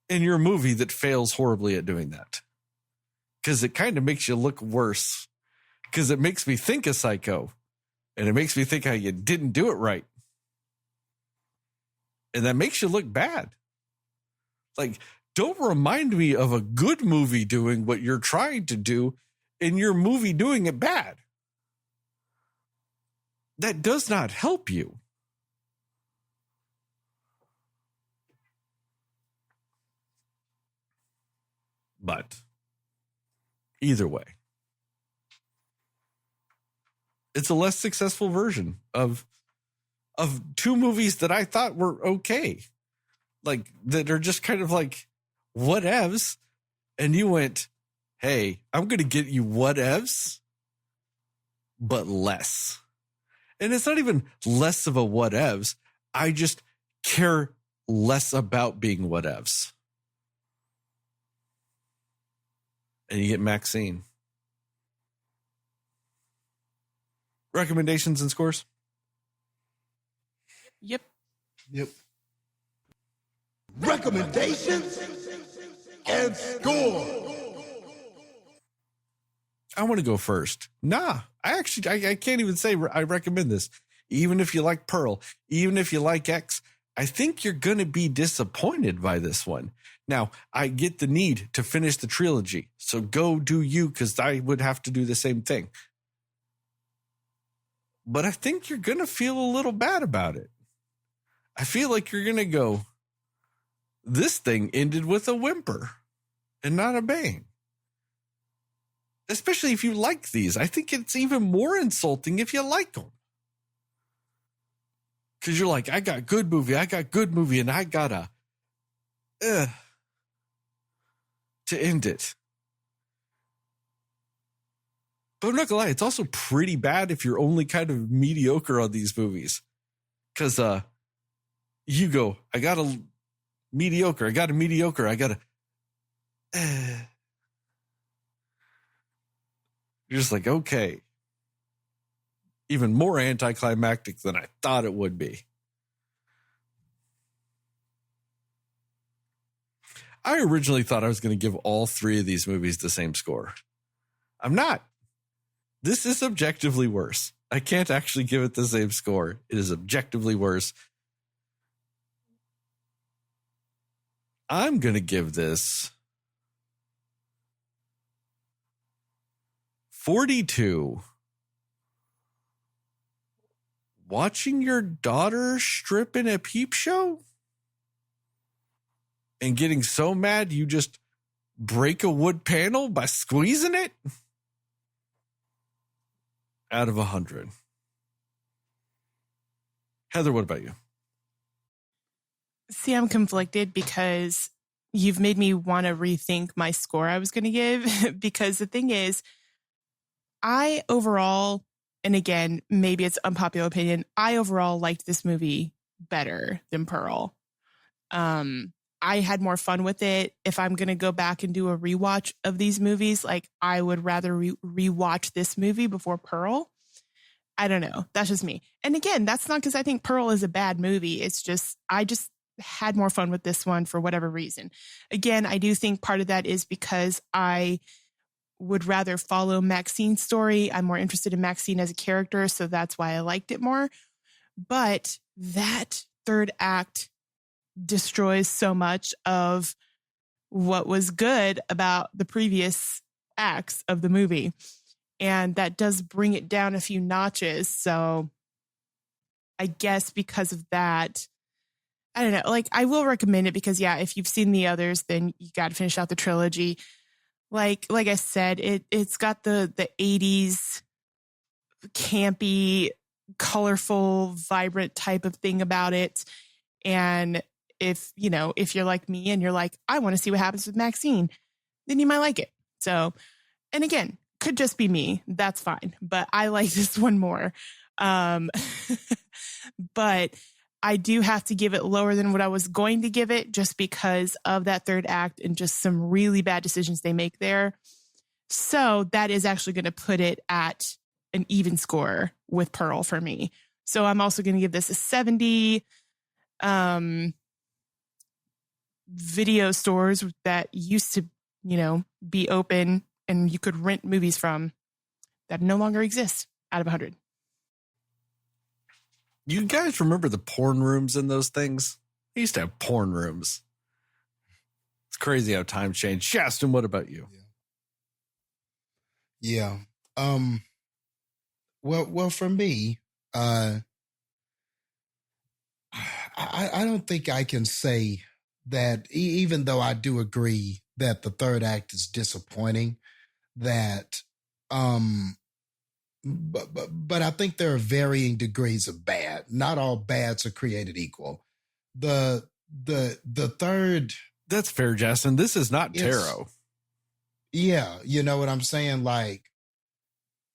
In your movie that fails horribly at doing that. Because it kind of makes you look worse. Because it makes me think of Psycho. And it makes me think how you didn't do it right. And that makes you look bad. Like, don't remind me of a good movie doing what you're trying to do in your movie doing it bad. That does not help you. But either way, it's a less successful version of two movies that I thought were okay. Like, that are just kind of like whatevs. And you went, hey, I'm going to get you whatevs, but less. And it's not even less of a whatevs. I just care less about being whatevs. And you get Maxxxine. Recommendations and scores? Yep. Recommendations and score. I want to go first. Nah, I can't even say I recommend this. Even if you like Pearl, even if you like X, I think you're going to be disappointed by this one. Now, I get the need to finish the trilogy, so go do you, because I would have to do the same thing. But I think you're going to feel a little bad about it. I feel like you're going to go, this thing ended with a whimper and not a bang. Especially if you like these. I think it's even more insulting if you like them. Because you're like, I got good movie, and I gotta to end it. But I'm not gonna lie, it's also pretty bad if you're only kind of mediocre on these movies. Because you go, I got a mediocre. You're just like, okay. Even more anticlimactic than I thought it would be. I originally thought I was going to give all three of these movies the same score. I'm not. This is objectively worse. I can't actually give it the same score. It is objectively worse. I'm going to give this 42. Watching your daughter strip in a peep show? And getting so mad you just break a wood panel by squeezing it? Out of 100. Heather, what about you? See, I'm conflicted because you've made me want to rethink my score I was going to give. Because the thing is, I overall, and again, maybe it's unpopular opinion, I overall liked this movie better than Pearl. I had more fun with it. If I'm going to go back and do a rewatch of these movies, like I would rather rewatch this movie before Pearl. I don't know. That's just me. And again, that's not because I think Pearl is a bad movie. It's just, I just had more fun with this one for whatever reason. Again, I do think part of that is because I would rather follow Maxxine's story. I'm more interested in Maxxine as a character, so that's why I liked it more. But that third act destroys so much of what was good about the previous acts of the movie. And that does bring it down a few notches. So I guess because of that, I don't know, like I will recommend it because yeah, if you've seen the others, then you got to finish out the trilogy. Like I said, it's got the 80s campy, colorful, vibrant type of thing about it. And if you're like me and you're like, I want to see what happens with Maxxine, then you might like it. So, and again, could just be me. That's fine. But I like this one more. But I do have to give it lower than what I was going to give it just because of that third act and just some really bad decisions they make there. So that is actually going to put it at an even score with Pearl for me. So I'm also going to give this a 70. Video stores that used to, be open and you could rent movies from that no longer exist out of 100. You guys remember the porn rooms in those things? I used to have porn rooms. It's crazy how times change. Jastin, what about you? Yeah. Well, for me, I don't think I can say that, even though I do agree that the third act is disappointing, that, but I think there are varying degrees of bad. Not all bads are created equal. The third. That's fair, Jastin. This is not tarot. Yeah. You know what I'm saying? Like,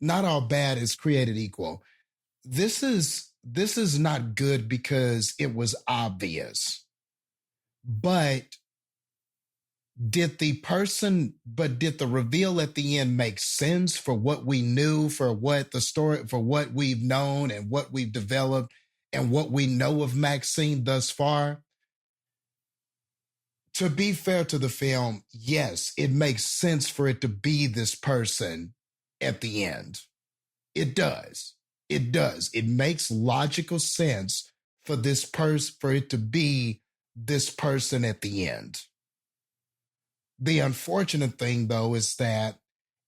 not all bad is created equal. This is not good because it was obvious. But did the reveal at the end make sense for what we knew, for what the story, for what we've known and what we've developed and what we know of Maxxine thus far? To be fair to the film, yes, it makes sense for it to be this person at the end. It does. It does. It makes logical sense for for it to be this person at the end. The unfortunate thing, though, is that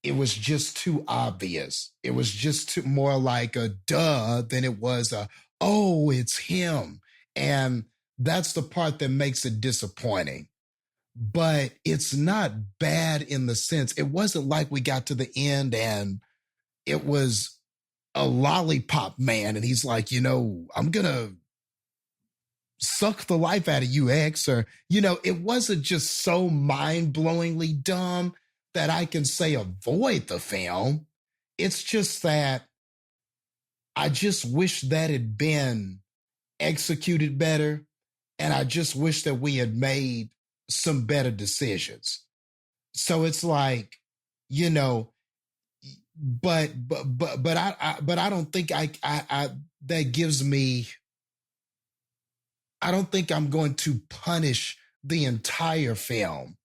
it was just too obvious. It was just more like a duh than it was oh, it's him. And that's the part that makes it disappointing. But it's not bad in the sense, it wasn't like we got to the end and it was a lollipop man and he's like, I'm going to suck the life out of you, X, or, it wasn't just so mind-blowingly dumb that I can say avoid the film. It's just that I just wish that had been executed better. And I just wish that we had made some better decisions. So it's like, but I don't think that gives me, I don't think I'm going to punish the entire film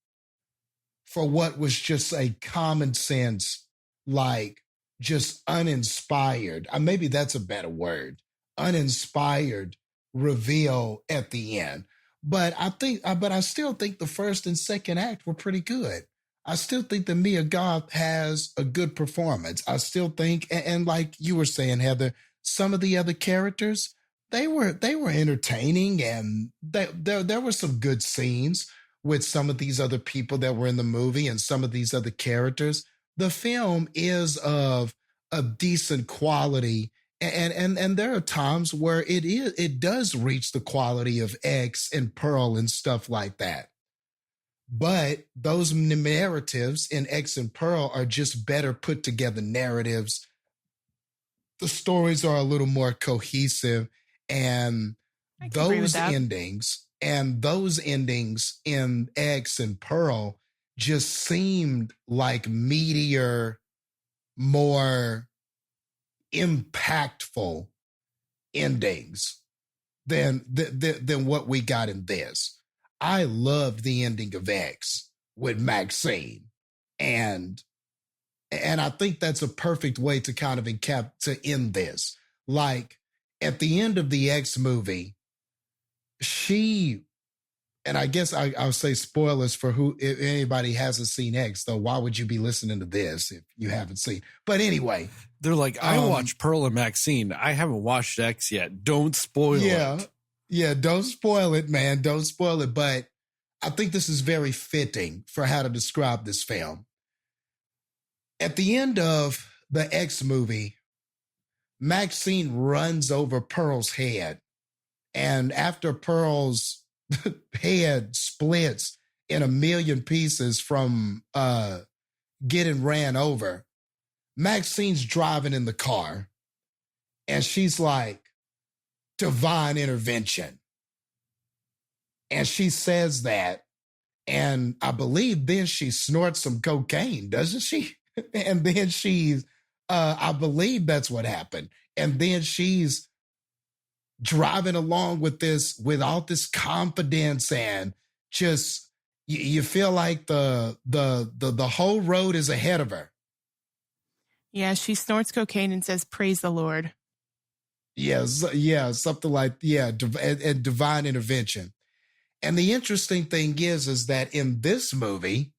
for what was just a common sense, like just uninspired, maybe that's a better word, uninspired reveal at the end. But I still think the first and second act were pretty good. I still think that Mia Goth has a good performance. I still think, and like you were saying, Heather, some of the other characters, they were entertaining, and there were some good scenes with some of these other people that were in the movie and some of these other characters. The film is of a decent quality. And there are times where it does reach the quality of X and Pearl and stuff like that. But those narratives in X and Pearl are just better put together narratives. The stories are a little more cohesive, and those endings in X and Pearl just seemed like meatier, more impactful endings than what we got in this. I loved the ending of X with Maxxine, and I think that's a perfect way to kind of to end this. Like at the end of the X movie, and I guess I'll say spoilers for if anybody hasn't seen X, though. Why would you be listening to this if you haven't seen? But anyway, they're like, I watched Pearl and Maxxine. I haven't watched X yet. Don't spoil it. Yeah, don't spoil it, man. Don't spoil it. But I think this is very fitting for how to describe this film. At the end of the X movie, Maxxine runs over Pearl's head, and after Pearl's head splits in a million pieces from getting ran over, Maxxine's driving in the car, and she's like, divine intervention. And she says that, and I believe then she snorts some cocaine, doesn't she? And then she's, I believe that's what happened. And then she's driving along with all this confidence, and just you feel like the whole road is ahead of her. Yeah, she snorts cocaine and says, "Praise the Lord." Yes, yeah, something like, and divine intervention. And the interesting thing is that in this movie,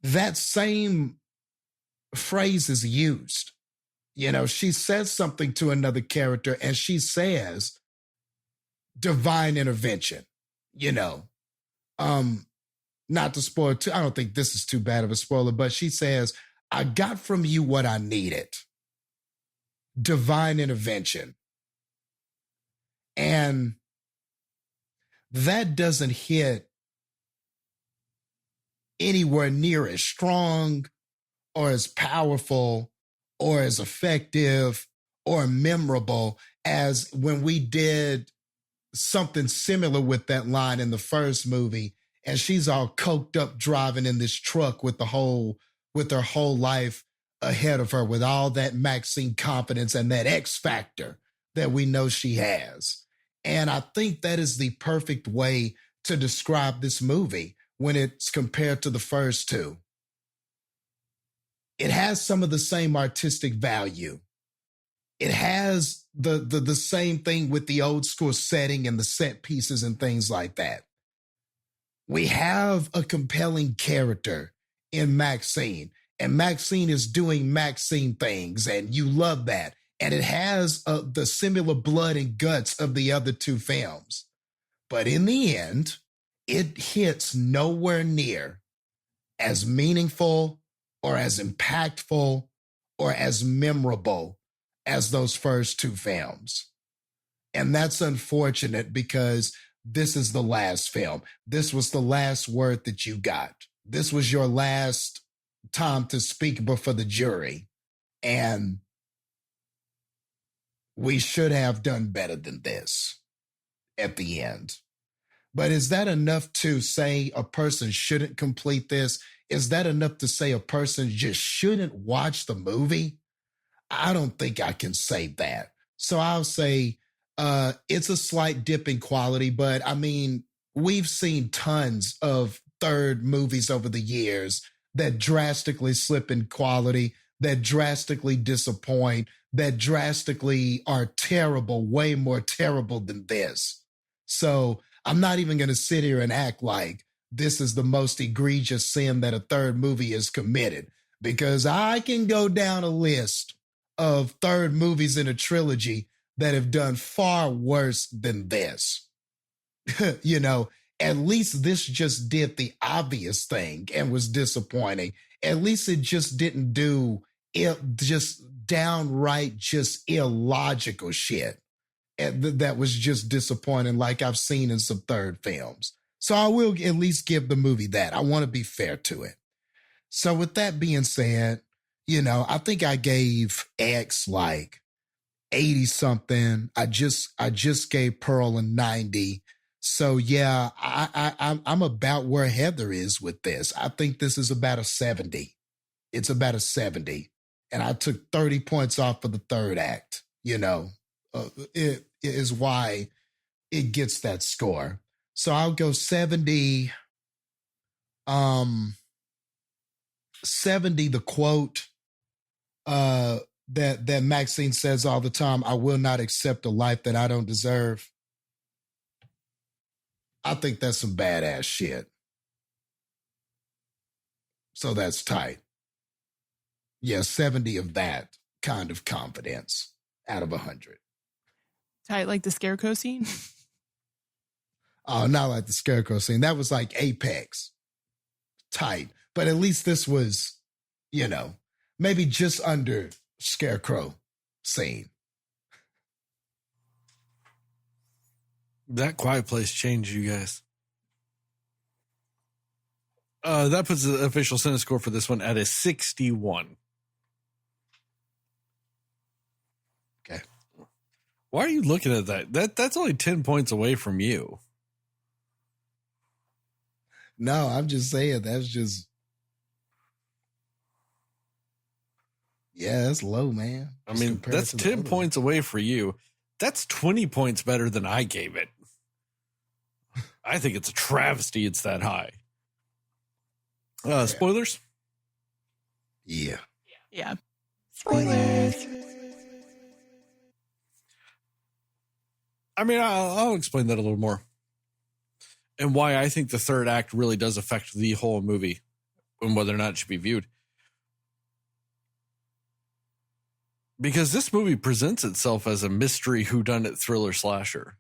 that same phrase is used. She says something to another character and she says divine intervention, not to spoil too. I don't think this is too bad of a spoiler, but she says, I got from you what I needed. Divine intervention. And that doesn't hit anywhere near as strong or as powerful or as effective or memorable as when we did something similar with that line in the first movie, and she's all coked up driving in this truck with her whole life ahead of her, with all that Maxxine confidence and that X factor that we know she has. And I think that is the perfect way to describe this movie when it's compared to the first two. It has some of the same artistic value. It has the same thing with the old school setting and the set pieces and things like that. We have a compelling character in Maxxine, and Maxxine is doing Maxxine things, and you love that. and it has the similar blood and guts of the other two films. But in the end, it hits nowhere near as meaningful or as impactful or as memorable as those first two films. And that's unfortunate because this is the last film. This was the last word that you got. This was your last time to speak before the jury. And we should have done better than this at the end. But is that enough to say a person shouldn't complete this? Is that enough to say a person just shouldn't watch the movie? I don't think I can say that. So I'll say it's a slight dip in quality, but I mean, we've seen tons of third movies over the years that drastically slip in quality, that drastically disappoint, that drastically are terrible, way more terrible than this. So I'm not even going to sit here and act like this is the most egregious sin that a third movie has committed, because I can go down a list of third movies in a trilogy that have done far worse than this. You know, at least this just did the obvious thing and was disappointing. At least it just didn't do it, just downright just illogical shit that was just disappointing, like I've seen in some third films. So I will at least give the movie that. I want to be fair to it. So with that being said, you know, I think I gave X like 80 something. I just gave Pearl a 90. So yeah, I'm about where Heather is with this. I think this is about a 70. It's about a 70. And I took 30 points off for the third act. You know, it is why it gets that score. So I'll go 70. 70, the quote that Maxxxine says all the time, "I will not accept a life that I don't deserve." I think that's some badass shit. So that's tight. Yeah, 70 of that kind of confidence out of 100. Tight like the scarecrow scene? Oh, not like the scarecrow scene. That was like apex. Tight. But at least this was, you know, maybe just under scarecrow scene. That Quiet Place changed you guys. That puts the official Cinescore for this one at a 61. Okay. Why are you looking at that? That's only 10 points away from you. No, I'm just saying that's just, yeah, that's low, man. I mean, that's 10 points away for you. That's 20 points better than I gave it. I think it's a travesty it's that high. Spoilers? Yeah. Yeah. Spoilers. I mean, I'll explain that a little more. And why I think the third act really does affect the whole movie and whether or not it should be viewed. Because this movie presents itself as a mystery whodunit thriller slasher.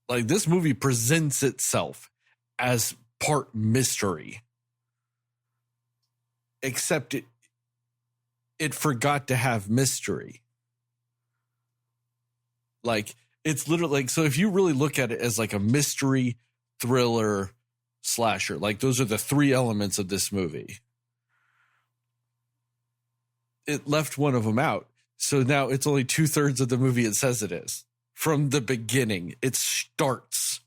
Like, this movie presents itself as part mystery. Except it forgot to have mystery. Like, it's literally like, so if you really look at it as like a mystery thriller slasher, like those are the three elements of this movie. It left one of them out. So now it's only 2/3 of the movie it says it is. From the beginning, it starts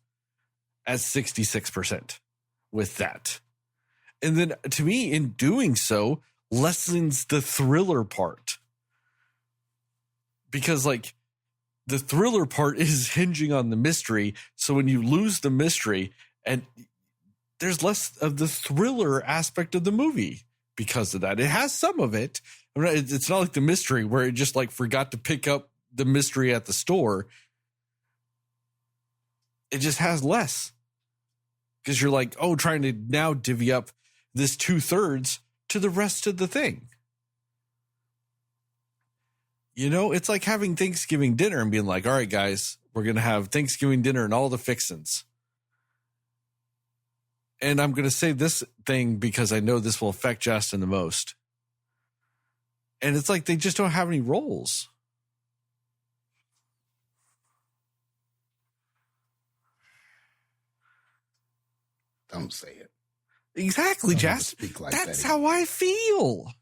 at 66% with that. And then to me, in doing so, lessens the thriller part. Because like the thriller part is hinging on the mystery. So when you lose the mystery, and there's less of the thriller aspect of the movie because of that. It has some of it. It's not like the mystery where it just like forgot to pick up the mystery at the store. It just has less because you're like, oh, trying to now divvy up this 2/3 to the rest of the thing. You know, it's like having Thanksgiving dinner and being like, all right, guys, we're going to have Thanksgiving dinner and all the fixins. And I'm going to say this thing because I know this will affect Jastin the most. And it's like they just don't have any roles. Don't say it. Exactly, Jastin. Like that's how I feel.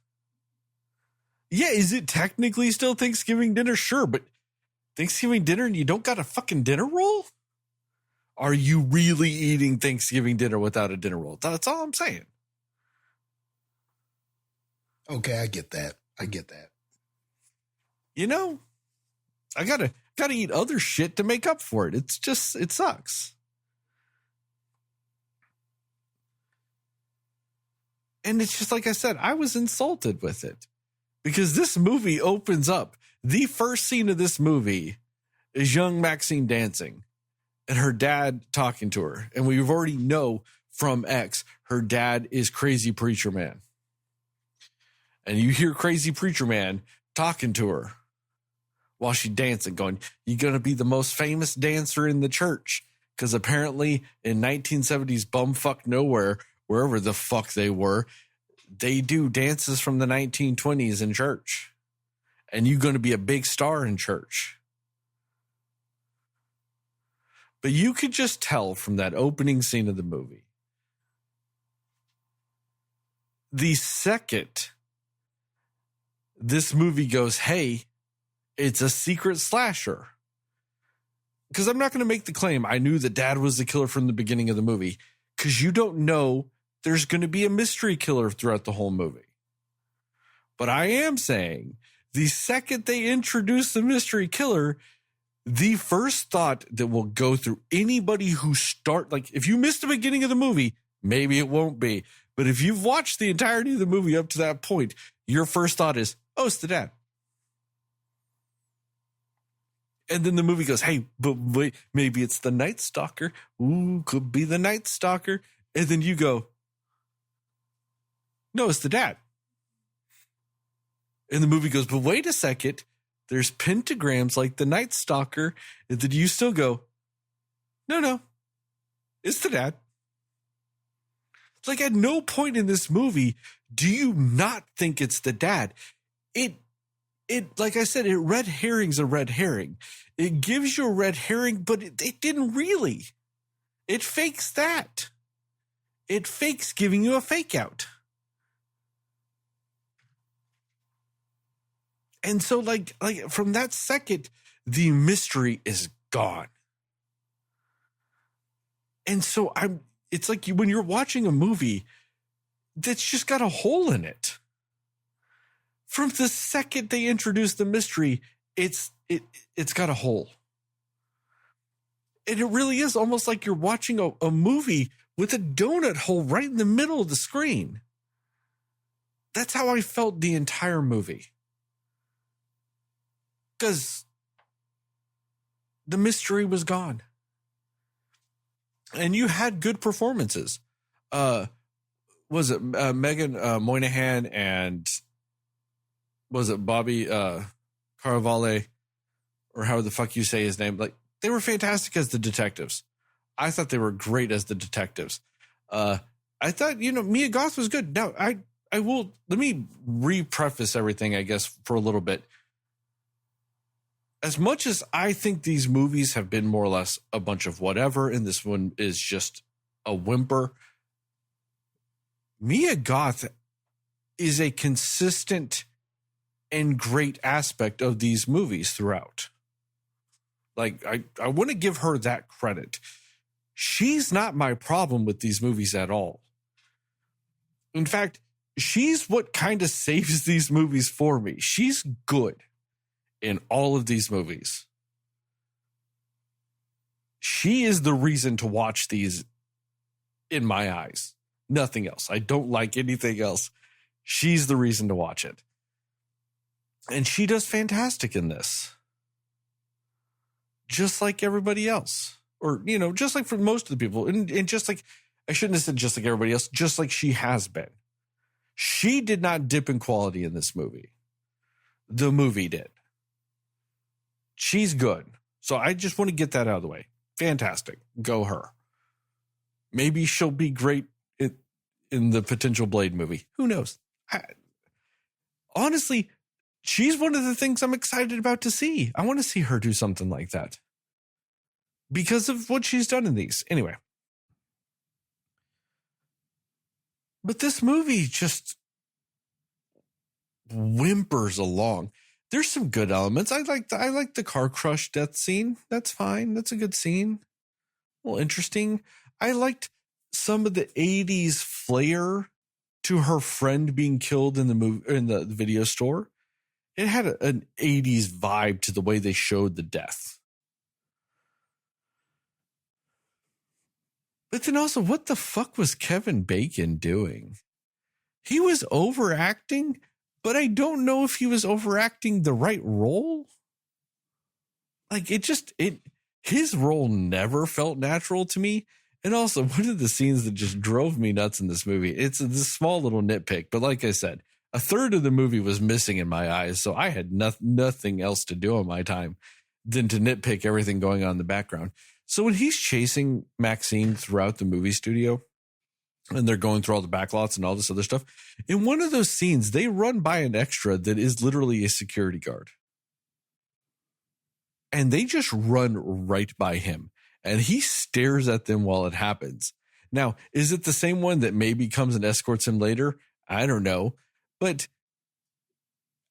Yeah, is it technically still Thanksgiving dinner? Sure, but Thanksgiving dinner and you don't got a fucking dinner roll? Are you really eating Thanksgiving dinner without a dinner roll? That's all I'm saying. Okay, I get that. You know, I gotta eat other shit to make up for it. It's just, it sucks. And it's just like I said, I was insulted with it because this movie opens up. The first scene of this movie is young Maxxxine dancing and her dad talking to her. And we already know from X, her dad is Crazy Preacher Man. And you hear Crazy Preacher Man talking to her while she's dancing, going, you're going to be the most famous dancer in the church. Because apparently in 1970s bumfuck nowhere, wherever the fuck they were, they do dances from the 1920s in church. And you're going to be a big star in church. But you could just tell from that opening scene of the movie, the second this movie goes, hey, it's a secret slasher. Because I'm not going to make the claim I knew the dad was the killer from the beginning of the movie. Because you don't know there's going to be a mystery killer throughout the whole movie. But I am saying the second they introduce the mystery killer, the first thought that will go through anybody who like if you missed the beginning of the movie, maybe it won't be. But if you've watched the entirety of the movie up to that point, your first thought is, oh, it's the dad. And then the movie goes, hey, but wait, maybe it's the Night Stalker. Ooh, could be the Night Stalker. And then you go, no, it's the dad. And the movie goes, but wait a second. There's pentagrams like the Night Stalker. And then you still go, no, it's the dad. Like at no point in this movie do you not think it's the dad. It like I said, it red herring's a red herring. It gives you a red herring, but it didn't really. It fakes that. It fakes giving you a fake out. And so like from that second, the mystery is gone. And so it's like when you're watching a movie that's just got a hole in it. From the second they introduce the mystery, it's got a hole. And it really is almost like you're watching a movie with a donut hole right in the middle of the screen. That's how I felt the entire movie. Because the mystery was gone. And you had good performances. Was it Megan Moynihan and was it Bobby Cannavale, or how the fuck you say his name? Like, they were fantastic as the detectives. I thought they were great as the detectives. I thought, Mia Goth was good. Now, I will, let me re-preface everything, I guess, for a little bit. As much as I think these movies have been more or less a bunch of whatever, and this one is just a whimper, Mia Goth is a consistent and great aspect of these movies throughout. Like, I want to give her that credit. She's not my problem with these movies at all. In fact, she's what kind of saves these movies for me. She's good in all of these movies. She is the reason to watch these in my eyes. Nothing else. I don't like anything else. She's the reason to watch it. And she does fantastic in this. Just like everybody else. Or, just like for most of the people. And just like, I shouldn't have said just like everybody else, just like she has been. She did not dip in quality in this movie. The movie did. she's good. So I just want to get that out of the way. Fantastic. Go her. Maybe she'll be great in the potential Blade movie. Who knows? Honestly, she's one of the things I'm excited about to see. I want to see her do something like that because of what she's done in these. Anyway. But this movie just whimpers along. There's some good elements. I like the car crush death scene. That's fine. That's a good scene. Well, interesting. I liked some of the 80s flair to her friend being killed in the movie, in the video store. It had an 80s vibe to the way they showed the death. But then also, what the fuck was Kevin Bacon doing? He was overacting, but I don't know if he was overacting the right role. Like his role never felt natural to me. And also, one of the scenes that just drove me nuts in this movie, it's this small little nitpick, but like I said, a third of the movie was missing in my eyes, so I had nothing else to do on my time than to nitpick everything going on in the background. So when he's chasing Maxxxine throughout the movie studio, and they're going through all the backlots and all this other stuff, in one of those scenes, they run by an extra that is literally a security guard. And they just run right by him. And he stares at them while it happens. Now, is it the same one that maybe comes and escorts him later? I don't know. But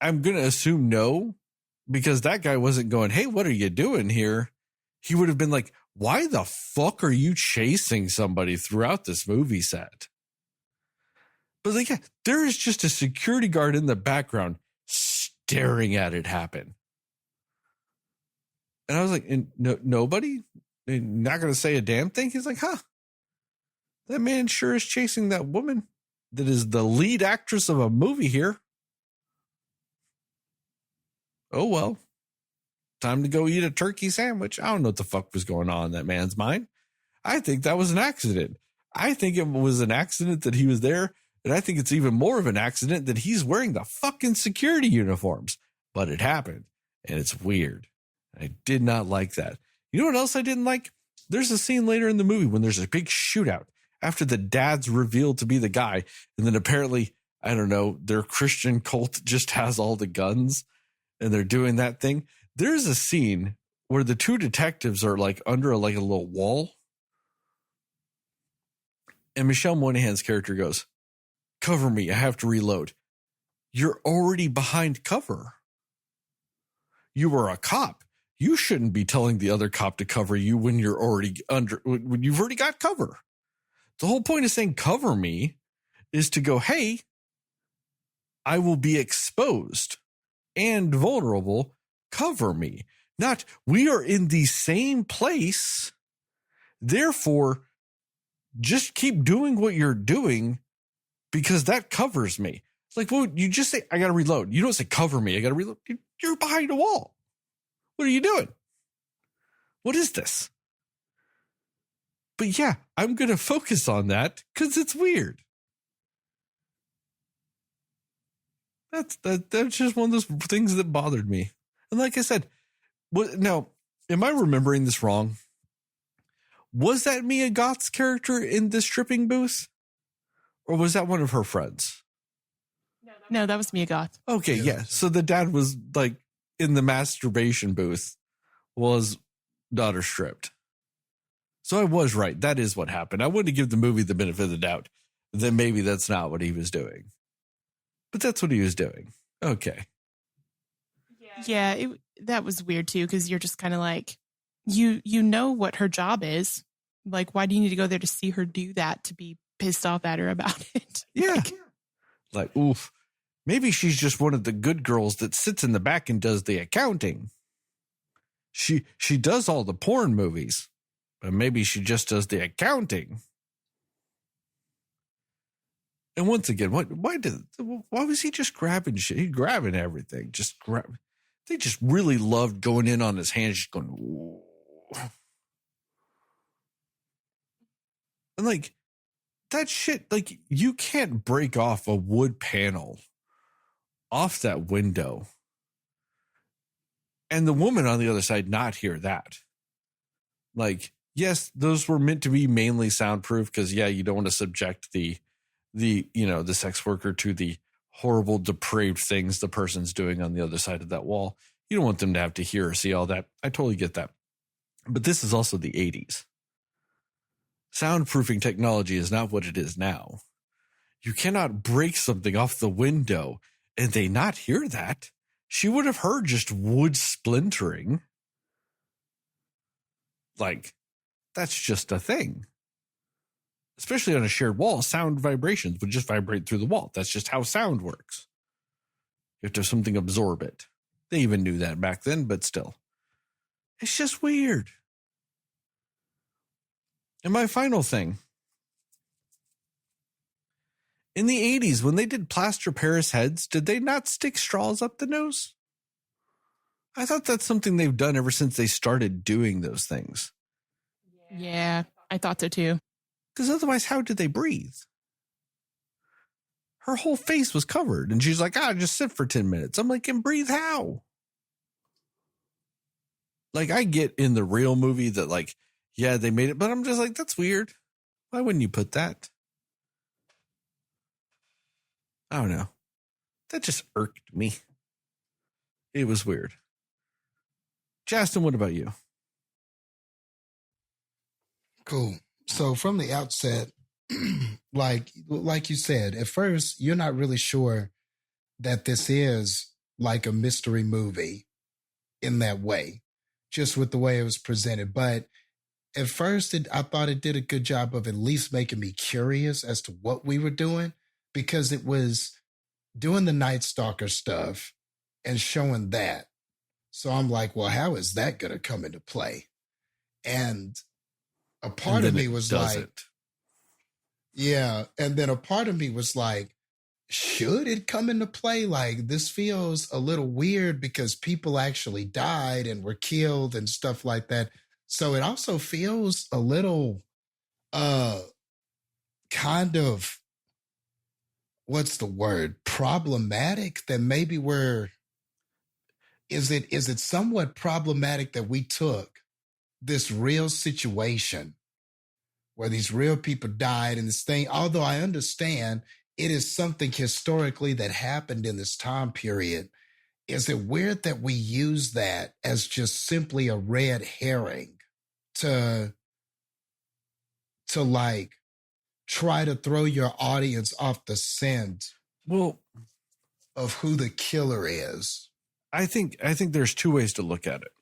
I'm going to assume no, because that guy wasn't going, hey, what are you doing here? He would have been like, why the fuck are you chasing somebody throughout this movie set? But like, yeah, there is just a security guard in the background staring at it happen. And I was like, nobody? Not going to say a damn thing? He's like, that man sure is chasing that woman that is the lead actress of a movie here. Oh, well. Time to go eat a turkey sandwich. I don't know what the fuck was going on in that man's mind. I think that was an accident. I think it was an accident that he was there. And I think it's even more of an accident that he's wearing the fucking security uniforms. But it happened. And it's weird. I did not like that. You know what else I didn't like? There's a scene later in the movie when there's a big shootout after the dad's revealed to be the guy. And then apparently, I don't know, their Christian cult just has all the guns and they're doing that thing. There's a scene where the two detectives are like under a little wall. And Michelle Monaghan's character goes, cover me. I have to reload. You're already behind cover. You were a cop. You shouldn't be telling the other cop to cover you when you're already when you've already got cover. The whole point of saying cover me is to go, hey, I will be exposed and vulnerable. Cover me. Not, we are in the same place. Therefore, just keep doing what you're doing because that covers me. Like, well, you just say, I got to reload. You don't say cover me. I got to reload. You're behind a wall. What are you doing? What is this? But yeah, I'm going to focus on that because it's weird. That's just one of those things that bothered me. And like I said, now, am I remembering this wrong? Was that Mia Goth's character in the stripping booth? Or was that one of her friends? No, that was Mia Goth. Okay, yeah. So the dad was like in the masturbation booth was daughter stripped. So I was right. That is what happened. I wanted to give the movie the benefit of the doubt that maybe that's not what he was doing. But that's what he was doing. Okay. Yeah, that was weird too, because you're just kind of like, you know what her job is. Like, why do you need to go there to see her do that, to be pissed off at her about it? Yeah. Like, oof. Maybe she's just one of the good girls that sits in the back and does the accounting. She does all the porn movies, but maybe she just does the accounting. And once again, why was he just grabbing shit? He's grabbing everything. They just really loved going in on his hands, just going, ooh. And like that shit, like you can't break off a wood panel off that window and the woman on the other side not hear that. Like, yes, those were meant to be mainly soundproof because, yeah, you don't want to subject the sex worker to the horrible, depraved things the person's doing on the other side of that wall. You don't want them to have to hear or see all that. I totally get that. But this is also the 80s. Soundproofing technology is not what it is now. You cannot break something off the window and they not hear that. She would have heard just wood splintering. Like, that's just a thing. Especially on a shared wall, sound vibrations would just vibrate through the wall. That's just how sound works. You have to have something absorb it. They even knew that back then, but still. It's just weird. And my final thing. In the 80s, when they did plaster Paris heads, did they not stick straws up the nose? I thought that's something they've done ever since they started doing those things. Yeah, I thought so too. Because otherwise, how did they breathe? Her whole face was covered, and she's like, just sit for 10 minutes. I'm like, and breathe how? Like, I get in the real movie that, like, yeah, they made it, but I'm just like, that's weird. Why wouldn't you put that? I don't know. That just irked me. It was weird. Jastin, what about you? Cool. So from the outset, like you said, at first, you're not really sure that this is like a mystery movie in that way, just with the way it was presented. But at first, I thought it did a good job of at least making me curious as to what we were doing, because it was doing the Night Stalker stuff and showing that. So I'm like, well, how is that going to come into play? And a part of me was like, yeah. And then a part of me was like, should it come into play? Like, this feels a little weird because people actually died and were killed and stuff like that. So it also feels a little kind of, what's the word? Problematic, that maybe is it somewhat problematic that we took this real situation where these real people died and this thing, although I understand it is something historically that happened in this time period. Is it weird that we use that as just simply a red herring to like try to throw your audience off the scent of who the killer is? I think there's two ways to look at it,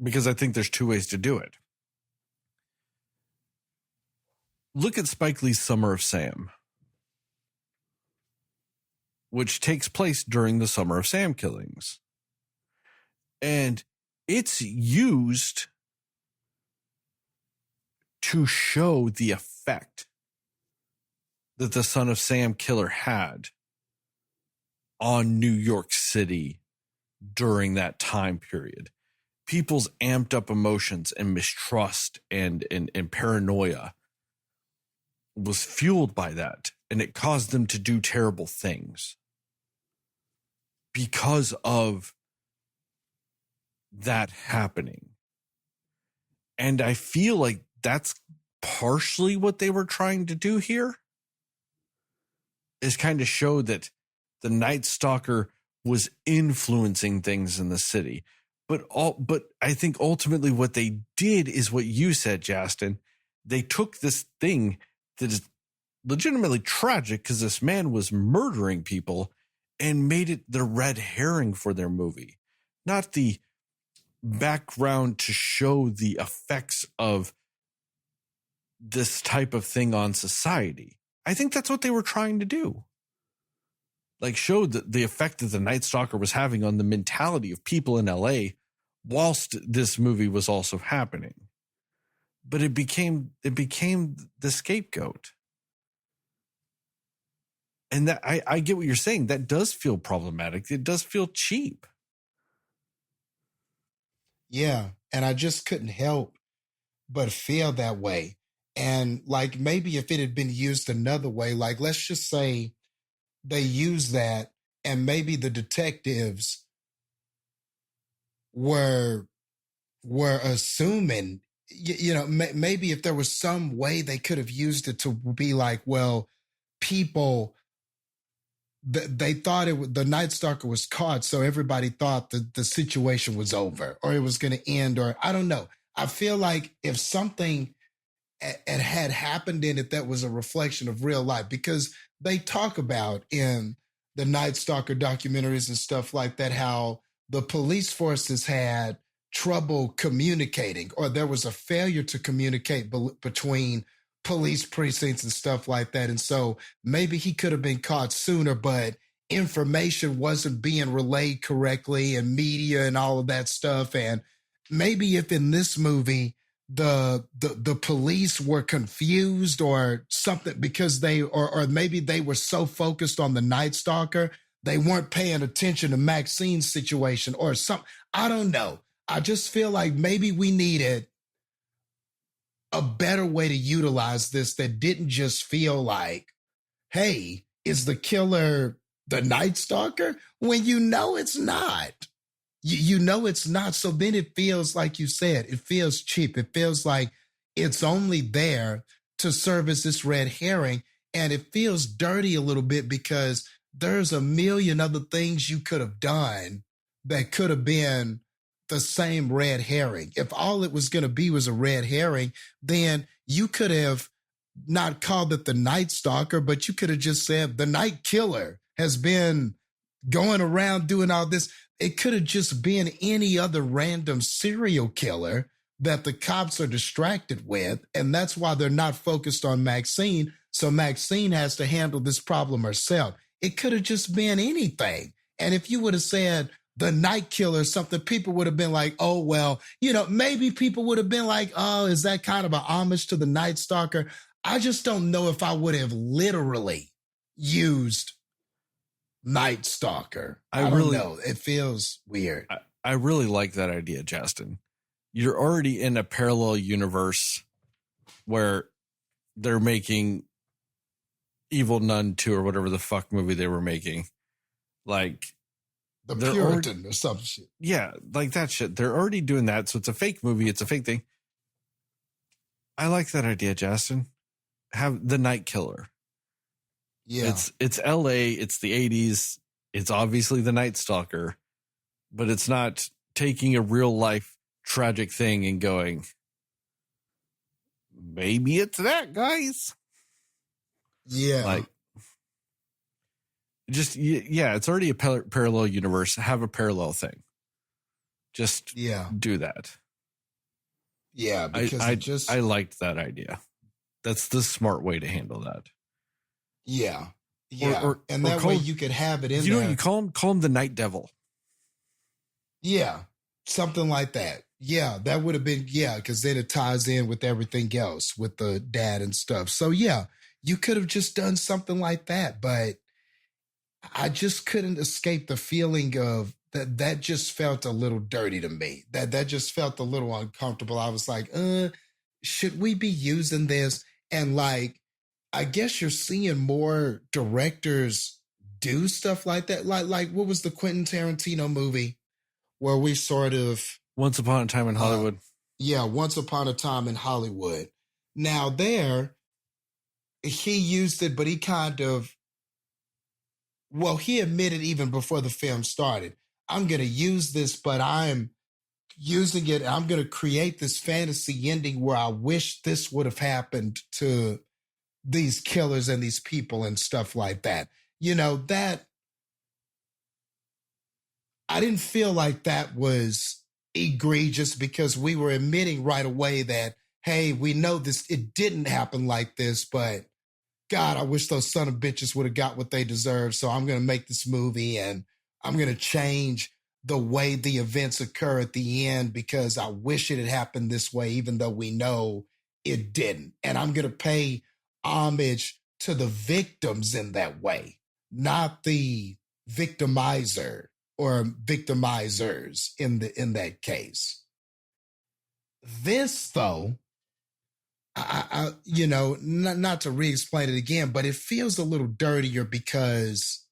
because I think there's two ways to do it. Look at Spike Lee's Summer of Sam, which takes place during the Summer of Sam killings. And it's used to show the effect that the Son of Sam killer had on New York City during that time period. People's amped up emotions and mistrust and paranoia was fueled by that, and it caused them to do terrible things because of that happening. And I feel like that's partially what they were trying to do here, is kind of show that the Night Stalker was influencing things in the city. But I think ultimately what they did is what you said, Jastin. They took this thing that is legitimately tragic because this man was murdering people and made it the red herring for their movie, not the background to show the effects of this type of thing on society. I think that's what they were trying to do. Like, show the effect that the Night Stalker was having on the mentality of people in LA whilst this movie was also happening. But it became the scapegoat. And that I get what you're saying. That does feel problematic. It does feel cheap. Yeah. And I just couldn't help but feel that way. And like, maybe if it had been used another way, like, let's just say they use that and maybe the detectives were assuming, maybe if there was some way they could have used it to be like, well, people, they thought the Night Stalker was caught, so everybody thought that the situation was over or it was going to end, or I don't know. I feel like if something had happened in it that was a reflection of real life, because they talk about in the Night Stalker documentaries and stuff like that, how the police forces had trouble communicating, or there was a failure to communicate between police precincts and stuff like that. And so maybe he could have been caught sooner, but information wasn't being relayed correctly, and media and all of that stuff. And maybe if in this movie the police were confused or something, because or maybe they were so focused on the Night Stalker they weren't paying attention to Maxxine's situation or something. I don't know. I just feel like maybe we needed a better way to utilize this that didn't just feel like, hey, is the killer the Night Stalker? When you know it's not. You know it's not. So then it feels, like you said, it feels cheap. It feels like it's only there to serve as this red herring. And it feels dirty a little bit because there's a million other things you could have done that could have been the same red herring. If all it was going to be was a red herring, then you could have not called it the Night Stalker, but you could have just said the Night Killer has been going around doing all this. It could have just been any other random serial killer that the cops are distracted with. And that's why they're not focused on Maxxine. So Maxxine has to handle this problem herself. It could have just been anything. And if you would have said the Night Killer or something, people would have been like, oh, well, maybe people would have been like, oh, is that kind of an homage to the Night Stalker? I just don't know if I would have literally used Night Stalker. I don't know. It feels weird. I really like that idea, Jastin. You're already in a parallel universe where they're making Evil Nun 2 or whatever the fuck movie they were making. Like the Puritan or some shit. Yeah, like that shit. They're already doing that. So it's a fake movie. It's a fake thing. I like that idea, Jastin. Have the Night Killer. Yeah. It's LA. It's the 80s. It's obviously the Night Stalker, but it's not taking a real life tragic thing and going, maybe it's that, guys. Yeah. Like, just, yeah, it's already a parallel universe. Have a parallel thing. Just do that. Yeah, because I liked that idea. That's the smart way to handle that. Yeah. Yeah. And that way you could have it in there. You know what you call him? Call him the Night Devil. Yeah. Something like that. Yeah. That would have been, because then it ties in with everything else with the dad and stuff. So yeah, you could have just done something like that. But I just couldn't escape the feeling of that just felt a little dirty to me. That just felt a little uncomfortable. I was like, should we be using this? And like, I guess you're seeing more directors do stuff like that. Like what was the Quentin Tarantino movie where we sort of Once Upon a Time in Hollywood? Once Upon a Time in Hollywood. Now there, he used it, but he kind of, he admitted even before the film started, I'm going to use this, but I'm using it. I'm going to create this fantasy ending where I wish this would have happened to these killers and these people and stuff like that. That I didn't feel like that was egregious because we were admitting right away that, hey, we know this, it didn't happen like this, but God, I wish those son of bitches would have got what they deserve. So I'm going to make this movie and I'm going to change the way the events occur at the end because I wish it had happened this way, even though we know it didn't. And I'm going to pay homage to the victims in that way, not the victimizer or victimizers in that case. This, though, I not to re-explain it again, but it feels a little dirtier because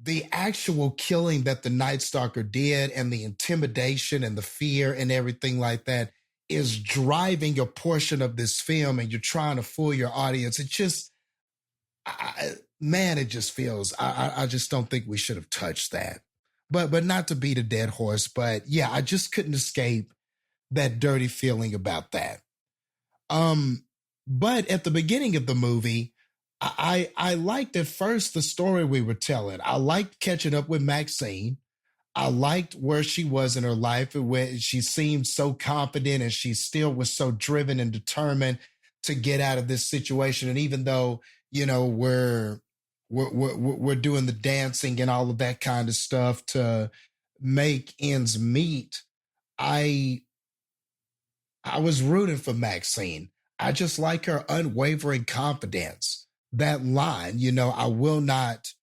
the actual killing that the Night Stalker did and the intimidation and the fear and everything like that is driving a portion of this film, and you're trying to fool your audience. It just, man, it just feels, I just don't think we should have touched that. But not to beat a dead horse, but yeah, I just couldn't escape that dirty feeling about that. But at the beginning of the movie, I liked at first the story we were telling. I liked catching up with Maxxine. I liked where she was in her life, where she seemed so confident and she still was so driven and determined to get out of this situation. And even though, you know, we're doing the dancing and all of that kind of stuff to make ends meet, I was rooting for Maxxine. I just like her unwavering confidence. That line, you know, I will not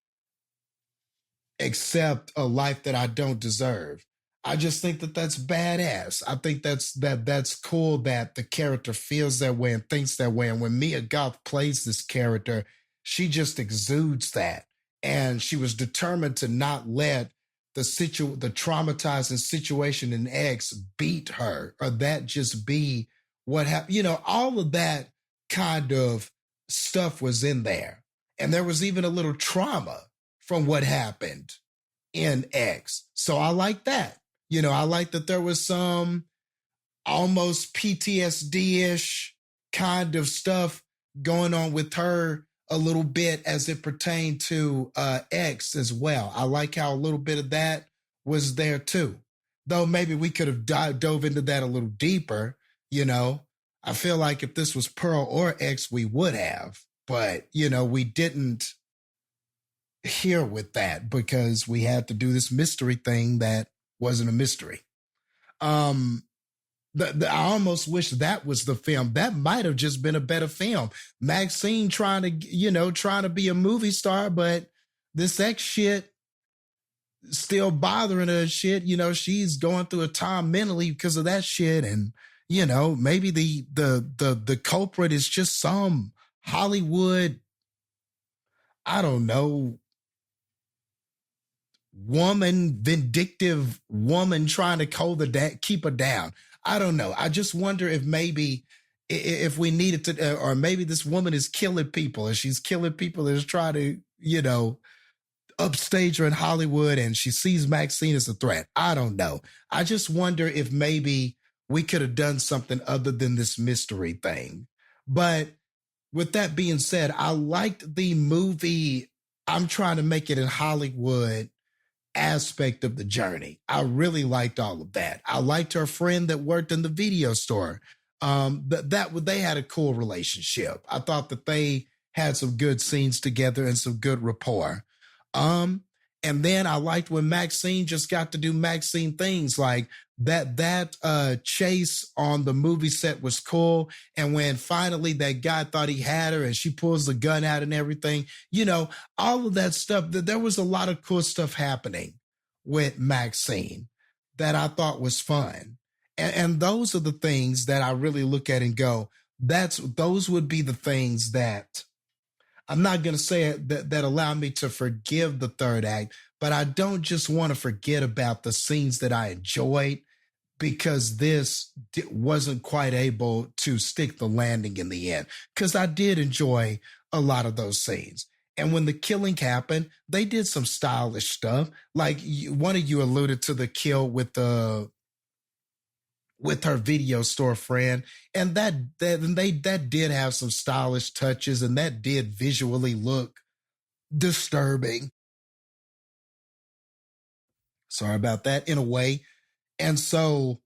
accept a life that I don't deserve. I just think that that's badass. I think that's cool that the character feels that way and thinks that way. And when Mia Goth plays this character, she just exudes that. And she was determined to not let the traumatizing situation in X beat her, or that just be what happened. You know, all of that kind of stuff was in there. And there was even a little trauma from what happened in X. So I like that. You know, I like that there was some almost PTSD-ish kind of stuff going on with her a little bit as it pertained to X as well. I like how a little bit of that was there too. Though maybe we could have dove into that a little deeper, you know. I feel like if this was Pearl or X, we would have. But, you know, we didn't hear with that because we had to do this mystery thing that wasn't a mystery. I almost wish that was the film. That might have just been a better film. Maxxine trying to be a movie star, but this X shit still bothering her shit. You know, she's going through a time mentally because of that shit. And, you know, maybe the culprit is just some Hollywood, I don't know, vindictive woman trying to keep her down. I don't know. I just wonder if maybe if we needed to, or maybe this woman is killing people and she's killing people that's trying to, you know, upstage her in Hollywood and she sees Maxxine as a threat. I don't know. I just wonder if maybe we could have done something other than this mystery thing. But with that being said, I liked the movie. I'm trying to make it in Hollywood aspect of the journey. I really liked all of that. I liked her friend that worked in the video store. They had a cool relationship. I thought that they had some good scenes together and some good rapport. And then I liked when Maxxine just got to do Maxxine things, like that chase on the movie set was cool. And when finally that guy thought he had her and she pulls the gun out and everything, you know, all of that stuff, there was a lot of cool stuff happening with Maxxine that I thought was fun. And those are the things that I really look at and go, those would be the things that I'm not going to say it, that allow me to forgive the third act, but I don't just want to forget about the scenes that I enjoyed because this wasn't quite able to stick the landing in the end, because I did enjoy a lot of those scenes. And when the killing happened, they did some stylish stuff. Like one of you alluded to the kill with her video store friend, and that did have some stylish touches, and that did visually look disturbing. Sorry about that, in a way. And so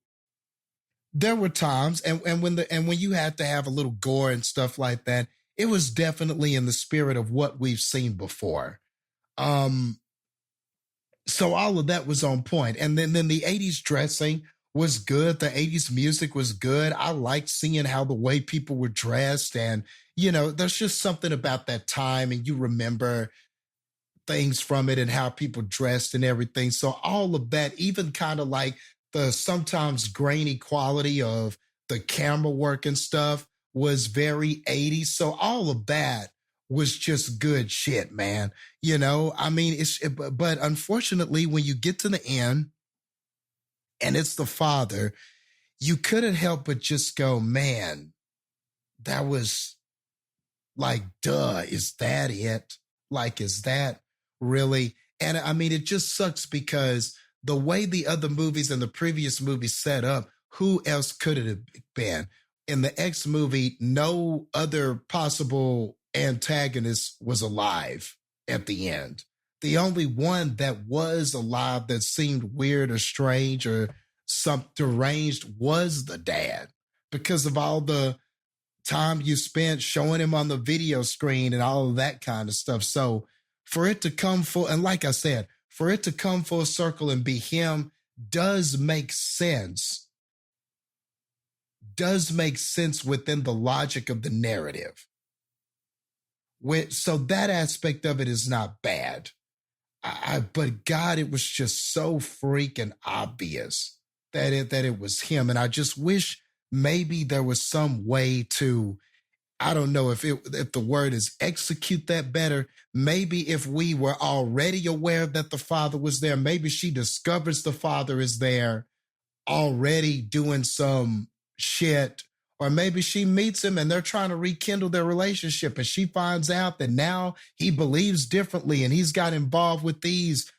there were times, and when you had to have a little gore and stuff like that, it was definitely in the spirit of what we've seen before. So all of that was on point. And then the 80s dressing was good. The 80s music was good. I liked seeing how the way people were dressed. And, you know, there's just something about that time, and you remember things from it and how people dressed and everything. So all of that, even kind of like the sometimes grainy quality of the camera work and stuff, was very 80s. So all of that was just good shit, man. I mean, but unfortunately, when you get to the end and it's the father, you couldn't help but just go, man, that was like, duh, is that it? Like, is that really? And I mean, it just sucks because the way the other movies and the previous movies set up, who else could it have been? In the X movie, no other possible antagonist was alive at the end. The only one that was alive that seemed weird or strange or some deranged was the dad, because of all the time you spent showing him on the video screen and all of that kind of stuff. So for it to come full, and like I said, for it to come full circle and be him does make sense. Does make sense within the logic of the narrative. So that aspect of it is not bad. But God, it was just so freaking obvious that it was him. And I just wish maybe there was some way to, I don't know if the word is execute that better. Maybe if we were already aware that the father was there, maybe she discovers the father is there already doing some shit, or maybe she meets him and they're trying to rekindle their relationship and she finds out that now he believes differently and he's got involved with these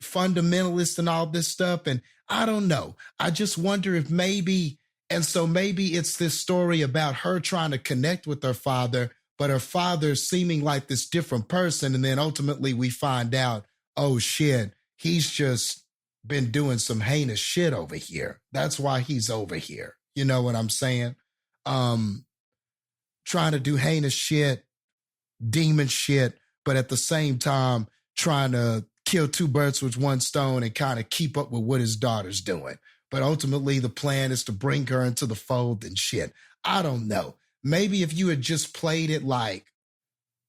fundamentalists and all this stuff. And I don't know. I just wonder if maybe it's this story about her trying to connect with her father, but her father seeming like this different person. And then ultimately we find out, oh shit, he's just been doing some heinous shit over here. That's why he's over here. You know what I'm saying? Trying to do heinous shit, demon shit, but at the same time trying to kill two birds with one stone and kind of keep up with what his daughter's doing. But ultimately the plan is to bring her into the fold and shit. I don't know. Maybe if you had just played it like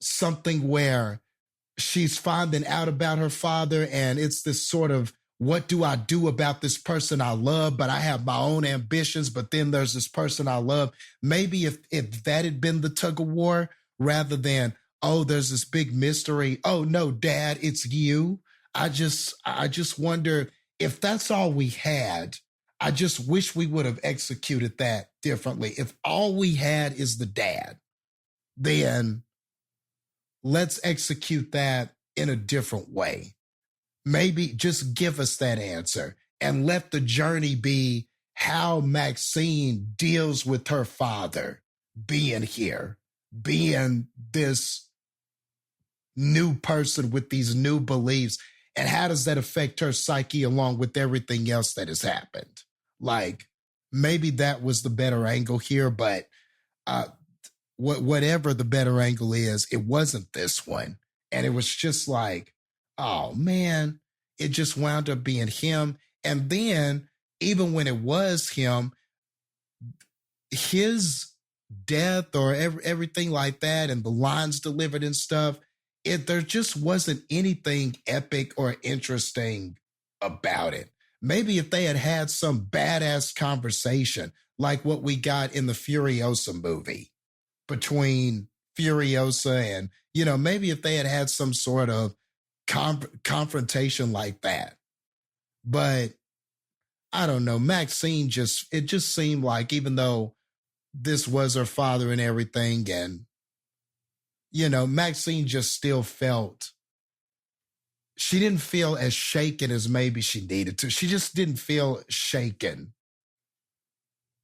something where she's finding out about her father and it's this sort of, what do I do about this person I love, but I have my own ambitions, but then there's this person I love. Maybe if that had been the tug of war rather than, oh, there's this big mystery. Oh, no, Dad, it's you. I just wonder if that's all we had. I just wish we would have executed that differently. If all we had is the dad, then let's execute that in a different way. Maybe just give us that answer and let the journey be how Maxxine deals with her father being here, being this new person with these new beliefs. And how does that affect her psyche along with everything else that has happened? Like, maybe that was the better angle here, but whatever the better angle is, it wasn't this one. And it was just like, oh man, it just wound up being him. And then even when it was him, his death or everything like that and the lines delivered and stuff, there just wasn't anything epic or interesting about it. Maybe if they had had some badass conversation like what we got in the Furiosa movie between Furiosa and, maybe if they had had some sort of confrontation like that. But I don't know, Maxxine it just seemed like, even though this was her father and everything, and Maxxine just still she didn't feel as shaken as maybe she needed to. She just didn't feel shaken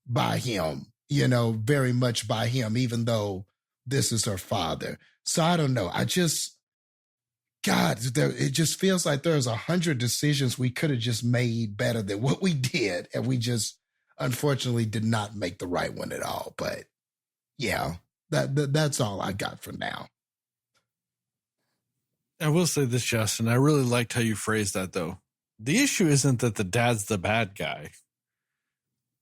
by him, very much by him, even though this is her father. So I don't know. It just feels like there's 100 decisions we could have just made better than what we did. And we just, unfortunately, did not make the right one at all. But yeah, that's all I got for now. I will say this, Justin. I really liked how you phrased that, though. The issue isn't that the dad's the bad guy.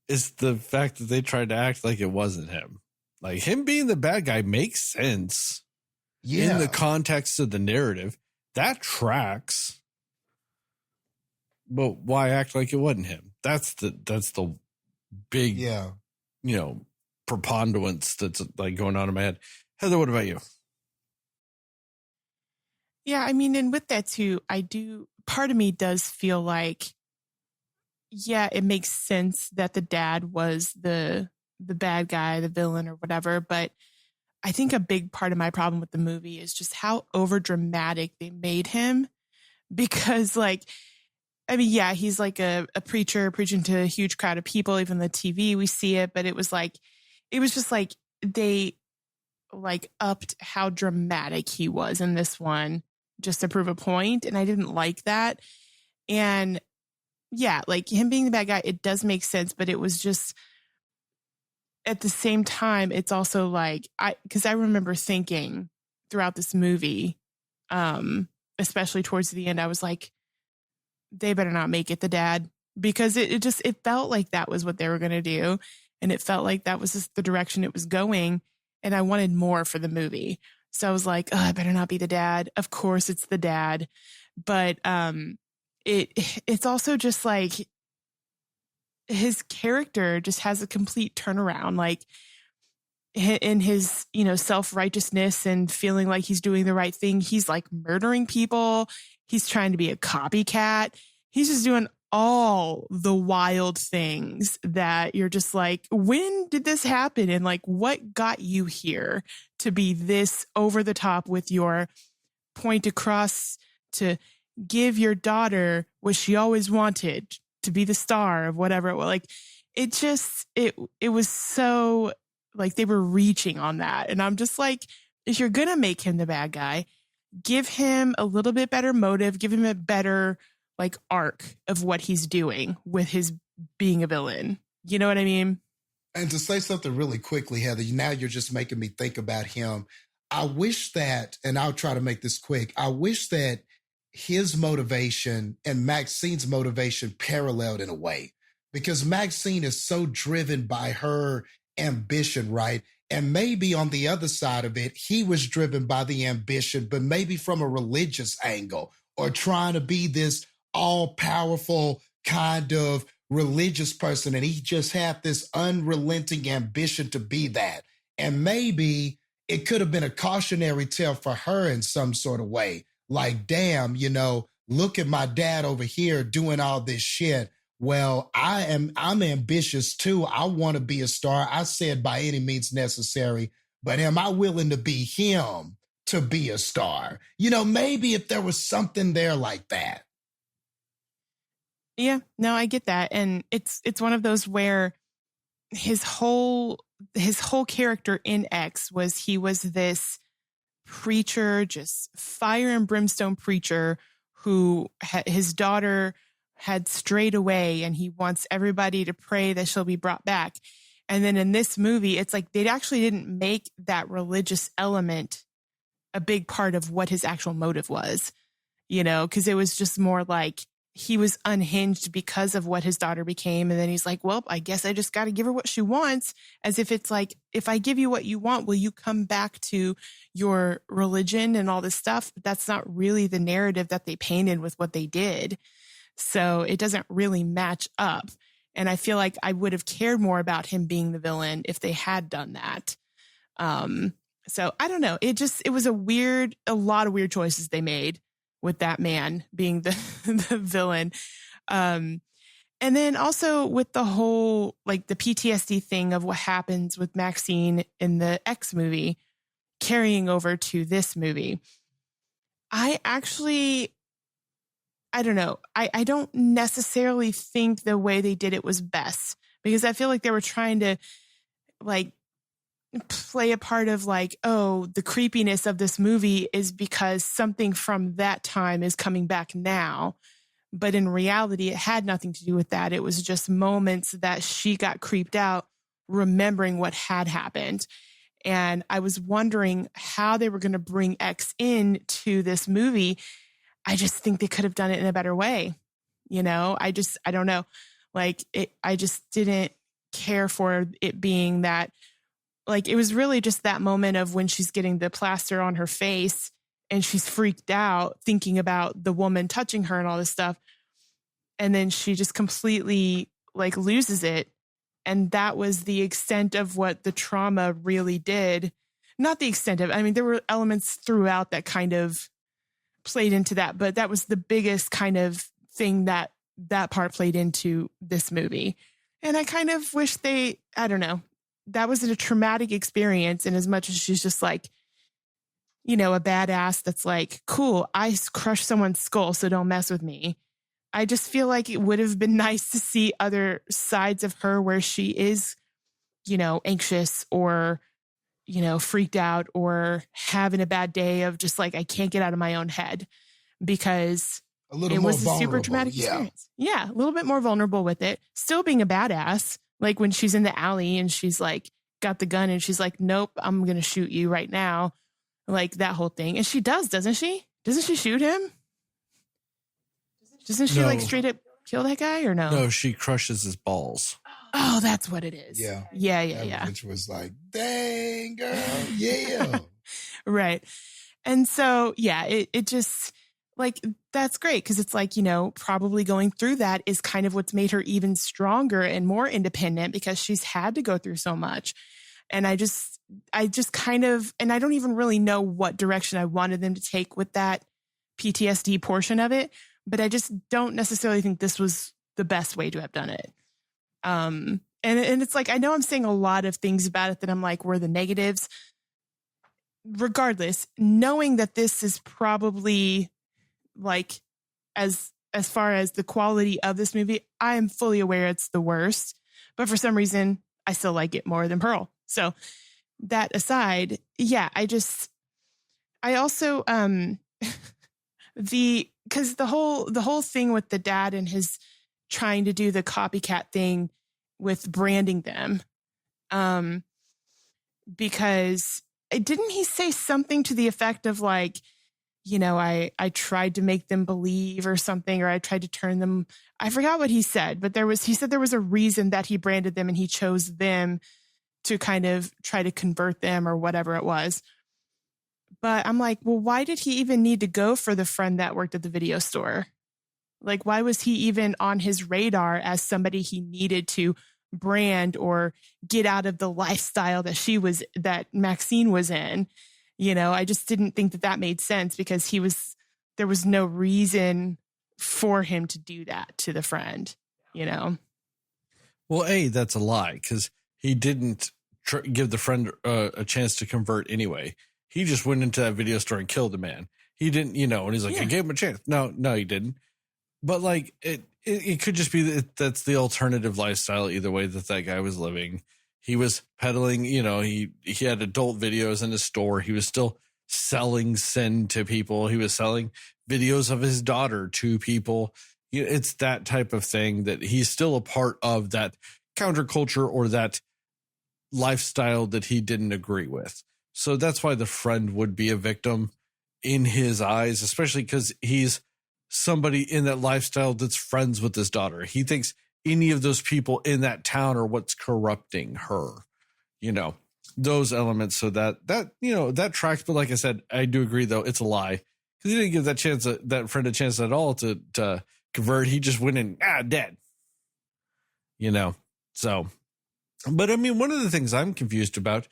It's the fact that they tried to act like it wasn't him. Like, him being the bad guy makes sense in the context of the narrative. That tracks. But why act like it wasn't him? That's the big, preponderance that's like going on in my head. Heather, what about you? Yeah, I mean, and with that too, part of me does feel like, yeah, it makes sense that the dad was the bad guy, the villain or whatever, but I think a big part of my problem with the movie is just how over dramatic they made him. Because, like, I mean, yeah, he's like a preacher preaching to a huge crowd of people. Even the TV, we see it, but it was just like they like upped how dramatic he was in this one just to prove a point, and I didn't like that. And yeah, like him being the bad guy, it does make sense, but it was just at the same time, it's also like because I remember thinking throughout this movie, especially towards the end, I was like, they better not make it the dad, because it felt like that was what they were going to do. And it felt like that was just the direction it was going. And I wanted more for the movie. So I was like, oh, it better not be the dad. Of course it's the dad. But it's also just like his character just has a complete turnaround. Like in his, self-righteousness and feeling like he's doing the right thing. He's like murdering people. He's trying to be a copycat. He's just doing all the wild things that you're just like, when did this happen? And like, what got you here to be this over the top with your point across to give your daughter what she always wanted, to be the star of whatever it was. Like, it was so like they were reaching on that. And I'm just like, if you're going to make him the bad guy, give him a little bit better motive, give him a better like arc of what he's doing with his being a villain. You know what I mean? And to say something really quickly, Heather, now you're just making me think about him. I wish that, and I'll try to make this quick, I wish that his motivation and Maxxine's motivation paralleled in a way, because Maxxine is so driven by her ambition, right? And maybe on the other side of it, he was driven by the ambition, but maybe from a religious angle, or trying to be this all-powerful kind of religious person. And he just had this unrelenting ambition to be that. And maybe it could have been a cautionary tale for her in some sort of way. Like, damn, look at my dad over here doing all this shit. Well, I'm ambitious too. I want to be a star. I said by any means necessary, but am I willing to be him to be a star? Maybe if there was something there like that. Yeah, no, I get that. And it's one of those where his whole character in X was he was this preacher, just fire and brimstone preacher who his daughter had strayed away, and he wants everybody to pray that she'll be brought back. And then in this movie, it's like they actually didn't make that religious element a big part of what his actual motive was, because it was just more like he was unhinged because of what his daughter became. And then he's like, well, I guess I just got to give her what she wants, as if it's like, if I give you what you want, will you come back to your religion and all this stuff? But that's not really the narrative that they painted with what they did. So it doesn't really match up. And I feel like I would have cared more about him being the villain if they had done that. So I don't know. It was a lot of weird choices they made with that man being the villain. And then also with the whole, like the PTSD thing of what happens with Maxxine in the X movie carrying over to this movie. I don't know. I don't necessarily think the way they did it was best, because I feel like they were trying to like play a part of like, oh, the creepiness of this movie is because something from that time is coming back now. But in reality, it had nothing to do with that. It was just moments that she got creeped out, remembering what had happened. And I was wondering how they were going to bring X into this movie. I just think they could have done it in a better way. I don't know. Like I just didn't care for it being that, like, it was really just that moment of when she's getting the plaster on her face and she's freaked out thinking about the woman touching her and all this stuff. And then she just completely like loses it. And that was the extent of what the trauma really did. Not the extent of, I mean, there were elements throughout that kind of played into that, but that was the biggest kind of thing that part played into this movie. And I kind of wish I don't know, that was a traumatic experience. And as much as she's just like, you know, a badass that's like, cool, I crushed someone's skull, so don't mess with me. I just feel like it would have been nice to see other sides of her where she is, you know, anxious or, you know, freaked out or having a bad day of just like, I can't get out of my own head, because it was a super traumatic experience. Yeah, a little bit more vulnerable with it. Still being a badass. Like when she's in the alley and she's like, got the gun and she's like, nope, I'm going to shoot you right now. Like that whole thing. And she does, doesn't she? Doesn't she shoot him? Doesn't she like straight up kill that guy or no? No, she crushes his balls. Oh, that's what it is. Yeah. Yeah. Which was like, dang, girl. Yeah. Right. And so, yeah, it just like, that's great. Cause it's like, you know, probably going through that is kind of what's made her even stronger and more independent, because she's had to go through so much. And I just kind of, and I don't even really know what direction I wanted them to take with that PTSD portion of it, but I just don't necessarily think this was the best way to have done it. And it's like, I know I'm saying a lot of things about it that I'm like, were the negatives. Regardless, knowing that this is probably like, as far as the quality of this movie, I am fully aware it's the worst, but for some reason I still like it more than Pearl. So that aside, yeah, I also, because the whole thing with the dad and his trying to do the copycat thing with branding them, because didn't he say something to the effect of like, you know, I tried to make them believe or something, or I tried to turn them, I forgot what he said, but he said there was a reason that he branded them and he chose them to kind of try to convert them or whatever it was. But I'm like, well, why did he even need to go for the friend that worked at the video store? Like, why was he even on his radar as somebody he needed to brand or get out of the lifestyle that Maxxine was in? You know, I just didn't think that made sense, because there was no reason for him to do that to the friend, you know? Well, that's a lie, because he didn't give the friend a chance to convert anyway. He just went into that video store and killed the man. He didn't, you know, and he's like, I gave him a chance. No, he didn't. But like, it could just be that's the alternative lifestyle either way that guy was living. He was peddling, you know, he had adult videos in his store. He was still selling sin to people. He was selling videos of his daughter to people. You know, it's that type of thing that he's still a part of that counterculture or that lifestyle that he didn't agree with. So that's why the friend would be a victim in his eyes, especially because he's somebody in that lifestyle that's friends with his daughter. He thinks any of those people in that town are what's corrupting her, you know, those elements. So that, you know, that tracks. But like I said, I do agree, though, it's a lie, because he didn't give that friend a chance at all to convert. He just went in, dead, you know. So, but I mean, one of the things I'm confused about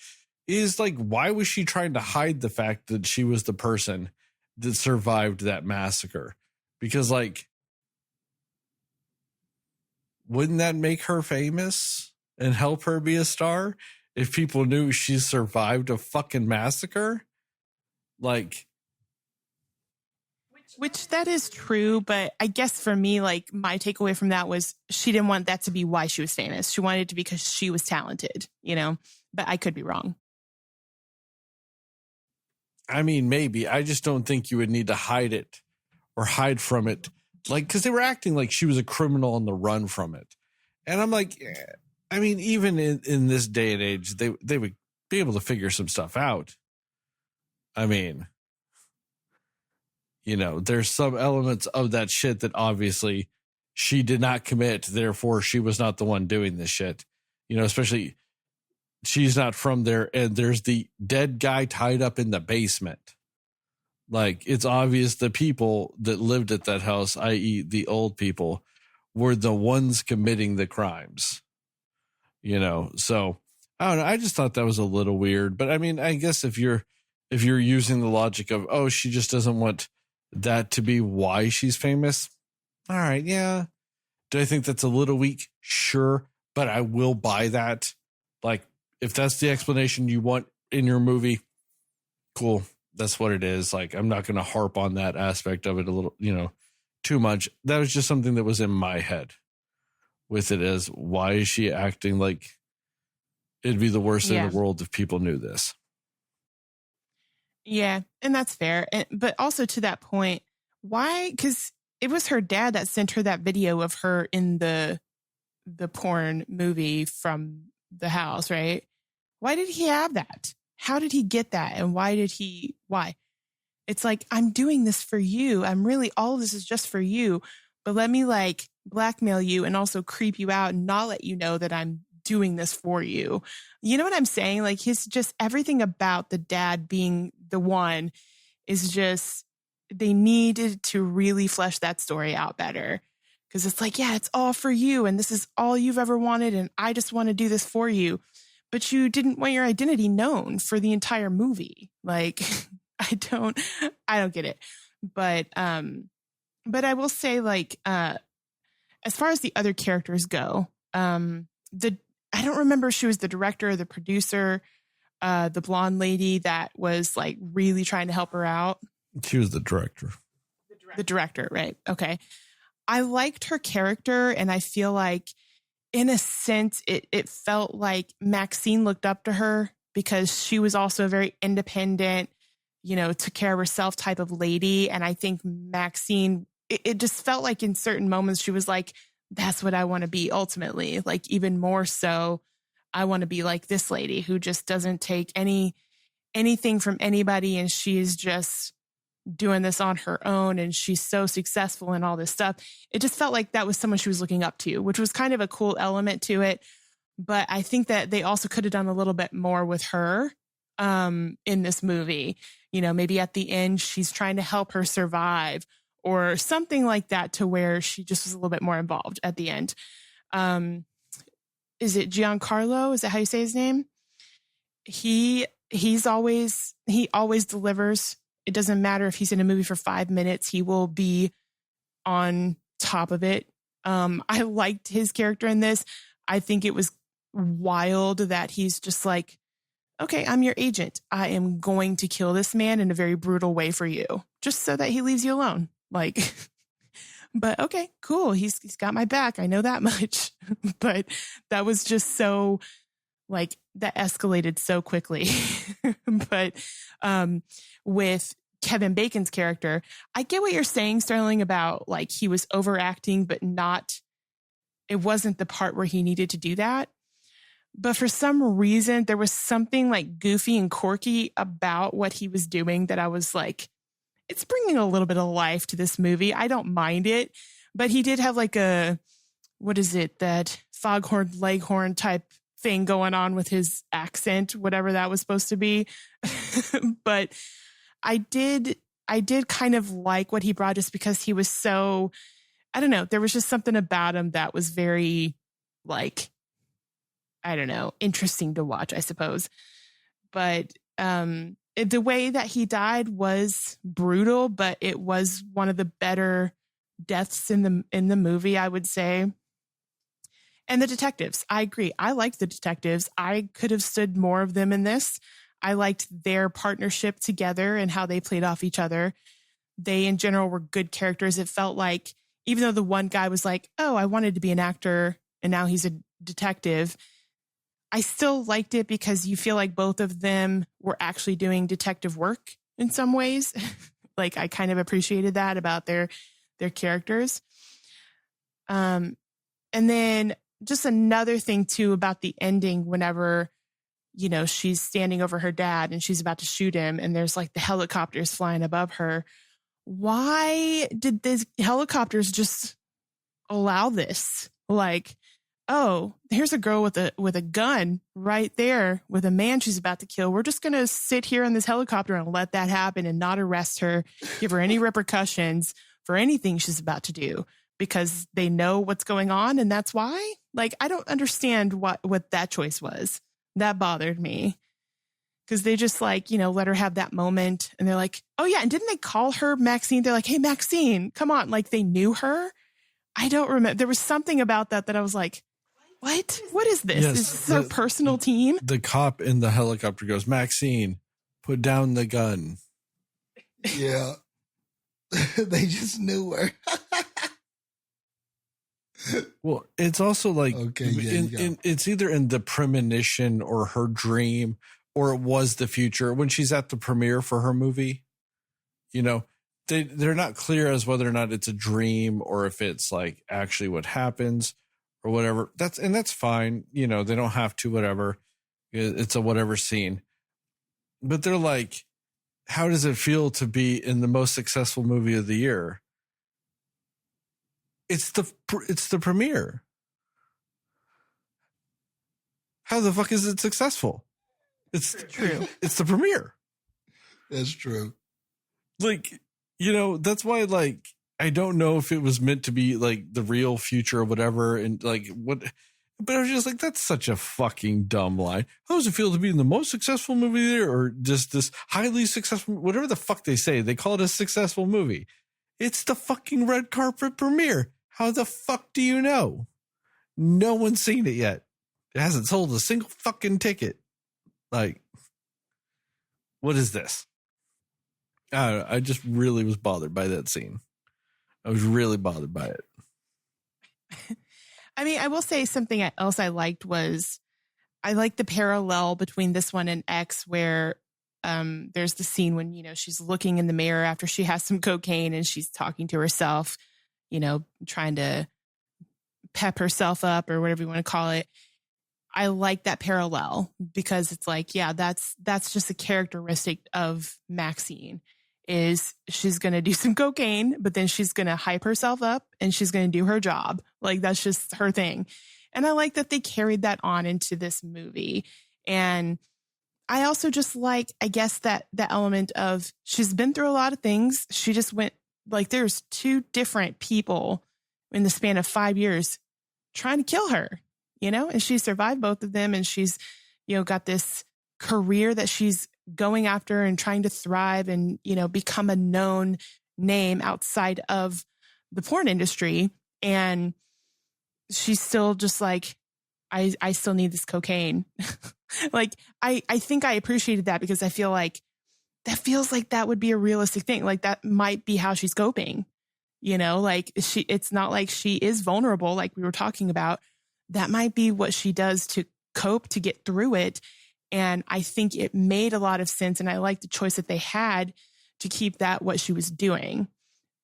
is like, why was she trying to hide the fact that she was the person that survived that massacre? Because like, wouldn't that make her famous and help her be a star if people knew she survived a fucking massacre? Like, which that is true, but I guess for me, like, my takeaway from that was she didn't want that to be why she was famous. She wanted it to be because she was talented, you know, but I could be wrong. I mean, maybe. I just don't think you would need to hide it or hide from it. Like, because they were acting like she was a criminal on the run from it. And I'm like, I mean, even in this day and age, they would be able to figure some stuff out. I mean, you know, there's some elements of that shit that obviously she did not commit. Therefore, she was not the one doing this shit. You know, especially she's not from there. And there's the dead guy tied up in the basement. Like, it's obvious the people that lived at that house, i.e. the old people, were the ones committing the crimes, you know? So I don't know. I just thought that was a little weird, but I mean, I guess if you're using the logic of, oh, she just doesn't want that to be why she's famous. All right. Yeah. Do I think that's a little weak? Sure. But I will buy that. Like, if that's the explanation you want in your movie, cool. That's what it is. Like, I'm not going to harp on that aspect of it a little, too much. That was just something that was in my head with it as, why is she acting like it'd be the worst in the world if people knew this? Yeah, and that's fair. But also to that point, why? Because it was her dad that sent her that video of her in the porn movie from the house, right? Why did he have that? How did he get that? And why? It's like, I'm doing this for you. All of this is just for you. But let me like blackmail you and also creep you out and not let you know that I'm doing this for you. You know what I'm saying? Like, his just everything about the dad being the one is just, they needed to really flesh that story out better. Because it's like, yeah, it's all for you. And this is all you've ever wanted. And I just want to do this for you. But you didn't want your identity known for the entire movie. Like, I don't get it. But I will say, like, as far as the other characters go, I don't remember if she was the director or the producer, the blonde lady that was like really trying to help her out. She was the director. The director, right? Okay. I liked her character, and I feel like, in a sense, it felt like Maxxine looked up to her because she was also a very independent, took care of herself type of lady. And I think Maxxine, it just felt like in certain moments she was like, that's what I want to be ultimately. Like, even more so, I want to be like this lady who just doesn't take anything from anybody. And she's just doing this on her own. And she's so successful and all this stuff. It just felt like that was someone she was looking up to, which was kind of a cool element to it. But I think that they also could have done a little bit more with her in this movie. Maybe at the end, she's trying to help her survive or something like that, to where she just was a little bit more involved at the end. Is it Giancarlo? Is that how you say his name? He always delivers. It doesn't matter if he's in a movie for 5 minutes, he will be on top of it. I liked his character in this. I think it was wild that he's just like, okay, I'm your agent. I am going to kill this man in a very brutal way for you, just so that he leaves you alone. Like, but okay, cool. He's got my back. I know that much. But that was just so, like, that escalated so quickly. But with Kevin Bacon's character, I get what you're saying, Sterling, about like he was overacting, but it wasn't the part where he needed to do that. But for some reason, there was something like goofy and quirky about what he was doing that I was like, it's bringing a little bit of life to this movie. I don't mind it. But he did have like that foghorn leghorn type thing going on with his accent, whatever that was supposed to be. But I did kind of like what he brought, just because he was so, I don't know, there was just something about him that was very, like, I don't know, interesting to watch, I suppose. But the way that he died was brutal, but it was one of the better deaths in the movie, I would say. And the detectives, I agree. I liked the detectives. I could have stood more of them in this. I liked their partnership together and how they played off each other. They, in general, were good characters. It felt like, even though the one guy was like, oh, I wanted to be an actor, and now he's a detective, I still liked it because you feel like both of them were actually doing detective work in some ways. Like, I kind of appreciated that about their characters. And then just another thing too about the ending, whenever, she's standing over her dad and she's about to shoot him, and there's like the helicopters flying above her. Why did these helicopters just allow this? Like, oh, here's a girl with a gun right there with a man she's about to kill. We're just going to sit here in this helicopter and let that happen and not arrest her, give her any repercussions for anything she's about to do, because they know what's going on. And that's why, like, I don't understand what that choice was. That bothered me. because they just like, you know, let her have that moment. And they're like, oh yeah. And didn't they call her Maxxine? They're like, hey, Maxxine, come on. Like they knew her. I don't remember. There was something about that I was like, what is this? Yes, is this our personal team? The cop in the helicopter goes, Maxxine, put down the gun. Yeah. They just knew her. Well, it's also like, Okay, yeah, it's either in the premonition or her dream, or it was the future when she's at the premiere for her movie. You know, they're not clear as whether or not it's a dream or if it's like actually what happens or whatever. That's fine. You know, they don't have to, whatever. It's a whatever scene. But they're like, how does it feel to be in the most successful movie of the year? It's the premiere. How the fuck is it successful? It's true. It's the premiere. That's true. Like, you know, that's why, like, I don't know if it was meant to be like the real future or whatever. And like, what, but I was just like, that's such a fucking dumb line. How does it feel to be in the most successful movie there, or just this highly successful, whatever the fuck they say, they call it a successful movie. It's the fucking red carpet premiere. How the fuck do you know? No one's seen it yet. It hasn't sold a single fucking ticket. Like, what is this? I don't know. I just really was bothered by that scene. I was really bothered by it. I mean, I will say something else I liked was I like the parallel between this one and X, where there's the scene when, you know, she's looking in the mirror after she has some cocaine and she's talking to herself, you know, trying to pep herself up or whatever you want to call it. I like that parallel because it's like, yeah, that's just a characteristic of Maxxine, is she's going to do some cocaine, but then she's going to hype herself up and she's going to do her job. Like that's just her thing. And I like that they carried that on into this movie. And I also just like, I guess that element of she's been through a lot of things. She just went, like, there's two different people in the span of 5 years trying to kill her, you know, and she survived both of them. And she's, you know, got this career that she's going after and trying to thrive and, you know, become a known name outside of the porn industry. And she's still just like, I still need this cocaine. Like, I think I appreciated that because I feel like that feels like that would be a realistic thing. Like that might be how she's coping, you know, like it's not like she is vulnerable. Like we were talking about, that might be what she does to cope, to get through it. And I think it made a lot of sense. And I like the choice that they had to keep that what she was doing.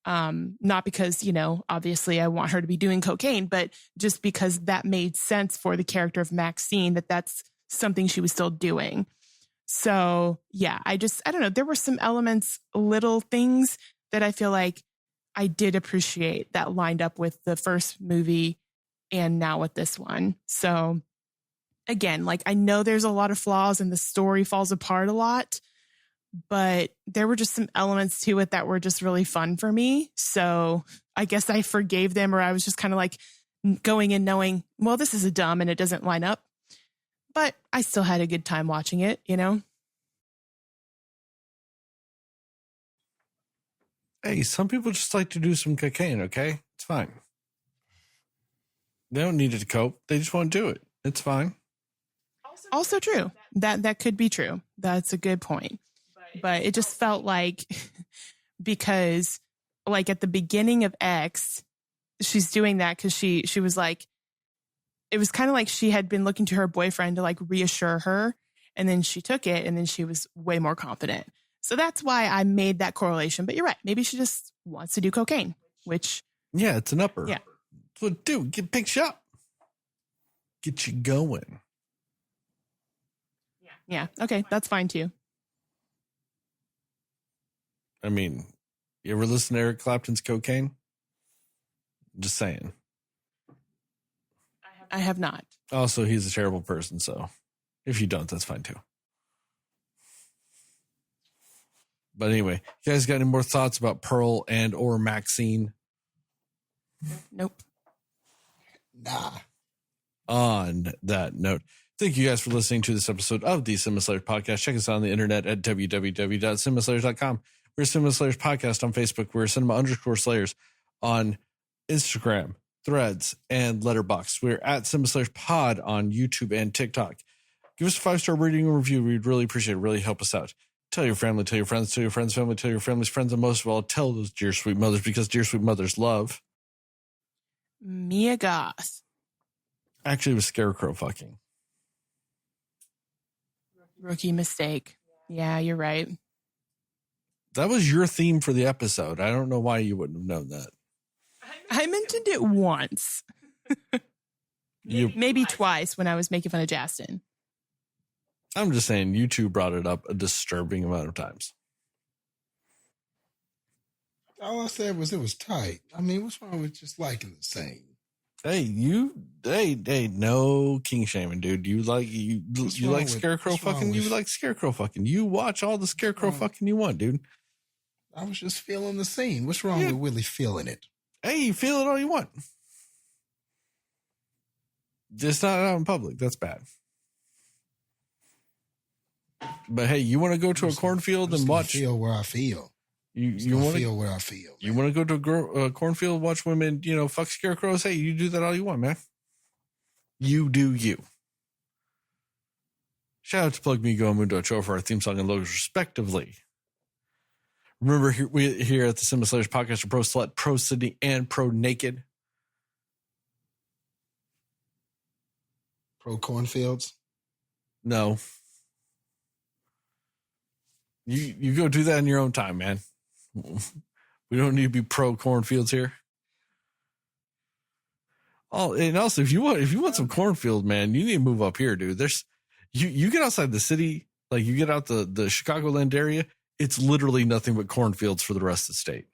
Not because, you know, obviously I want her to be doing cocaine, but just because that made sense for the character of Maxxine, that's something she was still doing. So yeah, I don't know. There were some elements, little things that I feel like I did appreciate that lined up with the first movie and now with this one. So again, like I know there's a lot of flaws and the story falls apart a lot, but there were just some elements to it that were just really fun for me. So I guess I forgave them, or I was just kind of like going in knowing, well, this is a dumb and it doesn't line up, but I still had a good time watching it, you know? Hey, some people just like to do some cocaine, okay? It's fine. They don't need it to cope. They just want to do it. It's fine. Also true. That could be true. That's a good point. But it just felt like because like at the beginning of X, she's doing that because she was like, it was kind of like she had been looking to her boyfriend to like reassure her. And then she took it and then she was way more confident. So that's why I made that correlation. But you're right. Maybe she just wants to do cocaine, which. Yeah, it's an upper. Yeah. That's what it picks you up. Get you going. Yeah. Okay. That's fine too. I mean, you ever listen to Eric Clapton's Cocaine? Just saying. I have not. Also, he's a terrible person, so if you don't, that's fine too. But anyway, you guys got any more thoughts about Pearl and or Maxxine? Nope. Nah. On that note, Thank you guys for listening to this episode of the Cinema Slayers podcast. Check us out on the internet at www.cinemaslayers.com. We're Cinema Slayers podcast on Facebook. We're cinema_slayers on Instagram, Threads, and Letterboxd. We're at Cinema Slayers pod on YouTube and TikTok. Give us a 5-star rating and review. We'd really appreciate it. Really help us out. Tell your family, tell your friends, tell your friends' family, tell your family's friends, and most of all, tell those dear sweet mothers, because dear sweet mothers love Mia Goth. Actually, it was Scarecrow fucking. Rookie mistake. Yeah, you're right. That was your theme for the episode. I don't know why you wouldn't have known that. I mentioned it once. Maybe twice when I was making fun of Jastin. I'm just saying you two brought it up a disturbing amount of times. All I said was it was tight. I mean, what's wrong with just liking the same? Hey, no king shaming, dude. You like Scarecrow fucking? You like Scarecrow fucking? You watch all the Scarecrow fucking you want, dude. I was just feeling the scene. What's wrong with Willie feeling it? Hey, you feel it all you want. Just not out in public. That's bad. But hey, you want to go to a cornfield and watch? Feel where I feel. You want to feel where I feel. You want to go to a cornfield, watch women, fuck scarecrows? Hey, you do that all you want, man. You do you. Shout out to Plug Me Go and Mundo Cho for our theme song and logos, respectively. Remember, we here at the Cinema Slayers podcast are Pro Slut, Pro Sydney, and Pro Naked. Pro cornfields? No. You go do that in your own time, man. We don't need to be pro cornfields here. Oh, and also if you want some cornfield, man, you need to move up here, dude. There's you get outside the city, like you get out the Chicagoland area, it's literally nothing but cornfields for the rest of the state.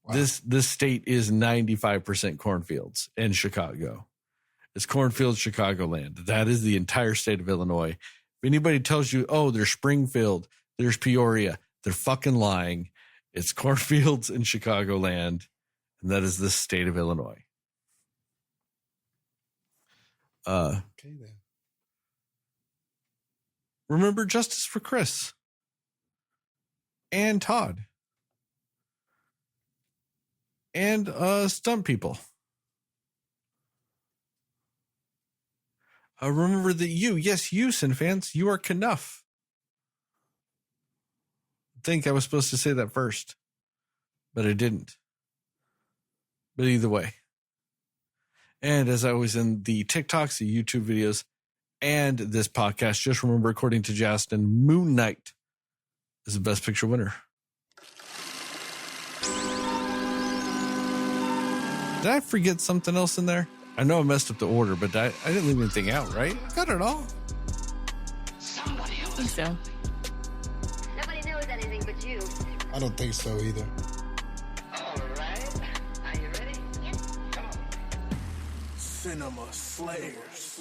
Wow. This state is 95% cornfields in Chicago. It's cornfields, Chicagoland. That is the entire state of Illinois. If anybody tells you, oh, there's Springfield, there's Peoria, they're fucking lying. It's cornfields in Chicagoland, and that is the state of Illinois. Okay, then. Remember Justice for Chris and Todd and stunt people. Remember that you, Sin fans, you are Knuff. I think I was supposed to say that first, but I didn't. But either way. And as I was in the TikToks, the YouTube videos, and this podcast, just remember, according to Jastin, Moon Knight is the Best Picture winner. Did I forget something else in there? I know I messed up the order, but I didn't leave anything out, right? I got it all. Somebody I think so. Nobody knows anything but you. I don't think so either. All right. Are you ready? Yes. Come on. Cinema Slayers.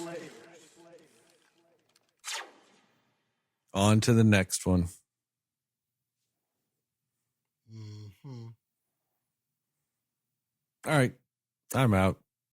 On to the next one. Mm-hmm. All right. I'm out.